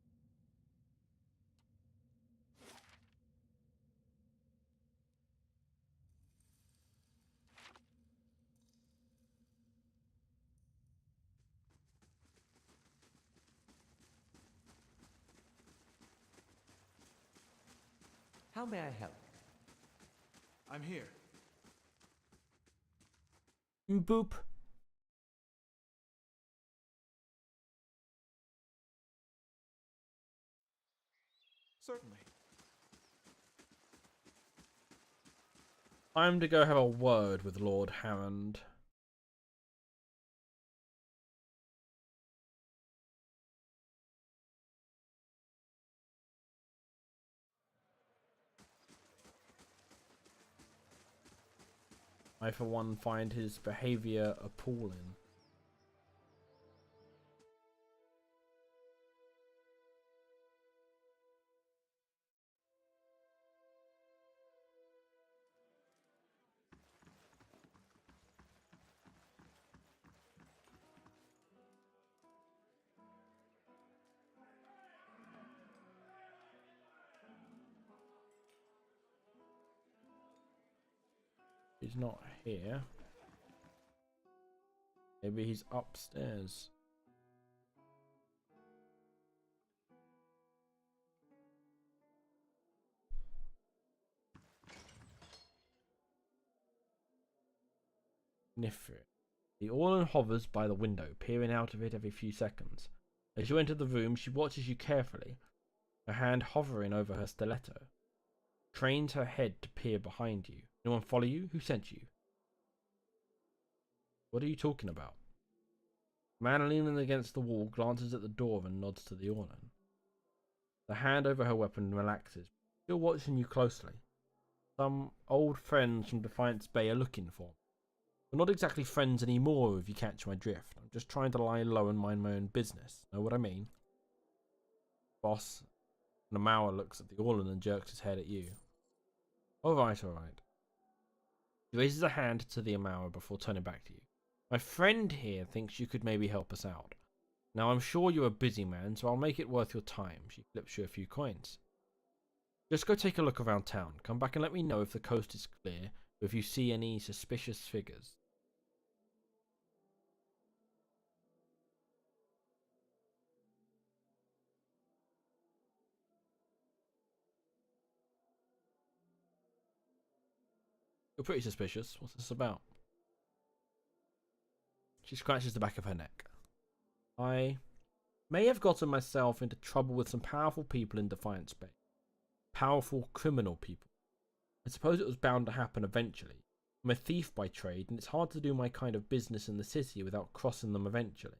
How may I help? I'm here. Boop. Certainly. Time to go have a word with Lord Harrond. I, for one, find his behavior appalling. He's not here. Maybe he's upstairs. Sniff it. The Orlan hovers by the window, peering out of it every few seconds. As you enter the room, she watches you carefully, her hand hovering over her stiletto. Trains her head to peer behind you. Anyone follow you? Who sent you? What are you talking about? The man leaning against the wall glances at the door and nods to the Orlan. The hand over her weapon relaxes, still watching you closely. Some old friends from Defiance Bay are looking for me. We're not exactly friends anymore, if you catch my drift. I'm just trying to lie low and mind my own business. Know what I mean? Boss. Namauer looks at the Orlan and jerks his head at you. Alright, alright. He raises a hand to the Amauer before turning back to you. My friend here thinks you could maybe help us out. Now I'm sure you're a busy man, so I'll make it worth your time. She flips you a few coins. Just go take a look around town. Come back and let me know if the coast is clear, or if you see any suspicious figures. You're pretty suspicious. What's this about? She scratches the back of her neck. I may have gotten myself into trouble with some powerful people in Defiance Bay. Powerful criminal people. I suppose it was bound to happen eventually. I'm a thief by trade, and it's hard to do my kind of business in the city without crossing them eventually.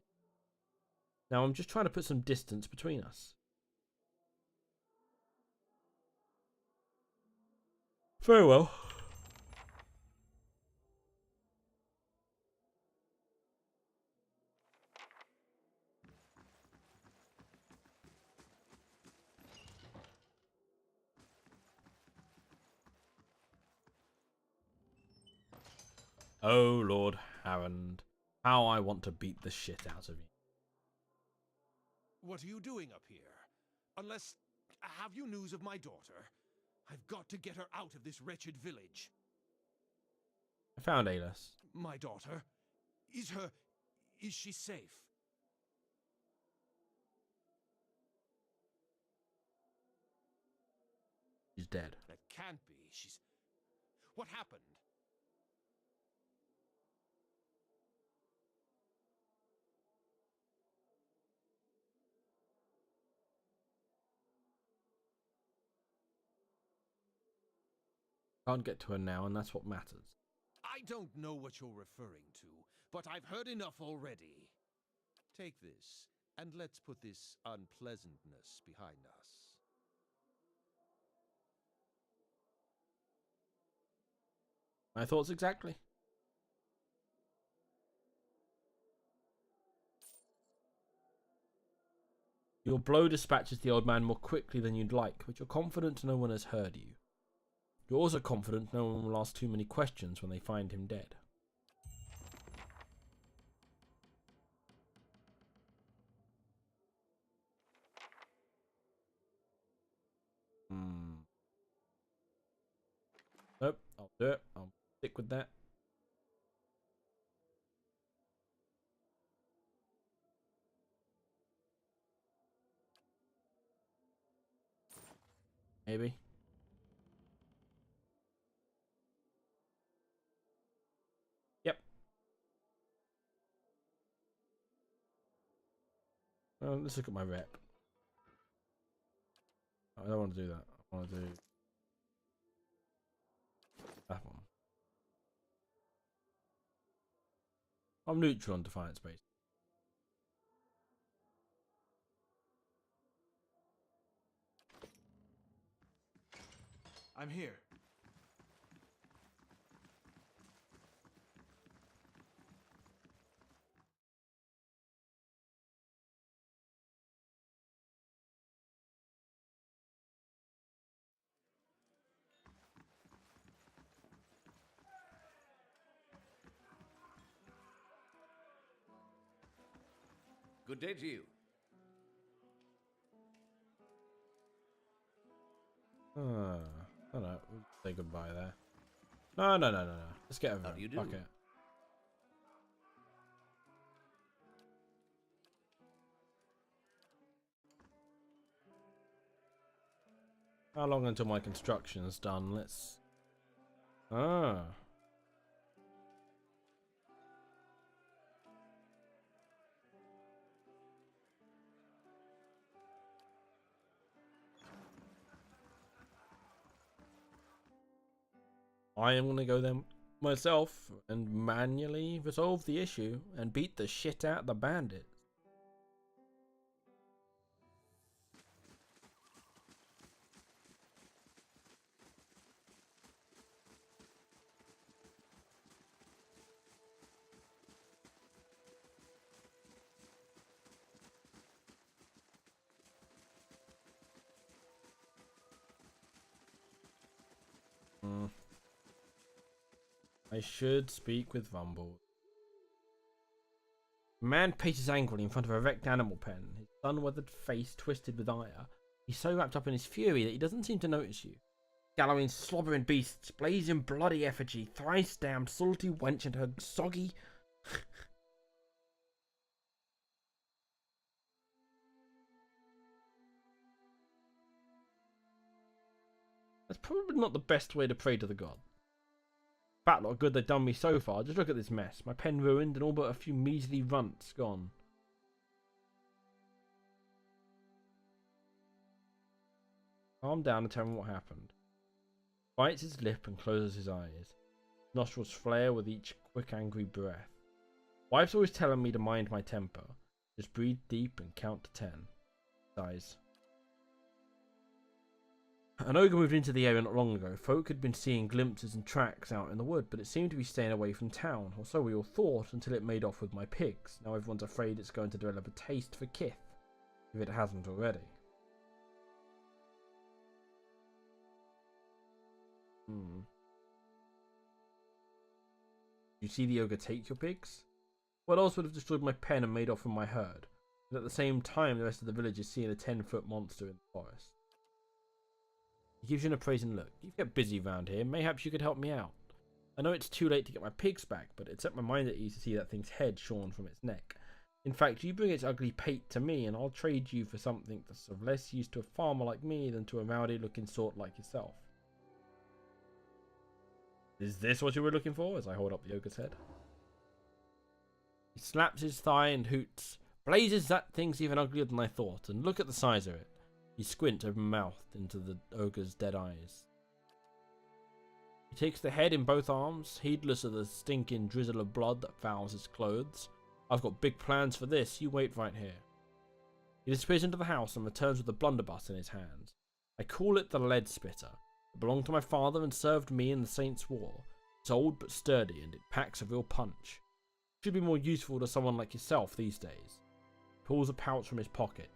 Now I'm just trying to put some distance between us. Very well. Oh, Lord Harrond. How I want to beat the shit out of you. What are you doing up here? Unless... Have you news of my daughter? I've got to get her out of this wretched village. I found Alis. My daughter? Is she safe? She's dead. That can't be. What happened? Can't get to her now, and that's what matters. I don't know what you're referring to, but I've heard enough already. Take this, and let's put this unpleasantness behind us. My thoughts exactly. Your blow dispatches the old man more quickly than you'd like, but you're confident no one has heard you. You're also confident no one will ask too many questions when they find him dead. Nope, I'll do it. I'll stick with that. Maybe. Yep. Well, let's look at my rep. I don't want to do that. I want to do that one. I'm neutral on Defiance Base. I'm here. Good day to you. I don't know. We'll say goodbye there. No. Let's get over How it. do you do? Fuck it. How long until my construction's done? Let's... I am going to go there myself and manually resolve the issue and beat the shit out of the bandits. I should speak with Rumble. The man paces angrily in front of a wrecked animal pen, his sun-weathered face twisted with ire. He's so wrapped up in his fury that he doesn't seem to notice you. Gallowing, slobbering beasts, blazing bloody effigy, thrice damned salty wench and her soggy... That's probably not the best way to pray to the god. Fat lot of good they've done me so far. Just look at this mess. My pen ruined and all but a few measly runts gone. Calm down and tell me what happened. Bites his lip and closes his eyes. Nostrils flare with each quick angry breath. Wife's always telling me to mind my temper. Just breathe deep and count to 10. Sighs. An ogre moved into the area not long ago. Folk had been seeing glimpses and tracks out in the wood, but it seemed to be staying away from town, or so we all thought, until it made off with my pigs. Now everyone's afraid it's going to develop a taste for kith, if it hasn't already. You see the ogre take your pigs? What else would have destroyed my pen and made off with my herd? But at the same time, the rest of the village is seeing a 10-foot monster in the forest. He gives you an appraising look. You get busy round here. Mayhaps you could help me out. I know it's too late to get my pigs back, but it set my mind at ease to see that thing's head shorn from its neck. In fact, you bring its ugly pate to me, and I'll trade you for something that's of less use to a farmer like me than to a rowdy-looking sort like yourself. Is this what you were looking for? As I hold up the ogre's head. He slaps his thigh and hoots. Blazes, that thing's even uglier than I thought, and look at the size of it. He squints open-mouthed into the ogre's dead eyes. He takes the head in both arms, heedless of the stinking drizzle of blood that fouls his clothes. I've got big plans for this, you wait right here. He disappears into the house and returns with a blunderbuss in his hands. I call it the lead spitter. It belonged to my father and served me in the Saints' War. It's old but sturdy and it packs a real punch. Should be more useful to someone like yourself these days. Pulls a pouch from his pocket.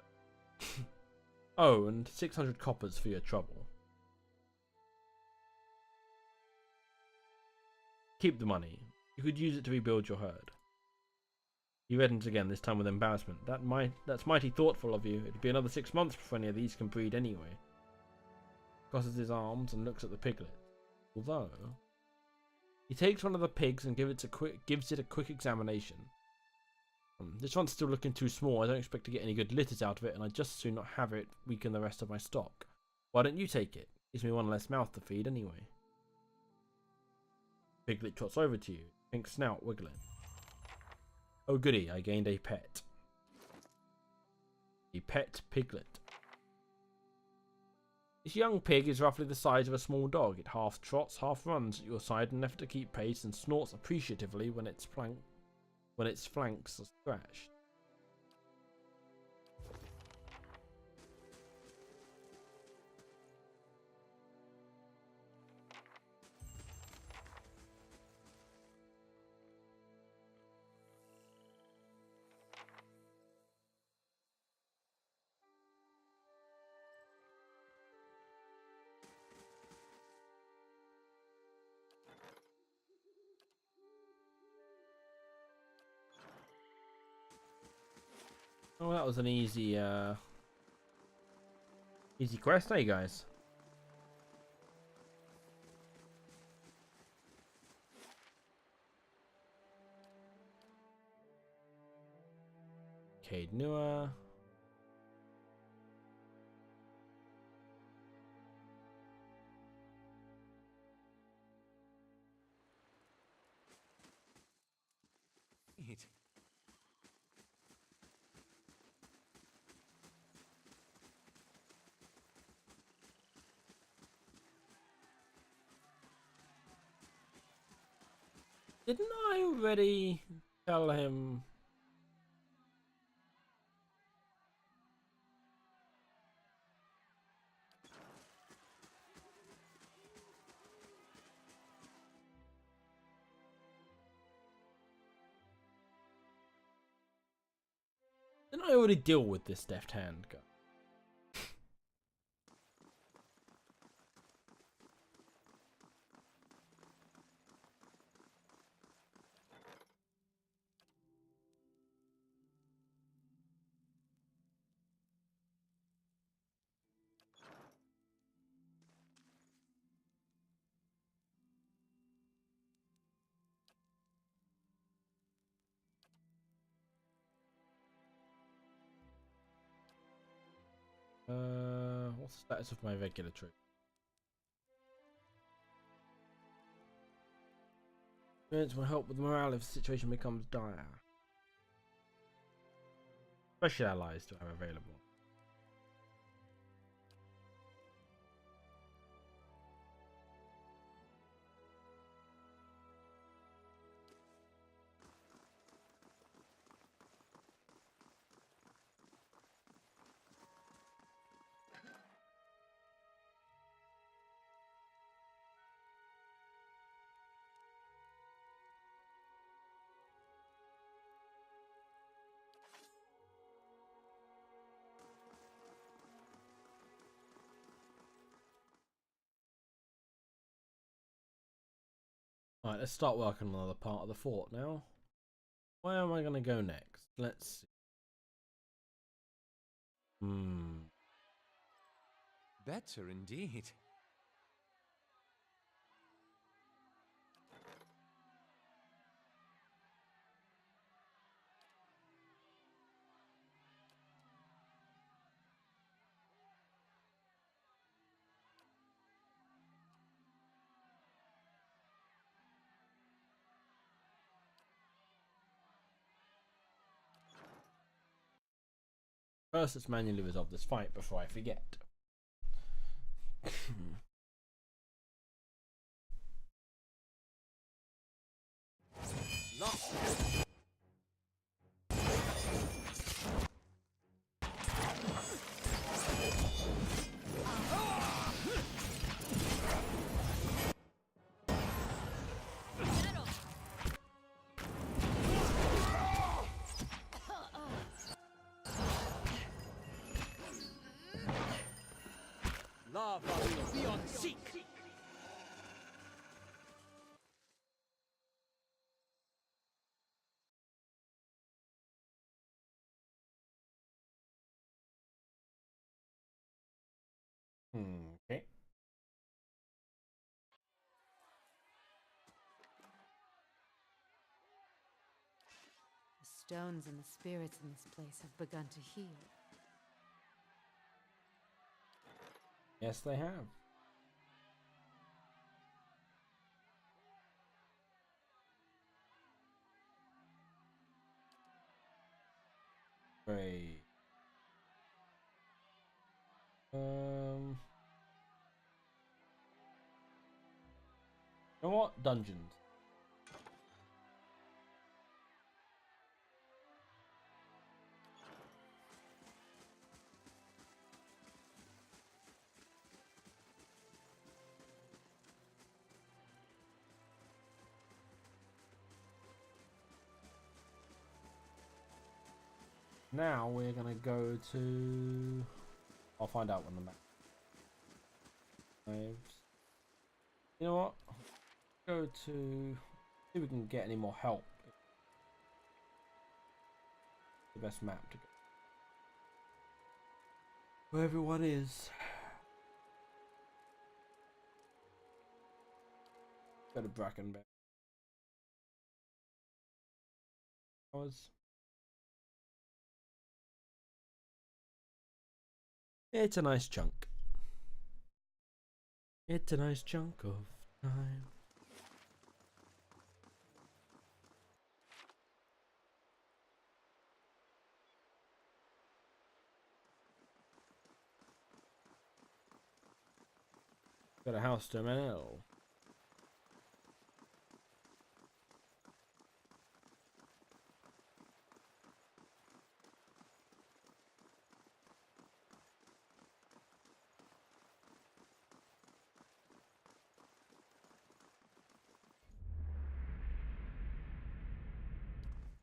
Oh, and 600 coppers for your trouble. Keep the money. You could use it to rebuild your herd. He reddens again, this time with embarrassment. That's mighty thoughtful of you. It'll be another 6 months before any of these can breed anyway. Crosses his arms and looks at the piglet. Although... He takes one of the pigs and gives it a quick examination. This one's still looking too small. I don't expect to get any good litters out of it, and I'd just as soon not have it weaken the rest of my stock. Why don't you take it? Gives me one less mouth to feed anyway. Piglet trots over to you, pink snout wiggling. Oh goody, I gained a pet. A pet piglet. This young pig is roughly the size of a small dog. It half trots, half runs at your side in an effort to keep pace and snorts appreciatively when its flanks are scratched. Oh, that was an easy quest, eh, guys? Cade Nua. Eat. Didn't I already tell him? Didn't I already deal with this deft hand guy? Status of my regular troop. Experience will help with morale if the situation becomes dire. Special allies do I have available? Alright, let's start working on another part of the fort now. Where am I going to go next? Let's see. Better indeed. First, let's manually resolve this fight before I forget. Lava will be on seek. Okay. The stones and the spirits in this place have begun to heal. Yes, they have. Great. You know what? Dungeons. Now we're gonna go to. I'll find out when the map. You know what? Go to. See if we can get any more help. The best map to go. Where everyone is. Go to Brackenberry. It's a nice chunk. It's a nice chunk of time. Got a house to Manel.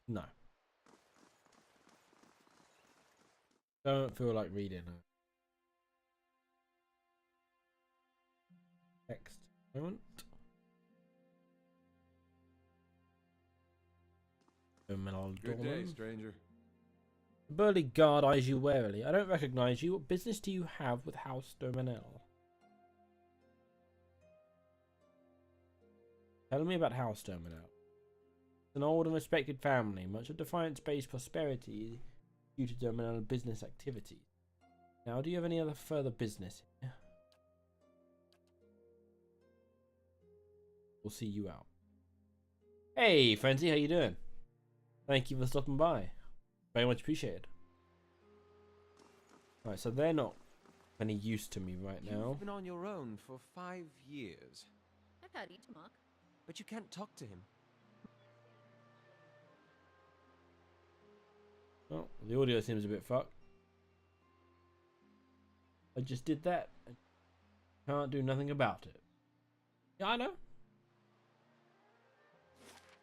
No. Don't feel like reading it. Next moment. Good day, stranger. The burly guard eyes you warily. I don't recognize you. What business do you have with House Dominel? Tell me about House Dominel. It's an old and respected family. Much of Defiance-based prosperity due to Dominel business activities. Now, do you have any other further business here? We'll see you out. Hey, Frenzy, how you doing? Thank you for stopping by. Very much appreciated. Alright, so they're not any use to me right now. You've been on your own for 5 years, I've had Itamak. but you can't talk to him. Well, the audio seems a bit fucked. I just did that. I can't do nothing about it. Yeah, I know.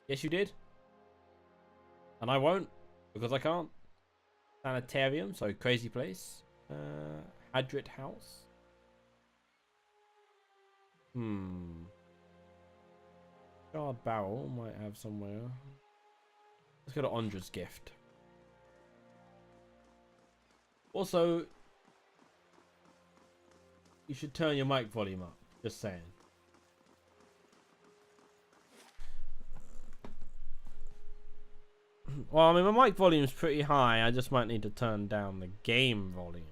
Yes, you did. And I won't, because I can't. Sanitarium, so crazy place. Hadrit House. Charred Barrel might have somewhere. Let's go to Ondra's Gift. Also, you should turn your mic volume up. Just saying. Well, I mean, my mic volume's pretty high. I just might need to turn down the game volume.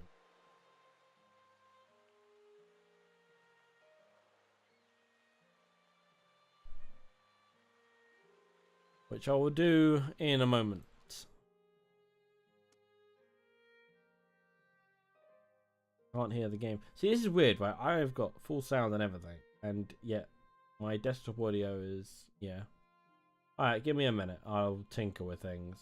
Which I will do in a moment. Can't hear the game. See, this is weird, right? I've got full sound and everything, and yet my desktop audio is, yeah. Alright, give me a minute. I'll tinker with things.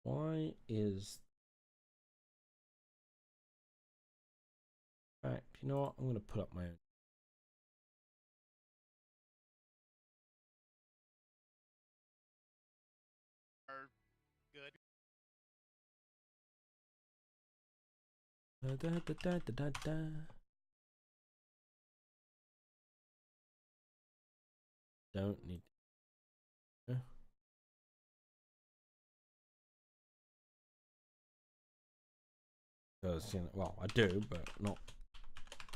Why is... In fact, you know what? I'm going to put up my own. Good. Don't need. Because, you know, well, I do, but not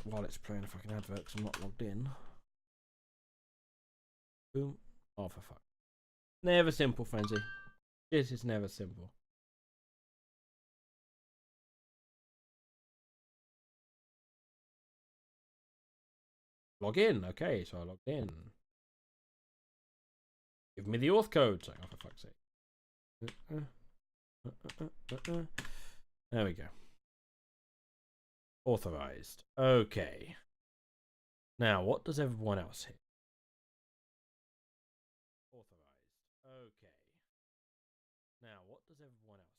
while it's playing a fucking advert because I'm not logged in. Boom. Oh, for fuck. Never simple, Frenzy. This is never simple. Log in. Okay, so I logged in. Give me the auth code. So, oh, for fuck's sake. There we go. Authorized. Okay. Now, what does everyone else hit? Authorized. Okay. Now, what does everyone else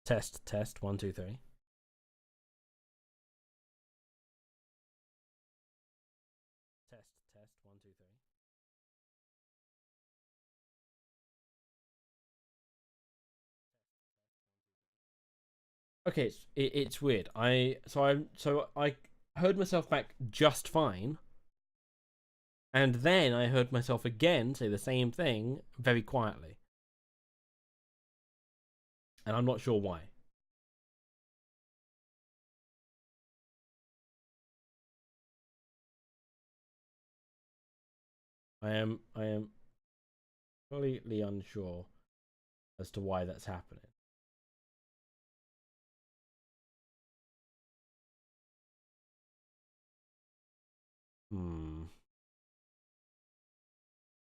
hit? Test, test, 1, 2, 3. Test, test, 1, 2, 3. Okay, it's weird. I heard myself back just fine, and then I heard myself again say the same thing very quietly, and I'm not sure why. I am completely unsure as to why that's happening.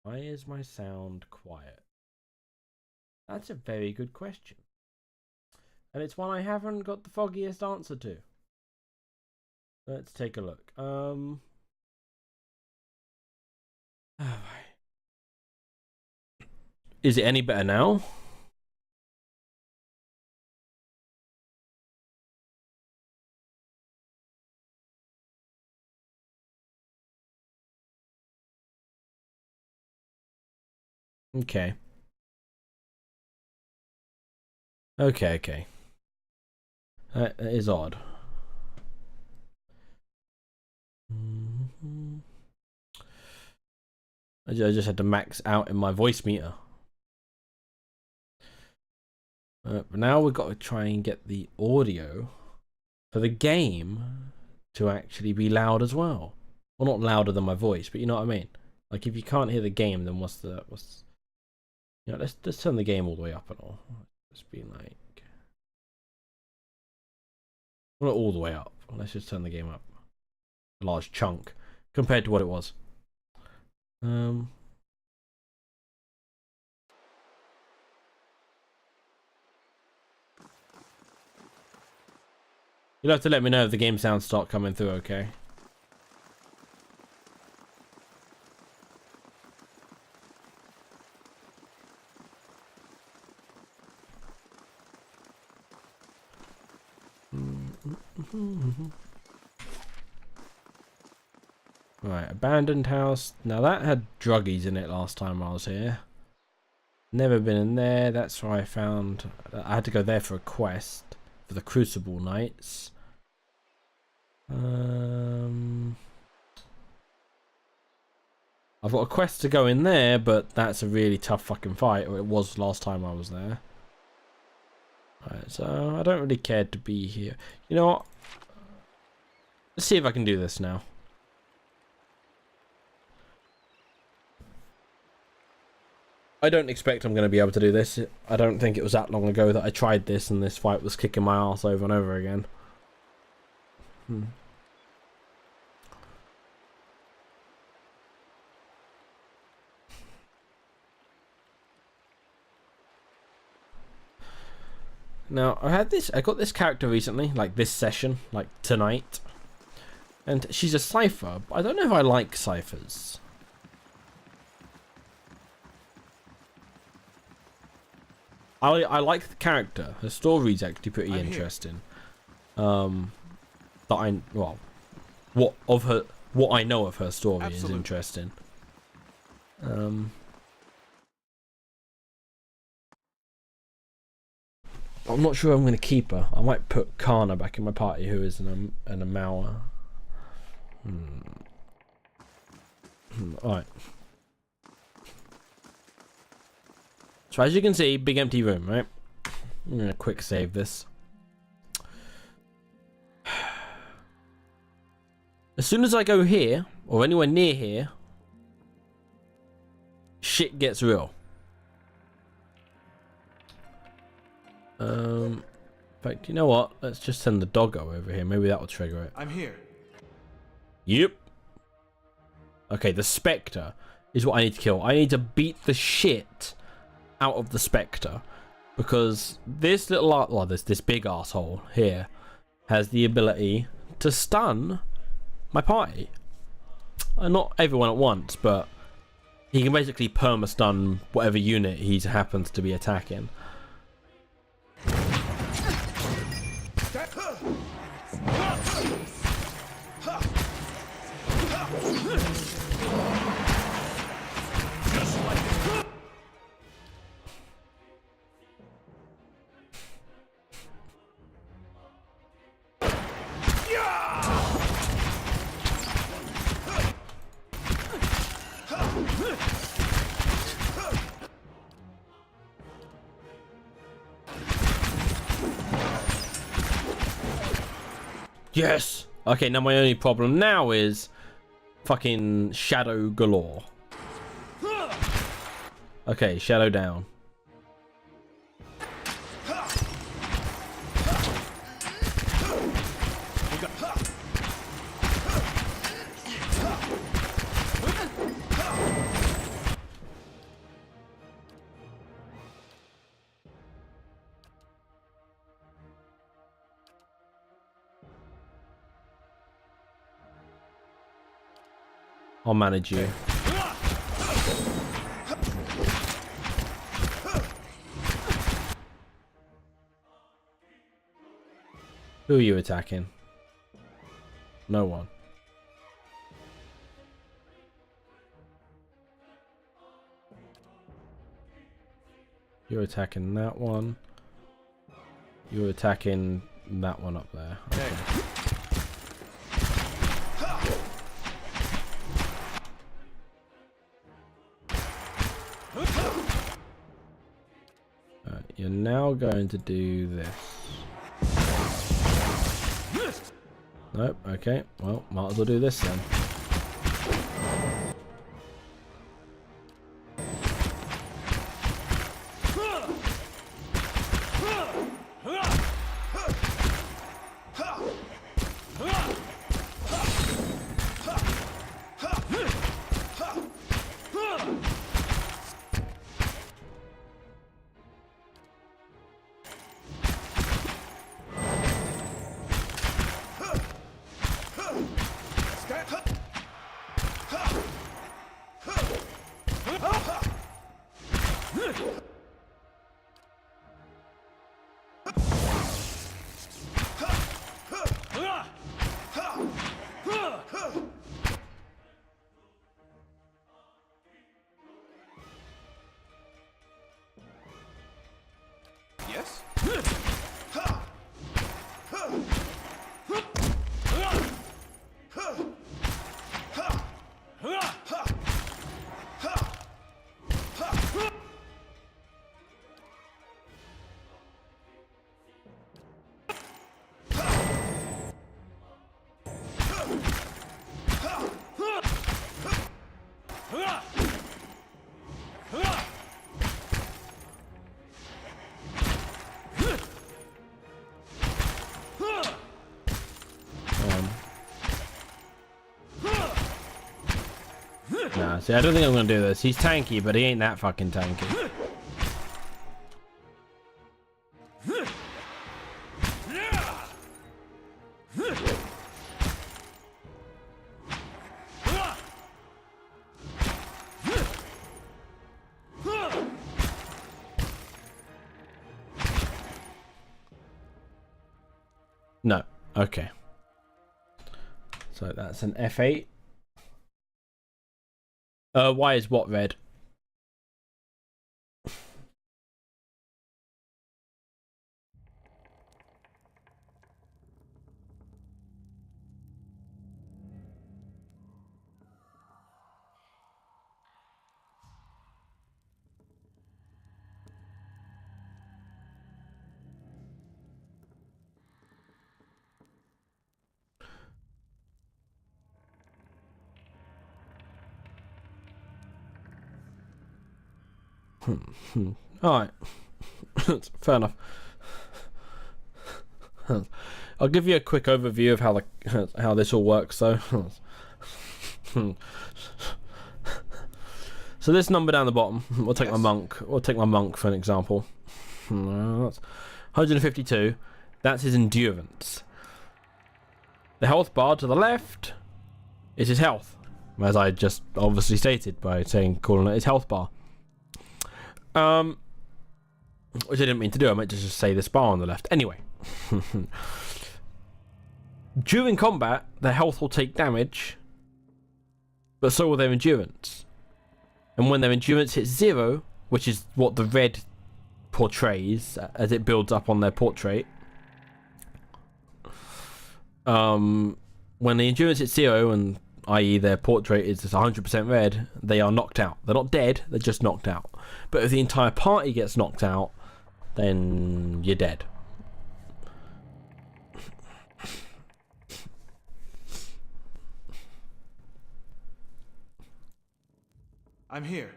Why is my sound quiet? That's a very good question. And it's one I haven't got the foggiest answer to. Let's take a look. Is it any better now? Okay. Okay, okay. That is odd. I just had to max out in my voice meter. But now we've got to try and get the audio for the game to actually be loud as well. Well, not louder than my voice, but you know what I mean. Like if you can't hear the game, then what's you know? Let's turn the game all the way up and all. Let's be like, well, not all the way up. Let's just turn the game up a large chunk compared to what it was. You'll have to let me know if the game sounds start coming through, okay? Right, abandoned house. Now that had druggies in it last time I was here. Never been in there. That's where I found. I had to go there for a quest for the Crucible Knights. I've got a quest to go in there, but that's a really tough fucking fight, or it was last time I was there. Right, so I don't really care to be here. You know what? Let's see if I can do this now. I don't expect I'm going to be able to do this. I don't think it was that long ago that I tried this and this fight was kicking my ass over and over again. Now, I got this character recently, like this session, like tonight. And she's a cipher, but I don't know if I like ciphers. I like the character. Her story's actually pretty interesting. What I know of her story is interesting. I'm not sure I'm going to keep her. I might put Kana back in my party, who is an Amawa. Alright. So as you can see, big empty room, right? I'm going to quick save this. As soon as I go here, or anywhere near here, shit gets real. In fact, you know what? Let's just send the doggo over here. Maybe that will trigger it. I'm here. Yep. Okay, the Spectre is what I need to kill. I need to beat the shit out of the Spectre, because this little, well, this big asshole here has the ability to stun my party. Not everyone at once, but he can basically perma-stun whatever unit he happens to be attacking. Yes! Okay, now my only problem now is fucking shadow galore. Okay, shadow down. I'll manage you. Who are you attacking? No one. You're attacking that one. You're attacking that one up there. Okay. You're now going to do this. Nope, okay. Well, might as well do this then. Yes? Nah, see, I don't think I'm gonna do this. He's tanky, but he ain't that fucking tanky. No. Okay. So that's an F8. Why is what red? Alright. Fair enough. I'll give you a quick overview of how this all works though. So this number down the bottom, we'll take my monk. We'll take my monk for an example. That's 152. That's his endurance. The health bar to the left is his health, as I just obviously stated by calling it his health bar. Which I didn't mean to do. I meant to just say this bar on the left. Anyway. During combat, their health will take damage, but so will their endurance. And when their endurance hits 0, which is what the red portrays as it builds up on their portrait, when the endurance hits 0, and i.e. their portrait is just 100% red, they are knocked out. They're not dead, they're just knocked out. But if the entire party gets knocked out, then you're dead. I'm here.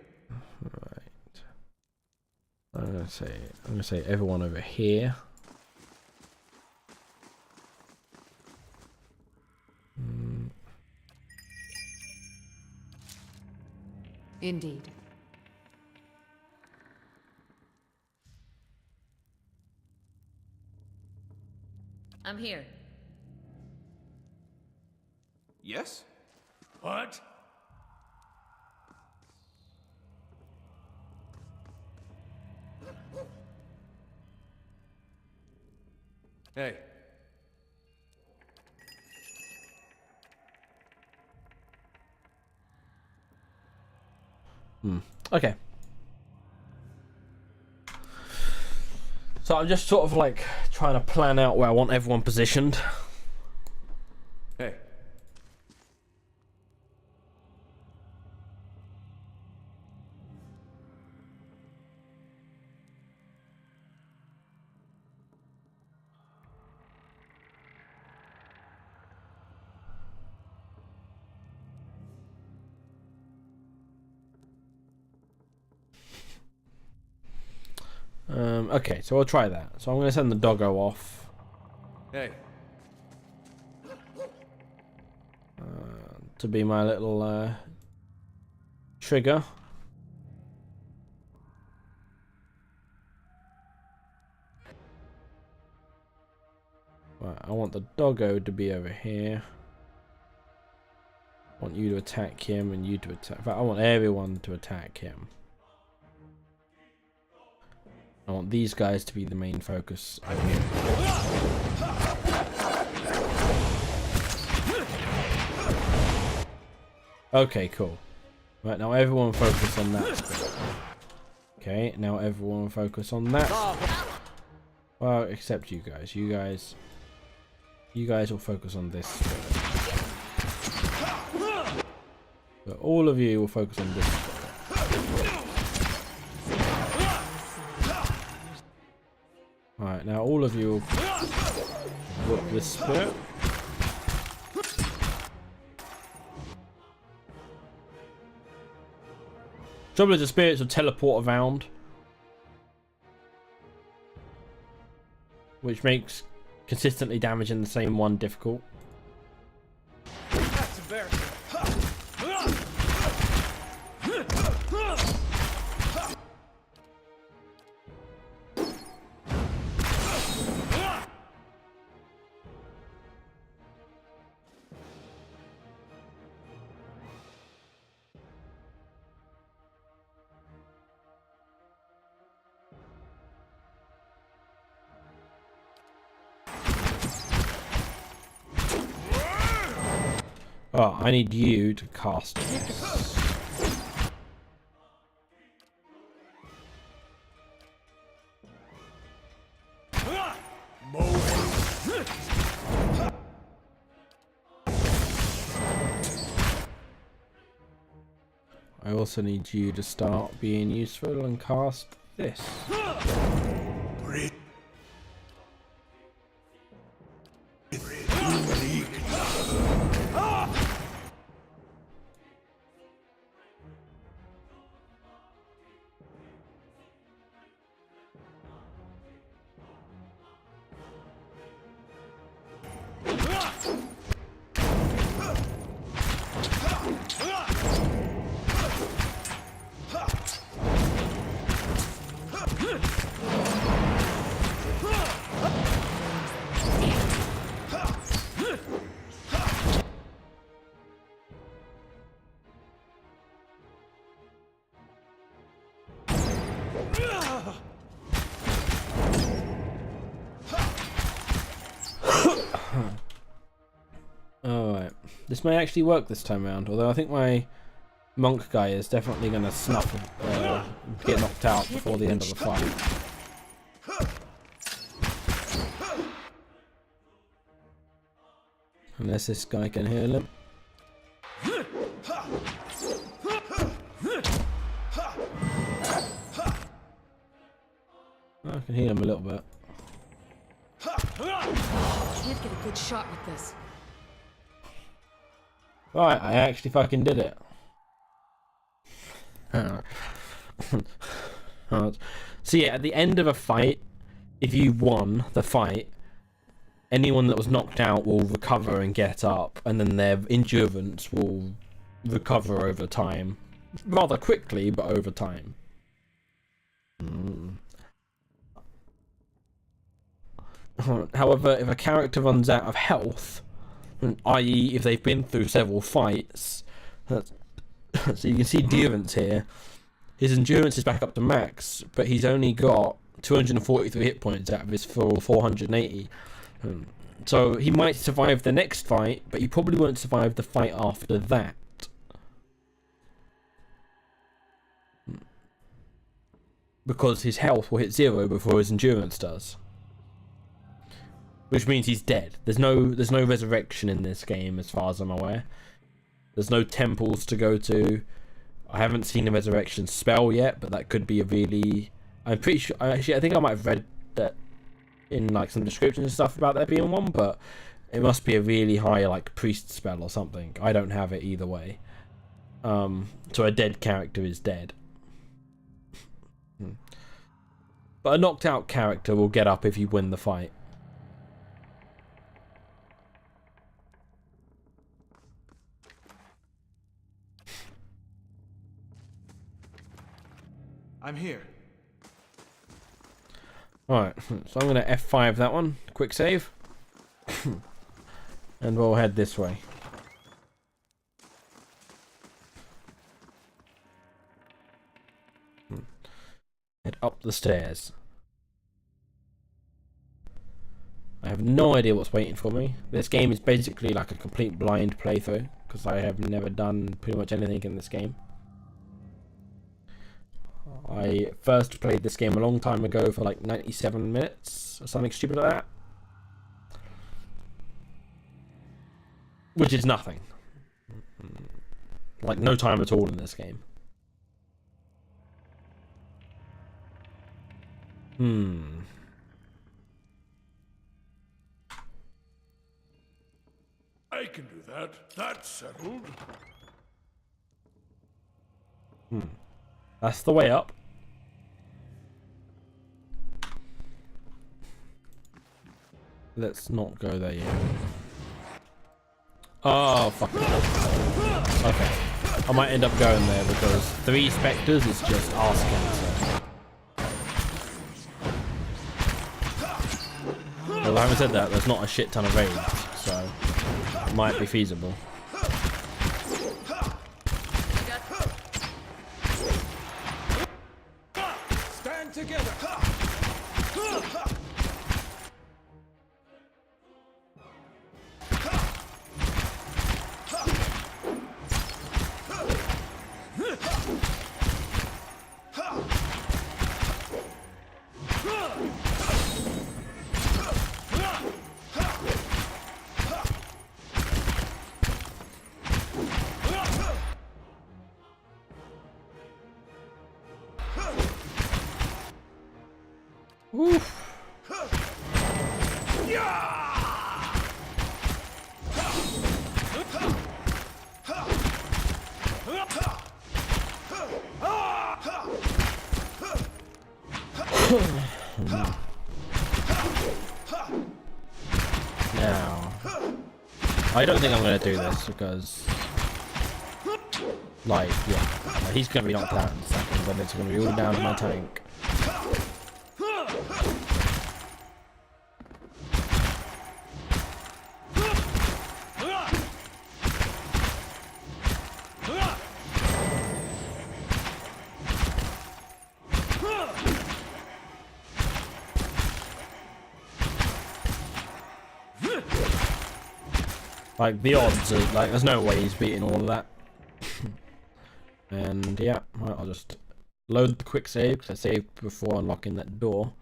Right. I'm gonna say everyone over here. Indeed. I'm here. Yes? What? Hey. Okay. So I'm just sort of like trying to plan out where I want everyone positioned. Hey. Okay, so I'll try that. So I'm going to send the doggo off. Hey. To be my little trigger. Right, I want the doggo to be over here. I want you to attack him and you to attack. In fact, I want everyone to attack him. I want these guys to be the main focus over here. Okay, cool. Right, now everyone focus on that. Okay, now everyone focus on that. Well, except you guys. You guys will focus on this. But all of you will focus on this. Alright, now all of you will work this spirit. Trouble is the spirits will teleport around, which makes consistently damaging the same one difficult. That's embarrassing. Oh, I need you to cast this. I also need you to start being useful and cast this. Alright, this may actually work this time around, although I think my monk guy is definitely going to get knocked out before the end of the fight. Unless this guy can heal him. I can heal him a little bit. Can't get a good shot with this. Right, I actually fucking did it. So yeah, at the end of a fight, if you won the fight, anyone that was knocked out will recover and get up, and then their endurance will recover over time. Rather quickly, but over time. However, if a character runs out of health, i.e. if they've been through several fights, so you can see Durance here, his endurance is back up to max, but he's only got 243 hit points out of his full 480. So he might survive the next fight, but he probably won't survive the fight after that. because his health will hit 0 before his endurance does. Which means he's dead. There's no resurrection in this game as far as I'm aware. There's no temples to go to. I haven't seen a resurrection spell yet, but that could be a really... I'm pretty sure... I think I might have read that in like some descriptions and stuff about there being one, but it must be a really high like priest spell or something. I don't have it either way. So a dead character is dead. But a knocked out character will get up if you win the fight. I'm here. Alright, so I'm going to F5 that one. Quick save. And we'll head this way. Head up the stairs. I have no idea what's waiting for me. This game is basically like a complete blind playthrough, because I have never done pretty much anything in this game. I first played this game a long time ago for like 97 minutes or something stupid like that. Which is nothing. Like no time at all in this game. I can do that. That's settled. That's the way up. Let's not go there yet. Oh, fuck. Okay. I might end up going there because 3 spectres is just arse cancer. Well, having said that, there's not a shit ton of raids, so it might be feasible. Stand together. Oof. Now, I don't think I'm going to do this because, like, yeah, he's going to be knocked out in a second, but it's going to be all down to my tank. Like, the odds are, like, there's no way he's beating all of that. And, yeah, well, I'll just load the quick save, because I saved before unlocking that door.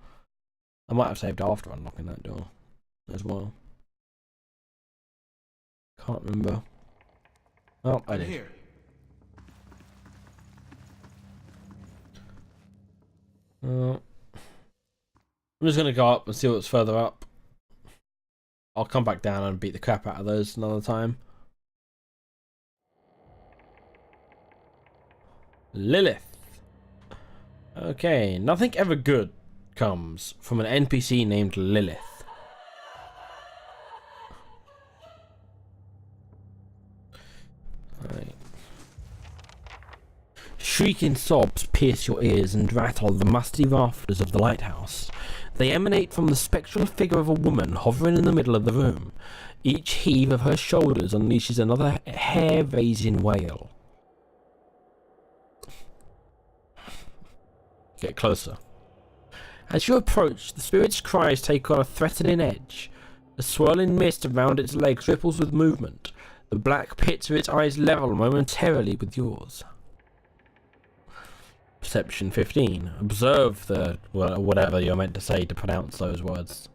I might have saved after unlocking that door as well. Can't remember. Oh, I did. Here. I'm just going to go up and see what's further up. I'll come back down and beat the crap out of those another time. Lilith. Okay, nothing ever good comes from an NPC named Lilith. Right. Shrieking sobs pierce your ears and rattle the musty rafters of the lighthouse. They emanate from the spectral figure of a woman hovering in the middle of the room. Each heave of her shoulders unleashes another hair-raising wail. Get closer. As you approach, the spirit's cries take on a threatening edge. The swirling mist around its legs ripples with movement. The black pits of its eyes level momentarily with yours. Perception 15. Observe the whatever you're meant to say to pronounce those words.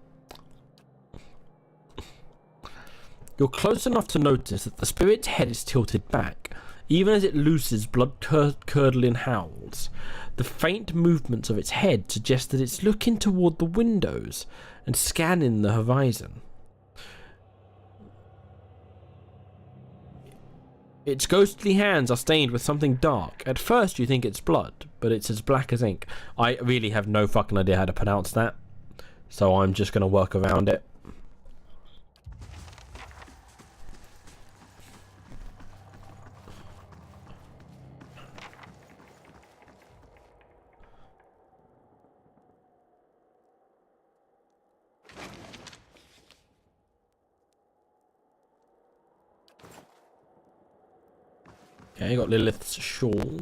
You're close enough to notice that the spirit's head is tilted back, even as it looses blood-curdling howls. The faint movements of its head suggest that it's looking toward the windows and scanning the horizon. Its ghostly hands are stained with something dark. At first you think it's blood, but it's as black as ink. I really have no fucking idea how to pronounce that, so I'm just going to work around it. Okay, got Lilith's shawl.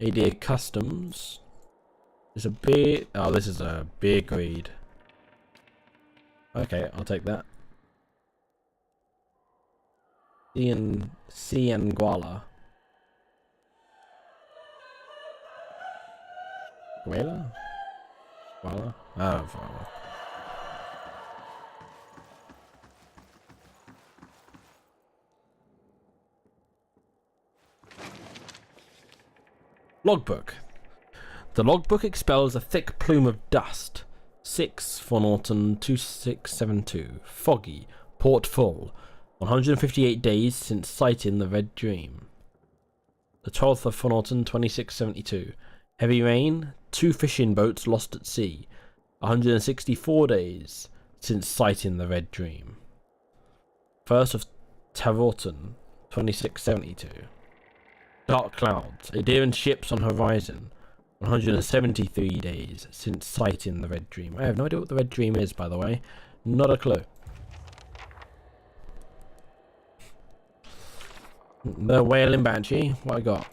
ADA Customs. There's a big... Oh, this is a big read. Okay, I'll take that. Cian Guala. Guala? Guala? Oh, fine. Logbook. The logbook expels a thick plume of dust. 6 Fornorton 2672. Foggy. Port full. 158 days since sighting the Red Dream. The 12th of Fornorton 2672. Heavy rain. 2 fishing boats lost at sea. 164 days since sighting the Red Dream. 1st of Tarorton 2672. Dark clouds, adherent ships on horizon. 173 days since sighting the Red Dream. I have no idea what the Red Dream is, by the way. Not a clue. The Wailing Banshee. What I got?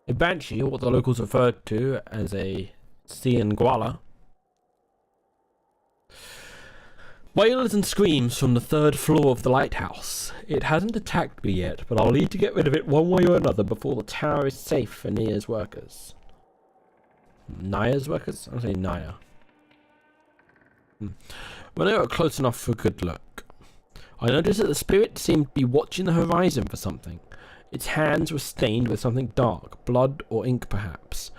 A Banshee, what the locals referred to as a Cian Guala. Wails and screams from the 3rd floor of the lighthouse. It hasn't attacked me yet, but I'll need to get rid of it one way or another before the tower is safe for Nia's workers. Naya's workers? I'll say Naya. When I got close enough for a good look, I noticed that the spirit seemed to be watching the horizon for something. Its hands were stained with something dark, blood or ink perhaps.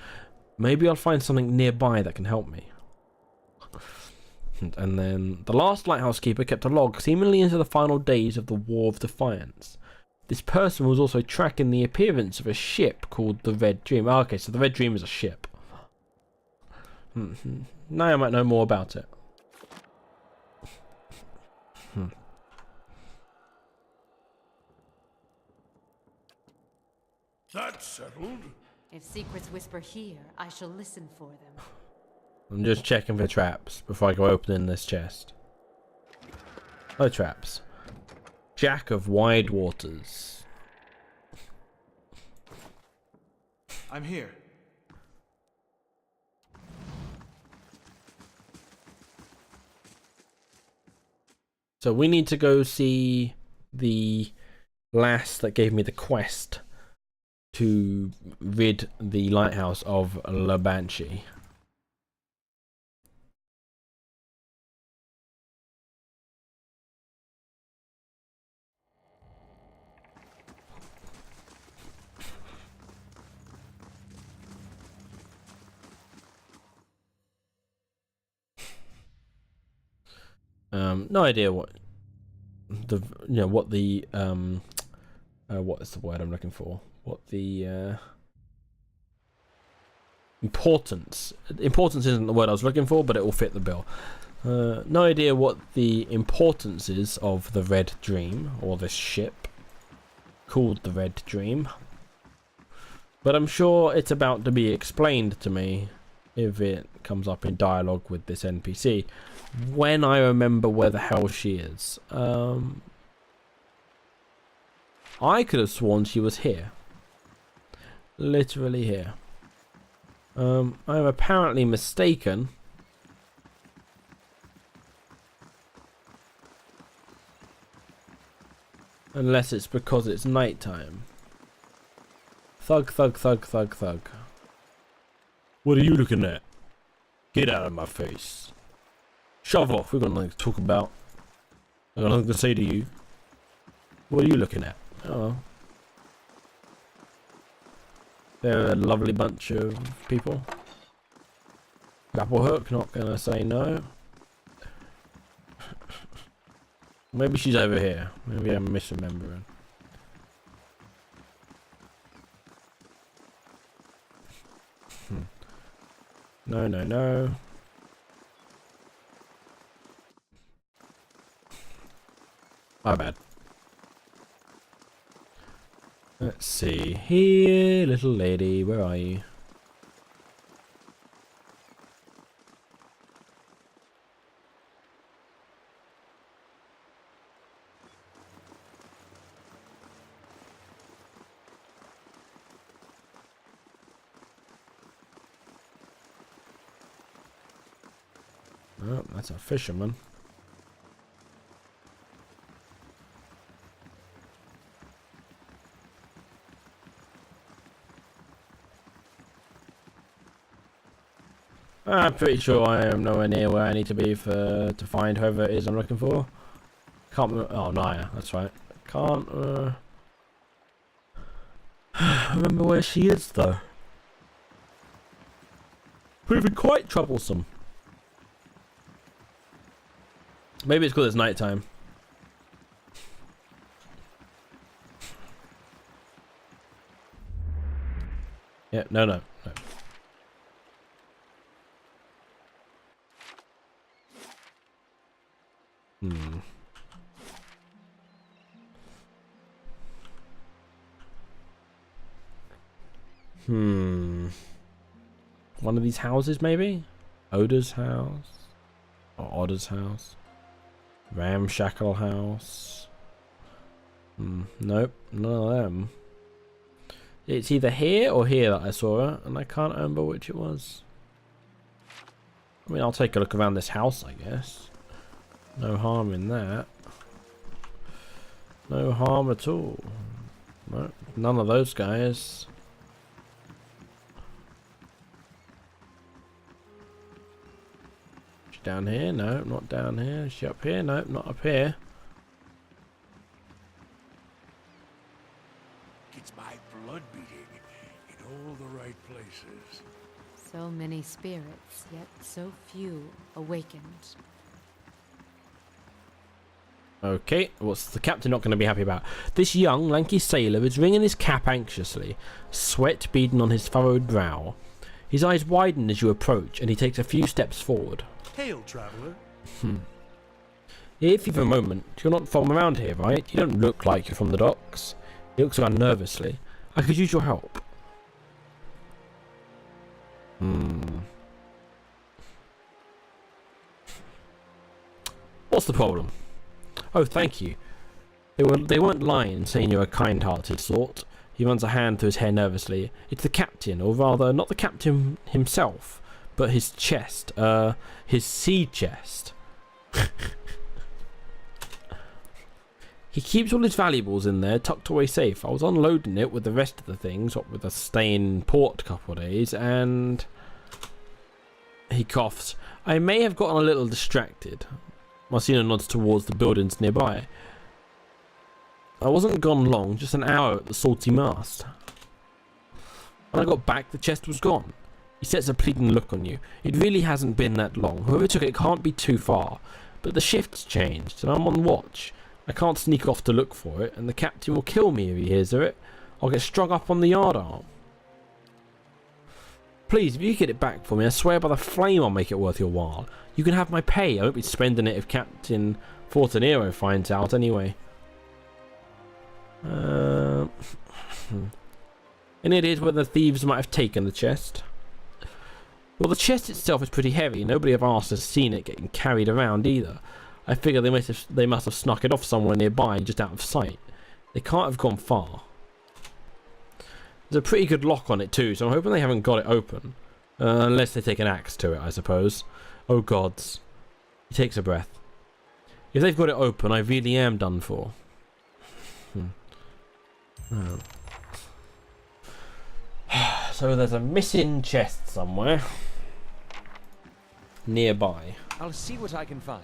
Maybe I'll find something nearby that can help me. And then the last lighthouse keeper kept a log seemingly into the final days of the War of Defiance. This person was also tracking the appearance of a ship called the Red Dream. Oh, okay, so the Red Dream is a ship. Now I might know more about it. That's settled. If secrets whisper here, I shall listen for them. I'm just checking for traps before I go opening this chest. No traps. Jack of Wide Waters. I'm here. So we need to go see the lass that gave me the quest to rid the lighthouse of La Banshee. No idea what the what the what is the word I'm looking for? What the importance isn't the word I was looking for, but it will fit the bill. No idea what the importance is of the Red Dream, or this ship called the Red Dream, but I'm sure it's about to be explained to me if it comes up in dialogue with this NPC when I remember where the hell she is. I could have sworn she was here, literally here. I'm apparently mistaken. Unless it's because it's nighttime. Thug, thug, thug, thug, thug. What are you looking at? Get out of my face. Shove off, we've got nothing to talk about. I've got nothing to say to you. What are you looking at? Oh. They're a lovely bunch of people. Grapple hook, not gonna say no. Maybe she's over here. Maybe I'm misremembering. No, no, no. My bad. Let's see. Here, little lady, where are you? Oh, that's a fisherman. I'm pretty sure I am nowhere near where I need to be to find whoever it is I'm looking for. Can't remember. Oh, Naya, that's right. Can't remember where she is though. Proving quite troublesome. Maybe it's because it's nighttime. Yeah, no, no, no. One of these houses, maybe? Oda's house? Or Oda's house? Ramshackle house? Nope, none of them. It's either here or here that I saw her, and I can't remember which it was. I mean, I'll take a look around this house, I guess. No harm in that. No harm at all. No, none of those guys. Is she down here? No, not down here. Is she up here? No, not up here. Gets my blood beating in all the right places. So many spirits, yet so few awakened. Okay, what's the captain not going to be happy about? This young, lanky sailor is wringing his cap anxiously, sweat beading on his furrowed brow. His eyes widen as you approach, and he takes a few steps forward. Hail, traveler. If you've a moment, you're not from around here, right? You don't look like you're from the docks. He looks around nervously. I could use your help. What's the problem? Oh, thank you. They weren't lying, saying you're a kind-hearted sort. He runs a hand through his hair nervously. It's the captain, or rather, not the captain himself, but his chest. His sea chest. He keeps all his valuables in there, tucked away safe. I was unloading it with the rest of the things, what with a stay in port a couple of days, and... He coughs. I may have gotten a little distracted. Marcina nods towards the buildings nearby. I wasn't gone long, just an hour at the salty mast. When I got back, the chest was gone. He sets a pleading look on you. It really hasn't been that long. Whoever took it can't be too far. But the shift's changed, and I'm on watch. I can't sneak off to look for it, and the captain will kill me if he hears of it. I'll get strung up on the yardarm. Please, if you get it back for me, I swear by the flame I'll make it worth your while. You can have my pay. I won't be spending it if Captain Fortanero finds out anyway. And it is where the thieves might have taken the chest. Well, the chest itself is pretty heavy. Nobody of ours has seen it getting carried around either. I figure they must have snuck it off somewhere nearby, just out of sight. They can't have gone far. There's a pretty good lock on it too, so I'm hoping they haven't got it open. Unless they take an axe to it, I suppose. Oh gods. He takes a breath. If they've got it open, I really am done for. Oh. So there's a missing chest somewhere nearby. I'll see what I can find.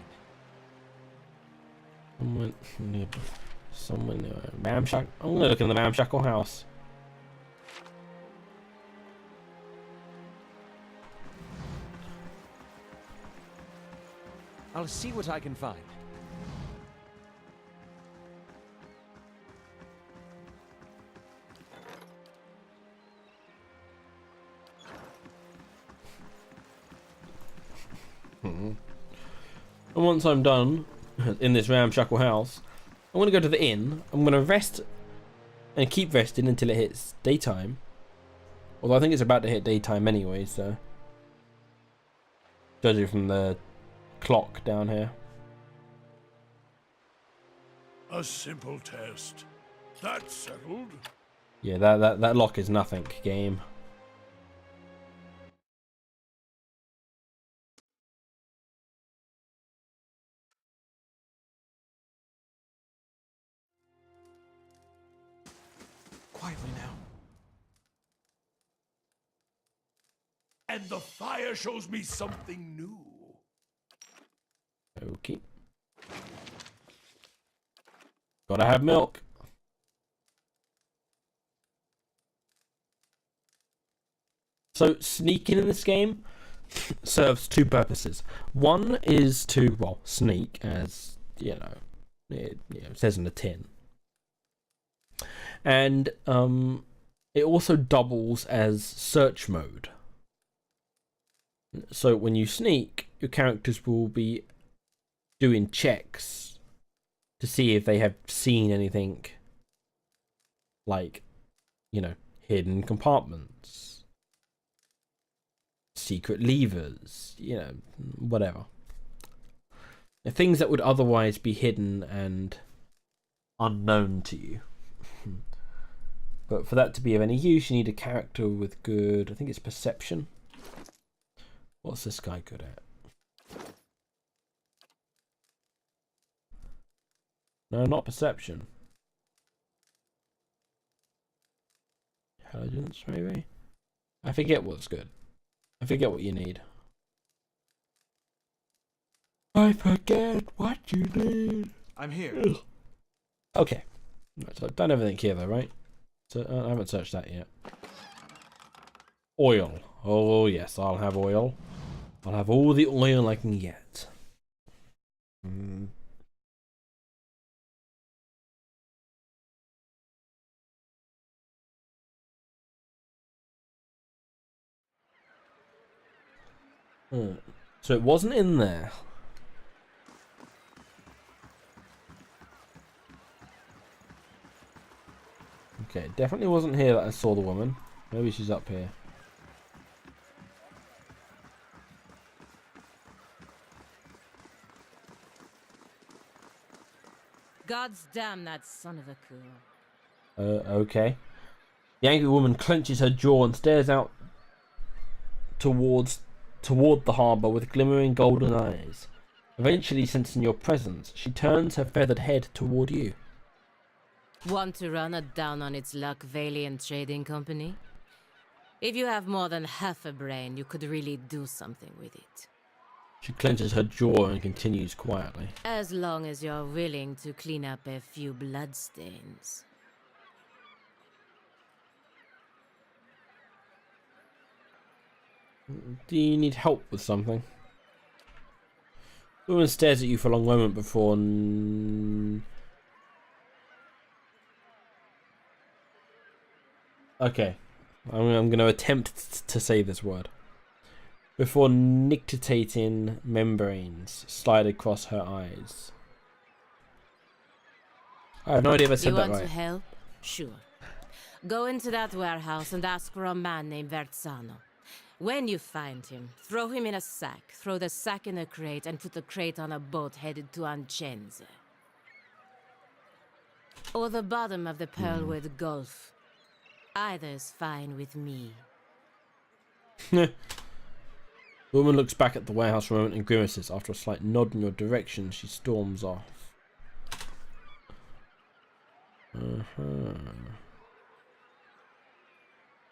Somewhere near Ramshackle. I'm gonna look in the Ramshackle house. I'll see what I can find. And once I'm done in this ramshackle house, I'm gonna go to the inn. I'm gonna rest and keep resting until it hits daytime. Although I think it's about to hit daytime anyway, so judging from the clock down here. A simple test. That's settled. Yeah, that lock is nothing, game. Quietly now. And the fire shows me something new. Okay. Gotta have milk. So sneaking in this game serves two purposes. One is to, well, sneak, as you know, it says in the tin. And it also doubles as search mode. So when you sneak, your characters will be doing checks to see if they have seen anything like, you know, hidden compartments, secret levers, you know, whatever. Things that would otherwise be hidden and unknown to you. But for that to be of any use, you need a character with good, I think it's perception. What's this guy good at? No, not perception. Intelligence, maybe? I forget what's good. I forget what you need. I forget what you need. I'm here. Okay. Right, so I've done everything here though, right? So I haven't searched that yet. Oil. Oh yes, I'll have oil. I'll have all the oil I can get. So it wasn't in there. Okay, it definitely wasn't here that I saw the woman. Maybe she's up here. God's damn that son of a cool. Okay. The angry woman clenches her jaw and stares out toward the harbour with glimmering golden eyes. Eventually, sensing your presence, she turns her feathered head toward you. Want to run it down on its luck, Valiant Trading Company? If you have more than half a brain, you could really do something with it. She clenches her jaw and continues quietly. As long as you're willing to clean up a few bloodstains. Do you need help with something? The woman stares at you for a long moment before... Okay. I'm going to attempt to say this word. Before nictitating membranes slide across her eyes. I have no idea if I said that right. You want to help? Sure. Go into that warehouse and ask for a man named Verzano. When you find him, throw him in a sack, throw the sack in a crate, and put the crate on a boat headed to Ancenze. Or the bottom of the Pearlwood Gulf. Either is fine with me. The woman looks back at the warehouse for a moment and grimaces. After a slight nod in your direction, she storms off.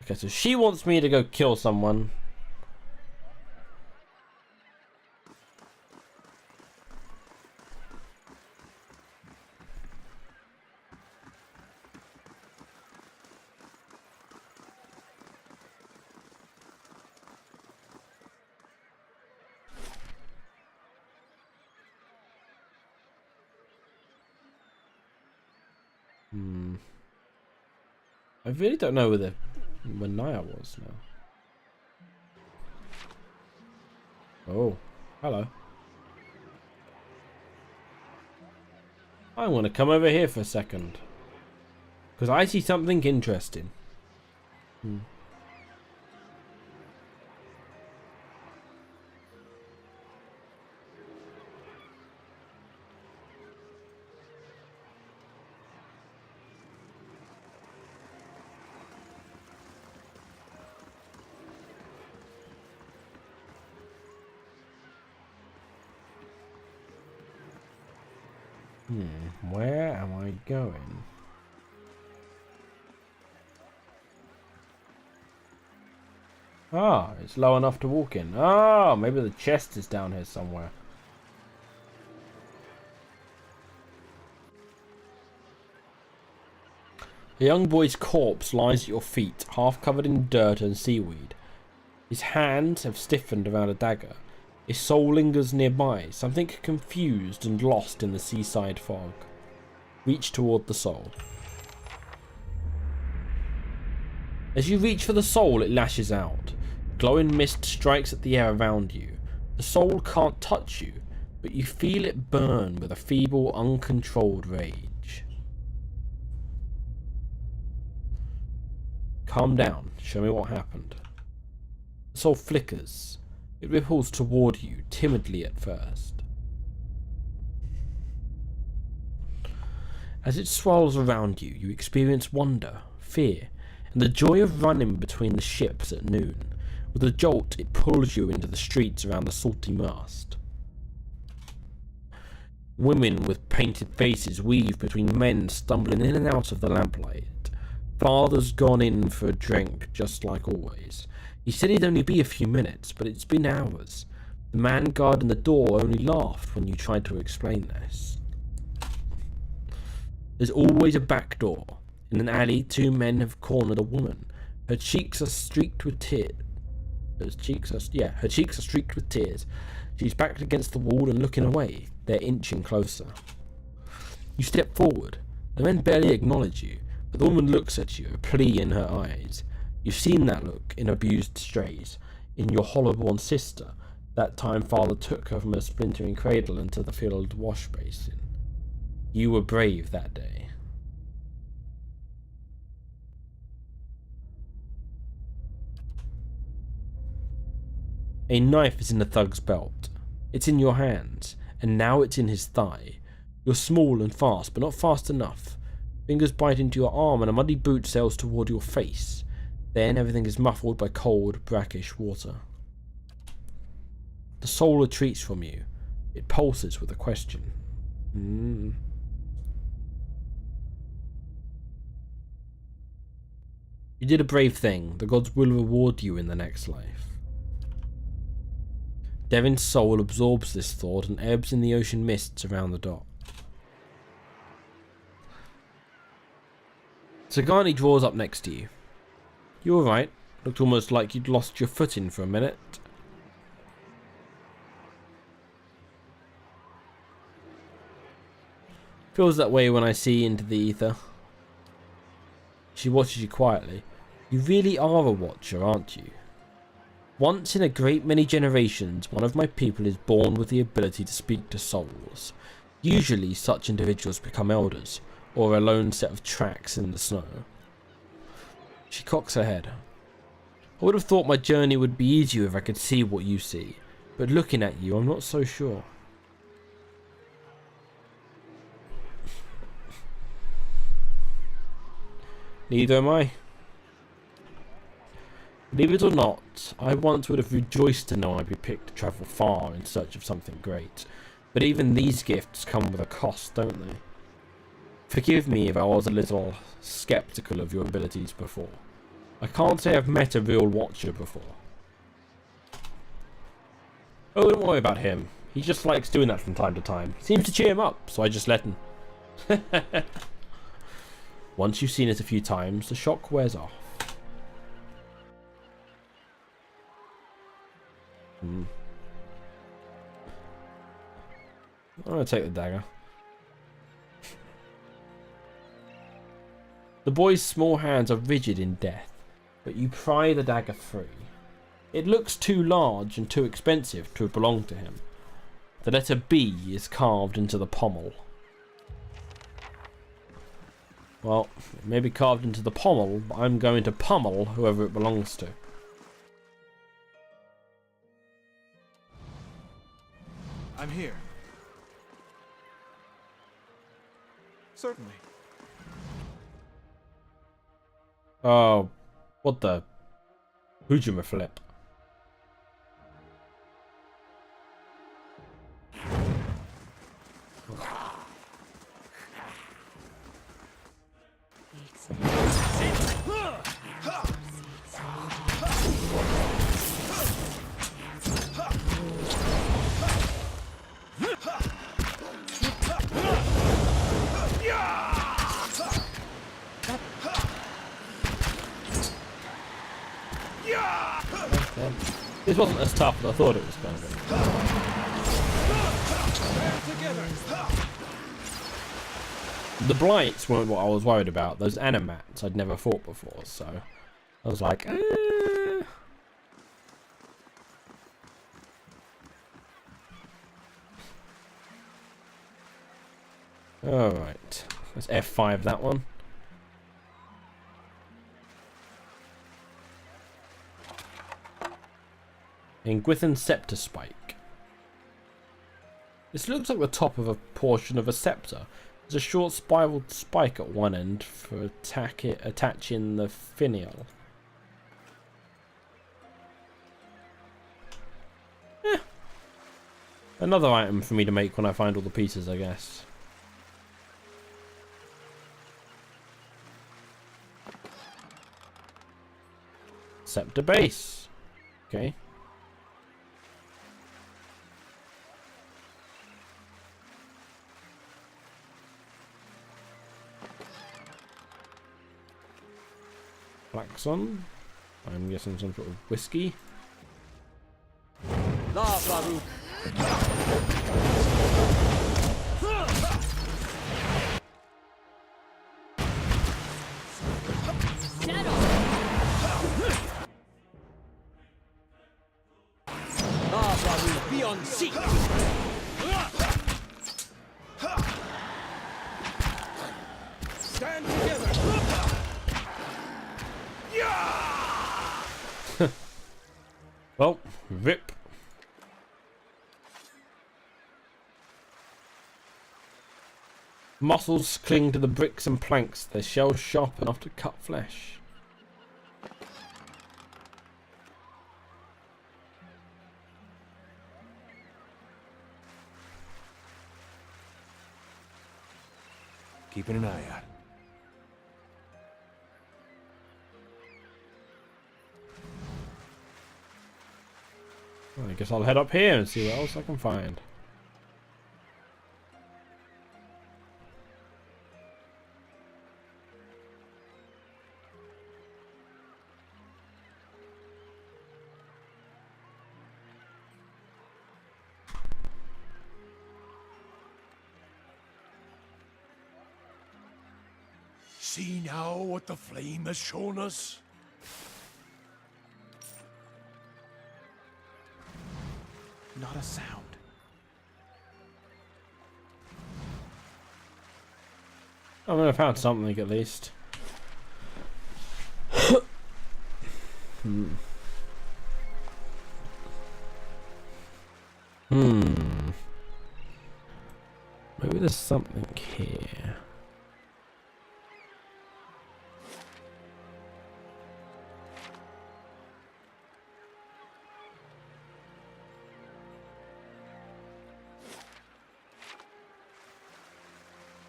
Okay, so she wants me to go kill someone. I really don't know where Naya was now. Oh, hello. I want to come over here for a second. Because I see something interesting. Where am I going? Ah, it's low enough to walk in. Ah, maybe the chest is down here somewhere. A young boy's corpse lies at your feet, half covered in dirt and seaweed. His hands have stiffened around a dagger. His soul lingers nearby, something confused and lost in the seaside fog. Reach toward the soul. As you reach for the soul, it lashes out. Glowing mist strikes at the air around you. The soul can't touch you, but you feel it burn with a feeble, uncontrolled rage. Calm down. Show me what happened. The soul flickers. It ripples toward you, timidly at first. As it swirls around you, you experience wonder, fear, and the joy of running between the ships at noon. With a jolt, it pulls you into the streets around the salty mast. Women with painted faces weave between men stumbling in and out of the lamplight. Father's gone in for a drink, just like always. He said he'd only be a few minutes, but it's been hours. The man guarding the door only laughed when you tried to explain this. There's always a back door. In an alley, two men have cornered a woman. Her cheeks are streaked with tears. Her cheeks are streaked with tears. She's backed against the wall and looking away. They're inching closer. You step forward. The men barely acknowledge you, but the woman looks at you, a plea in her eyes. You've seen that look in Abused Strays, in your hollow-born sister, that time father took her from a splintering cradle into the filled wash basin. You were brave that day. A knife is in the thug's belt. It's in your hands, and now it's in his thigh. You're small and fast, but not fast enough. Fingers bite into your arm and a muddy boot sails toward your face. Then everything is muffled by cold, brackish water. The soul retreats from you. It pulses with a question. You did a brave thing. The gods will reward you in the next life. Devin's soul absorbs this thought and ebbs in the ocean mists around the dock. Sagani draws up next to you. You alright? Looked almost like you'd lost your footing for a minute. Feels that way when I see into the ether. She watches you quietly. You really are a watcher, aren't you? Once in a great many generations, one of my people is born with the ability to speak to souls. Usually such individuals become elders, or a lone set of tracks in the snow. She cocks her head. I would have thought my journey would be easier if I could see what you see, but looking at you, I'm not so sure. Neither am I. Believe it or not, I once would have rejoiced to know I'd be picked to travel far in search of something great. But even these gifts come with a cost, don't they? Forgive me if I was a little skeptical of your abilities before. I can't say I've met a real Watcher before. Oh, don't worry about him. He just likes doing that from time to time. Seems to cheer him up, so I just let him. Once you've seen it a few times, the shock wears off. I'm gonna take the dagger. The boy's small hands are rigid in death, but you pry the dagger free. It looks too large and too expensive to have belonged to him. The letter B is carved into the pommel. Well, it may be carved into the pommel, but I'm going to pummel whoever it belongs to. I'm here. Certainly. Oh, what the? Hoojumaflip. This wasn't as tough as I thought it was going to be. The blights weren't what I was worried about. Those animats I'd never fought before, so I was like, Alright, let's F5 that one. Engwithan Scepter Spike. This looks like the top of a portion of a scepter. There's a short spiraled spike at one end for attaching the finial. Another item for me to make when I find all the pieces, I guess. Scepter base. Okay. Flaxon. I'm guessing some sort of whiskey. La Farouk. La Farouk, be on seat. Stand together. Well, rip. Muscles cling to the bricks and planks, their shells sharp enough to cut flesh. Keeping an eye out. Well, I guess I'll head up here and see what else I can find. See now what the flame has shown us? Not a sound. I'm gonna found something at least. Maybe there's something here.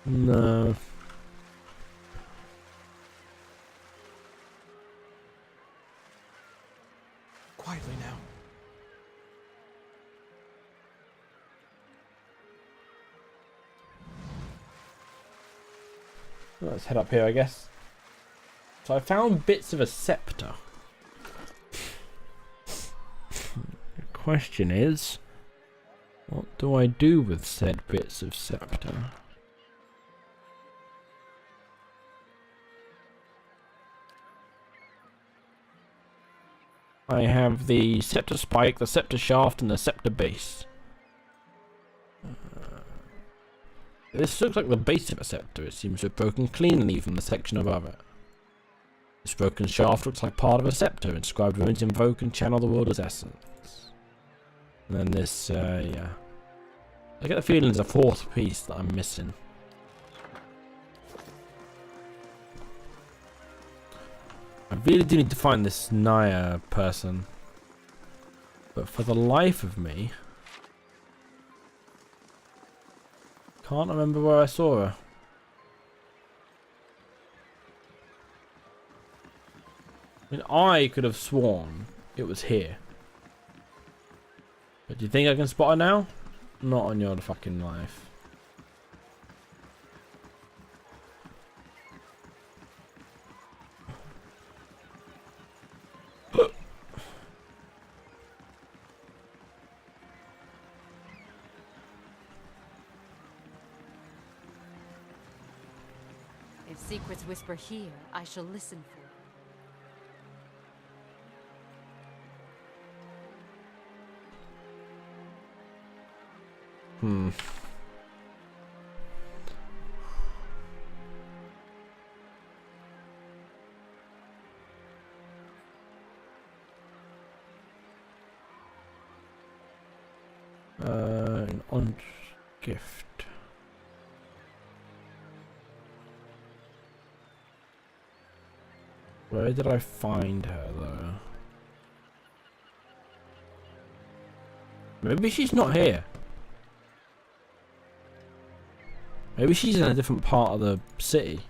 No. Let's head up here, I guess. So I found bits of a scepter. The question is, what do I do with said bits of scepter? I have the scepter spike, the scepter shaft, and the scepter base. This looks like the base of a scepter. It seems to have broken cleanly from the section above it. This broken shaft looks like part of a scepter. Inscribed runes invoke and channel the world's essence. And then this, yeah. I get the feeling there's a fourth piece that I'm missing. I really do need to find this Naya person. But for the life of me, can't remember where I saw her. I mean, I could have sworn it was here. But do you think I can spot her now? Not on your fucking life. If secrets whisper here, I shall listen for. An on gift. Where did I find her though? Maybe she's not here. Maybe she's in a different part of the city.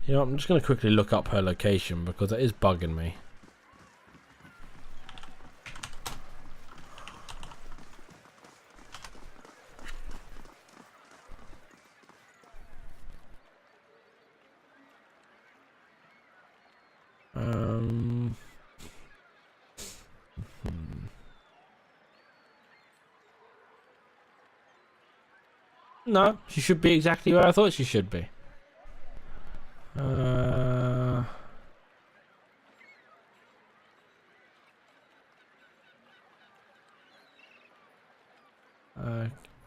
You know, I'm just going to quickly look up her location because it is bugging me. No, she should be exactly where I thought she should be.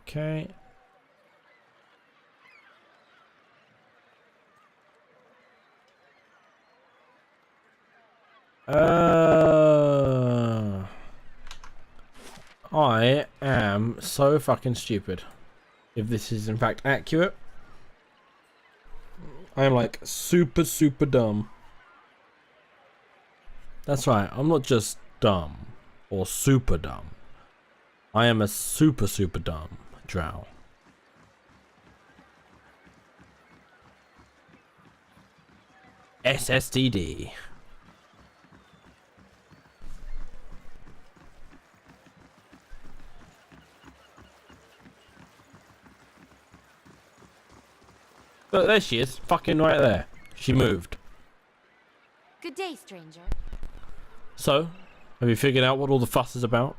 Okay. I am so fucking stupid. If this is in fact accurate, I am like super dumb. That's right, I'm not just dumb or super dumb. I am a super dumb drow. SSDD. Look, there she is, fucking right there. She moved. Good day, stranger. So, have you figured out what all the fuss is about?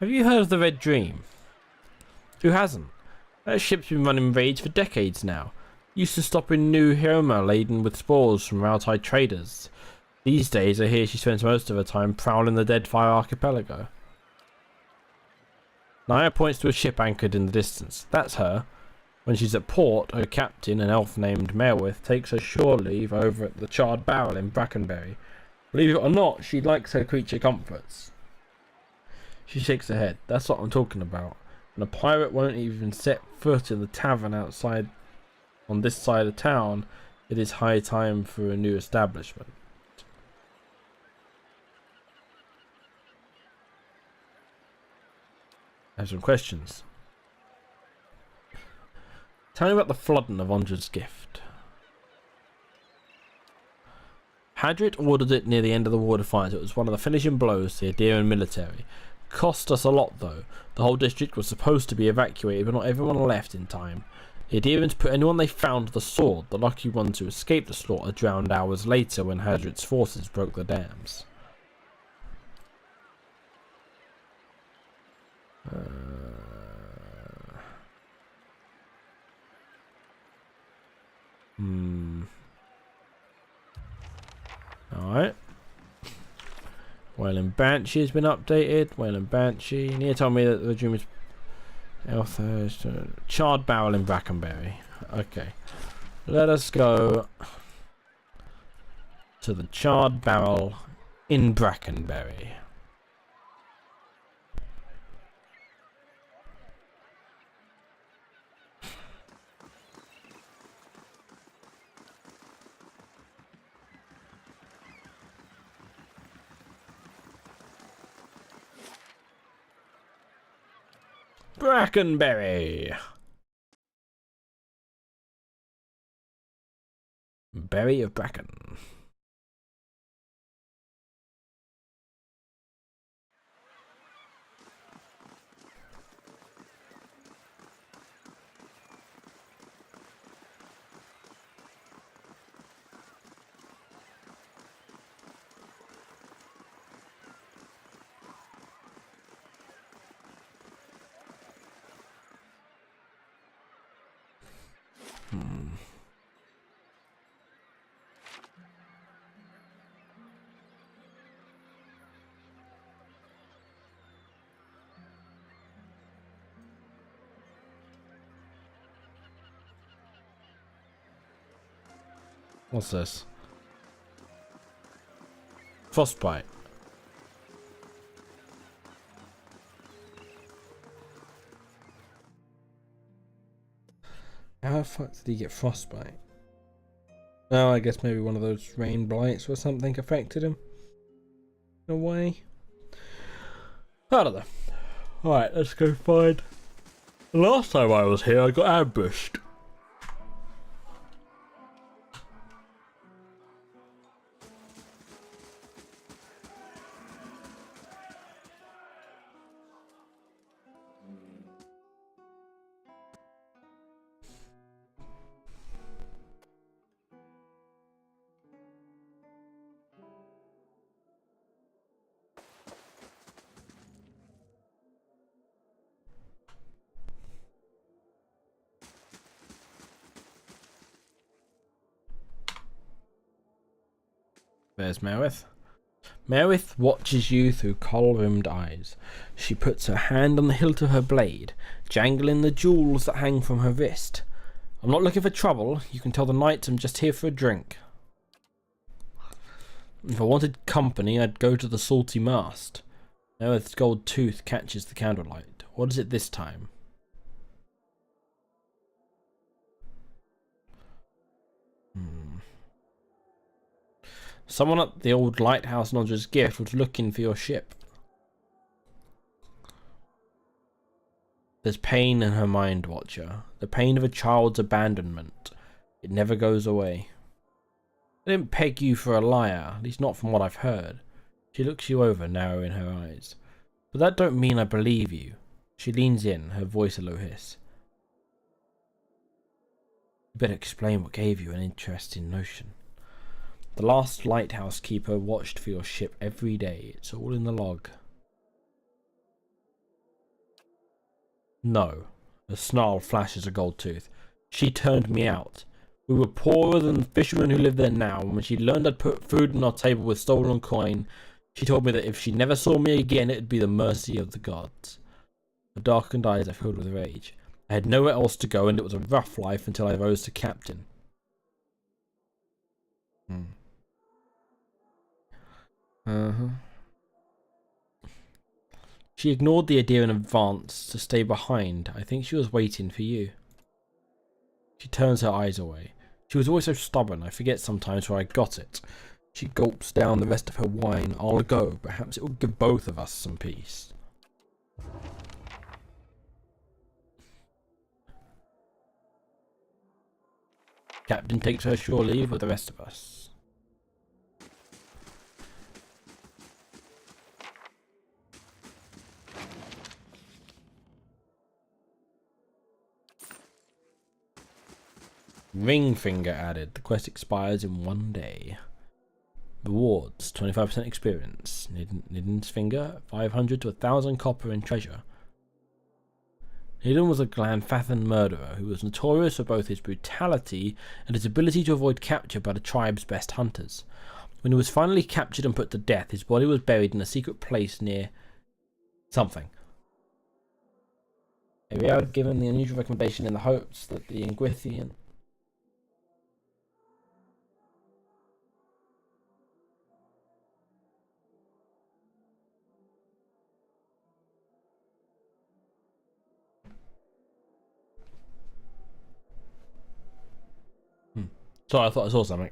Have you heard of the Red Dream? Who hasn't? That ship's been running raids for decades now. Used to stop in New Hirma laden with spores from outside traders. These days, I hear she spends most of her time prowling the Deadfire Archipelago. Naya points to a ship anchored in the distance. That's her. When she's at port, her captain, an elf named Merwith, takes her shore leave over at the Charred Barrel in Brackenberry. Believe it or not, she likes her creature comforts. She shakes her head. That's what I'm talking about. And a pirate won't even set foot in the tavern outside on this side of town. It is high time for a new establishment. I have some questions. Tell me about the flooding of Ondra's gift. Hadrit ordered it near the end of the War Defiance. It was one of the finishing blows to the Adirian military. Cost us a lot though. The whole district was supposed to be evacuated, but not everyone left in time. The Adirians put anyone they found to the sword. The lucky ones who escaped the slaughter drowned hours later when Hadrit's forces broke the dams. Alright. Wailing Banshee has been updated. Wailing Banshee. Nia told me that the dream is charred barrel in Brackenberry. Okay. Let us go to the charred barrel in Brackenberry. Brackenberry. Berry of Bracken. What's this? Frostbite. How the fuck did he get frostbite? Oh, I guess maybe one of those rain blights or something affected him. In a way. I don't know. Alright, let's go find. The last time I was here, I got ambushed. There's Merith. Merith watches you through coal-rimmed eyes. She puts her hand on the hilt of her blade, jangling the jewels that hang from her wrist. I'm not looking for trouble. You can tell the knights I'm just here for a drink. If I wanted company, I'd go to the Salty Mast. Merith's gold tooth catches the candlelight. What is it this time? Someone at the old lighthouse in Ondra's Gift was looking for your ship. There's pain in her mind, Watcher. The pain of a child's abandonment. It never goes away. I didn't peg you for a liar, at least not from what I've heard. She looks you over, narrowing her eyes. But that don't mean I believe you. She leans in, her voice a low hiss. You better explain what gave you an interesting notion. The last lighthouse keeper watched for your ship every day. It's all in the log. No. A snarl flashes a gold tooth. She turned me out. We were poorer than the fishermen who live there now, and when she learned I'd put food on our table with stolen coin, she told me that if she never saw me again, it'd be the mercy of the gods. Her darkened eyes are filled with rage. I had nowhere else to go, and it was a rough life until I rose to captain. She ignored the idea in advance to stay behind. I think she was waiting for you. She turns her eyes away. She was always so stubborn. I forget sometimes where I got it. She gulps down the rest of her wine. I'll go. Perhaps it will give both of us some peace. Captain takes her shore leave with the rest of us. Ring finger added. The quest expires in 1 day. Rewards: 25% experience. Niden's finger, 500 to 1,000 copper in treasure. Niden was a Glanfathan murderer who was notorious for both his brutality and his ability to avoid capture by the tribe's best hunters. When he was finally captured and put to death, his body was buried in a secret place near something. We had given the unusual recommendation in the hopes that the Ingwithian Sorry, I thought I saw something.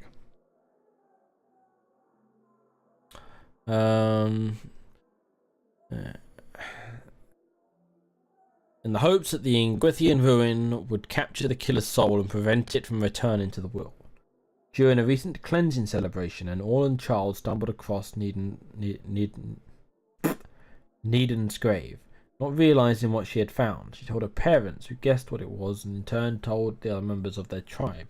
In the hopes that the Ingwithian ruin would capture the killer's soul and prevent it from returning to the world. During a recent cleansing celebration, an Orlan child stumbled across Niden's grave. Not realizing what she had found, she told her parents, who guessed what it was and in turn told the other members of their tribe.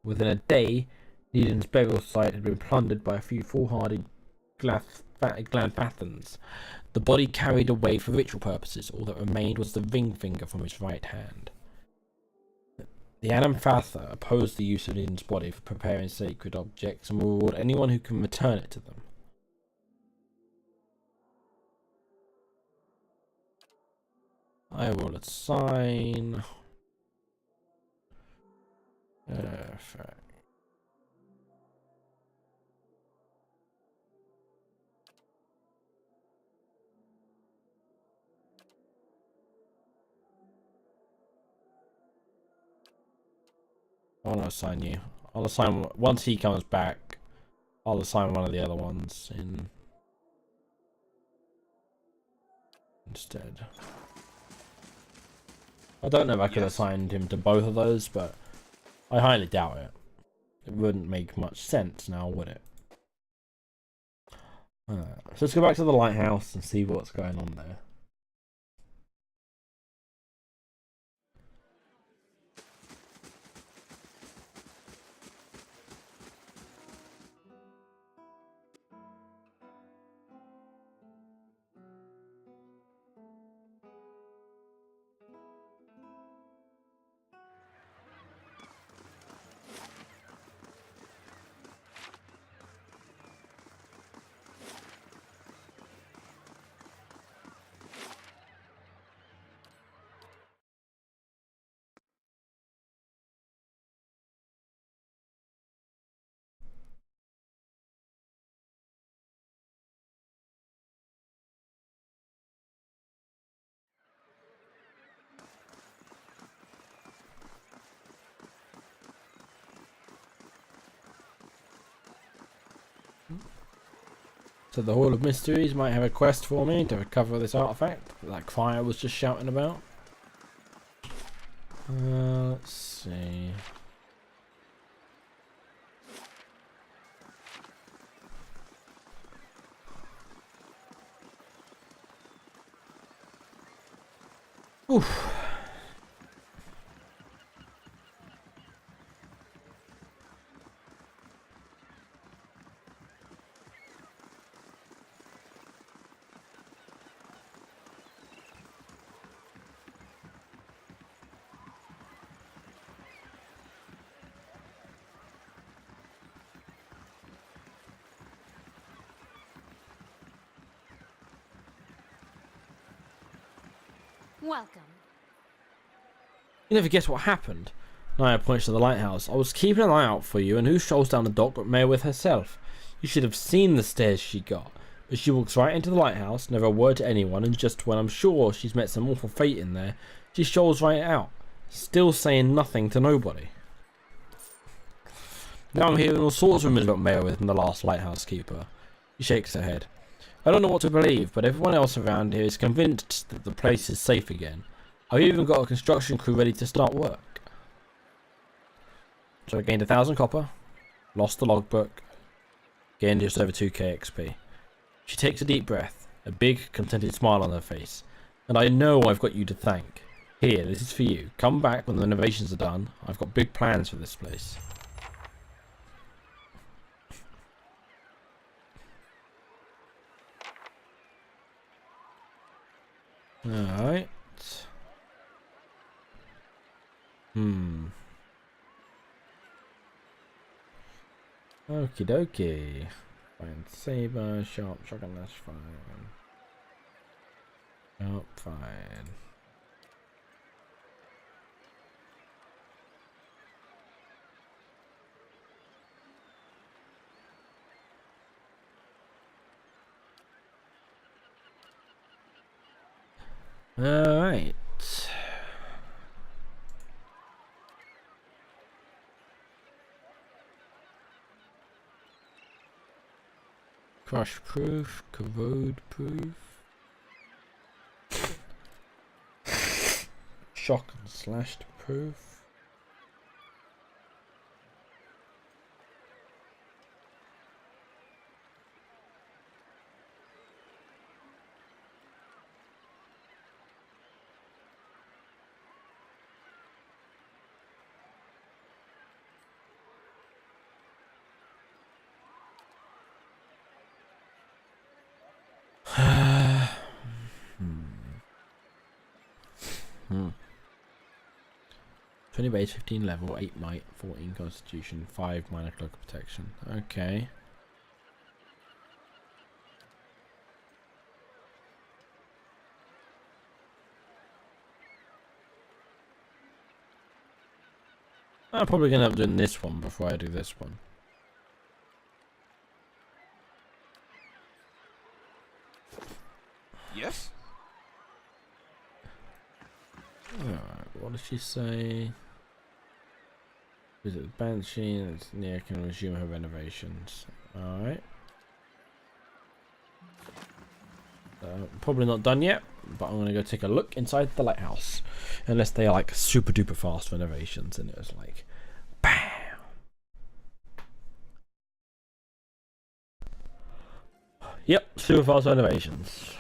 Within a day, Niden's burial site had been plundered by a few foolhardy Glanfathans. The body carried away for ritual purposes. All that remained was the ring finger from his right hand. The Anamfatha opposed the use of Niden's body for preparing sacred objects and will reward anyone who can return it to them. I will assign... I want to assign you. I'll assign once he comes back. I'll assign one of the other ones in instead. I don't know if I could assign him to both of those, but I highly doubt it. It wouldn't make much sense now, would it? So let's go back to the lighthouse and see what's going on there. So the Hall of Mysteries might have a quest for me to recover this artifact, like Fire was just shouting about. Let's see. Oof. Welcome. You never guess what happened. Naya points to the lighthouse. I was keeping an eye out for you, and who strolls down the dock but Mayorwith herself? You should have seen the stares she got. But she walks right into the lighthouse, never a word to anyone, and just when I'm sure she's met some awful fate in there, she strolls right out, still saying nothing to nobody. Now I'm hearing all sorts of rumours about Mayorwith and the last lighthouse keeper. She shakes her head. I don't know what to believe, but everyone else around here is convinced that the place is safe again. I've even got a construction crew ready to start work. So I gained 1,000 copper, lost the logbook, gained just over 2k XP. She takes a deep breath, a big, contented smile on her face. And I know I've got you to thank. Here, this is for you. Come back when the renovations are done. I've got big plans for this place. Alright. Okie dokie. Fine saber, sharp shotgun, that's fine. Oh, fine. Alright. Crush proof, corrode proof. Shock and slashed proof. Hmm. 20 base, 15 level, 8 might, 14 constitution, 5 minor cloak of protection. Okay. I'm probably gonna end up doing this one before I do this one. Yes? Alright, what did she say? Visit the Banshee and it's near, can resume her renovations. Alright. Probably not done yet, but I'm gonna go take a look inside the lighthouse. Unless they are like super duper fast renovations and it was like BAM! Yep, super fast renovations.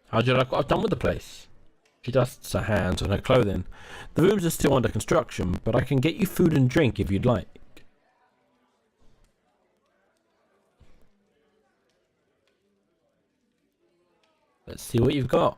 How do you like what I've done with the place? She dusts her hands on her clothing. The rooms are still under construction, but I can get you food and drink if you'd like. Let's see what you've got.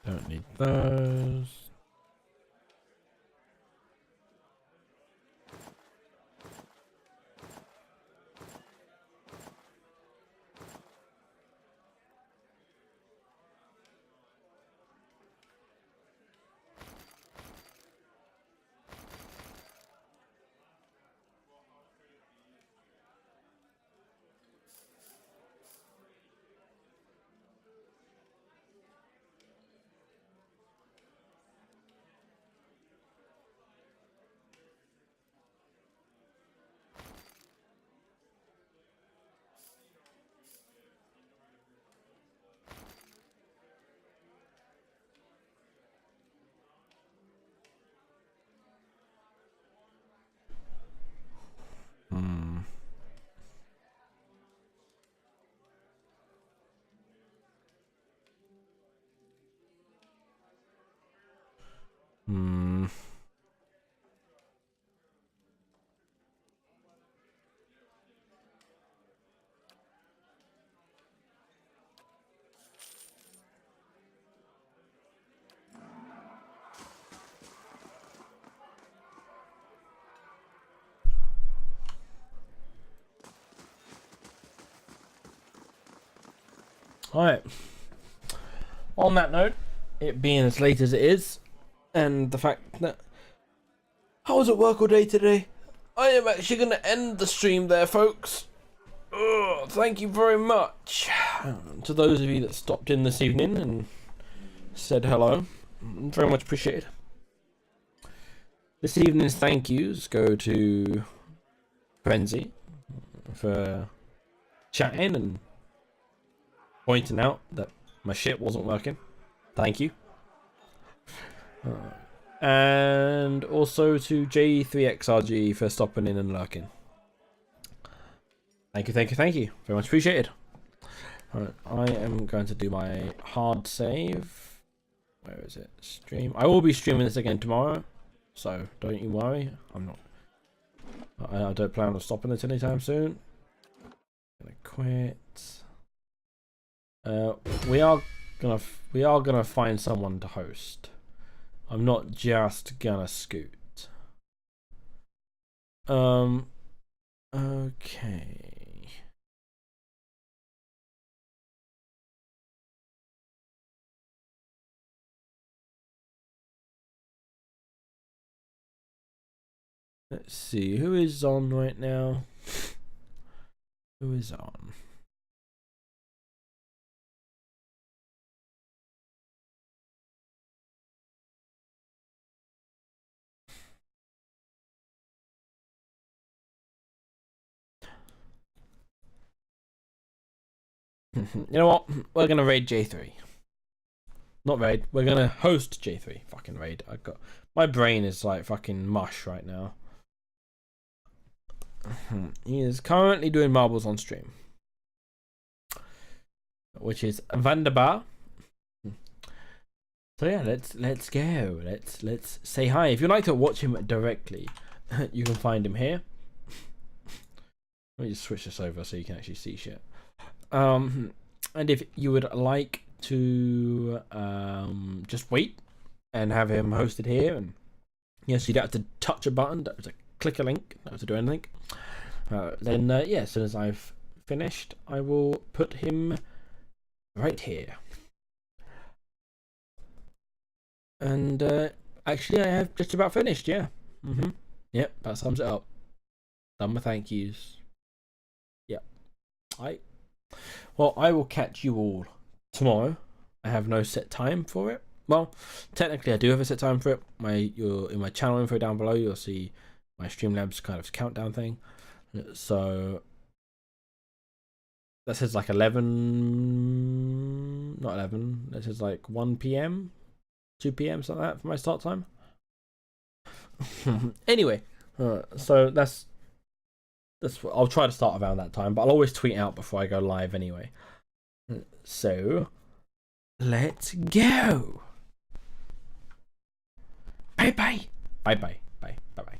Don't need those. Alright. On that note, it being as late as it is, and the fact that I was at work all day today, I am actually going to end the stream there, folks. Thank you very much to those of you that stopped in this evening and said hello. Very much appreciated. This evening's thank yous go to Frenzy for chatting and pointing out that my shit wasn't working. Thank you. And also to J3XRG for stopping in and lurking. Thank you, thank you, thank you. Very much appreciated. Alright, I am going to do my hard save. Where is it? Stream. I will be streaming this again tomorrow, so don't you worry. I don't plan on stopping it anytime soon. Gonna quit. We are gonna find someone to host. I'm not just gonna scoot. Okay. Let's see, who is on right now? Who is on? You know what? We're gonna raid J3. Not raid. We're gonna host J3. Fucking raid. My brain is like fucking mush right now. He is currently doing marbles on stream, which is Vanderbar. So yeah, let's go. Let's say hi. If you'd like to watch him directly, you can find him here. Let me just switch this over so you can actually see shit. And if you would like to just wait and have him hosted here, and yes, you don't have to touch a button, don't have to click a link, don't have to do anything. Then yeah, as soon as I've finished, I will put him right here. And actually, I have just about finished. Yeah. Yep, that sums it up. Done my thank yous. Yep. Well, I will catch you all tomorrow. I have no set time for it. Well, technically I do have a set time for it. In my channel info down below, you'll see my Streamlabs kind of countdown thing. So that says like 11, not 11. That says like 1 p.m, 2 p.m, something like that for my start time. Anyway, so that's I'll try to start around that time, but I'll always tweet out before I go live anyway. So let's go. Bye bye. Bye bye. Bye bye.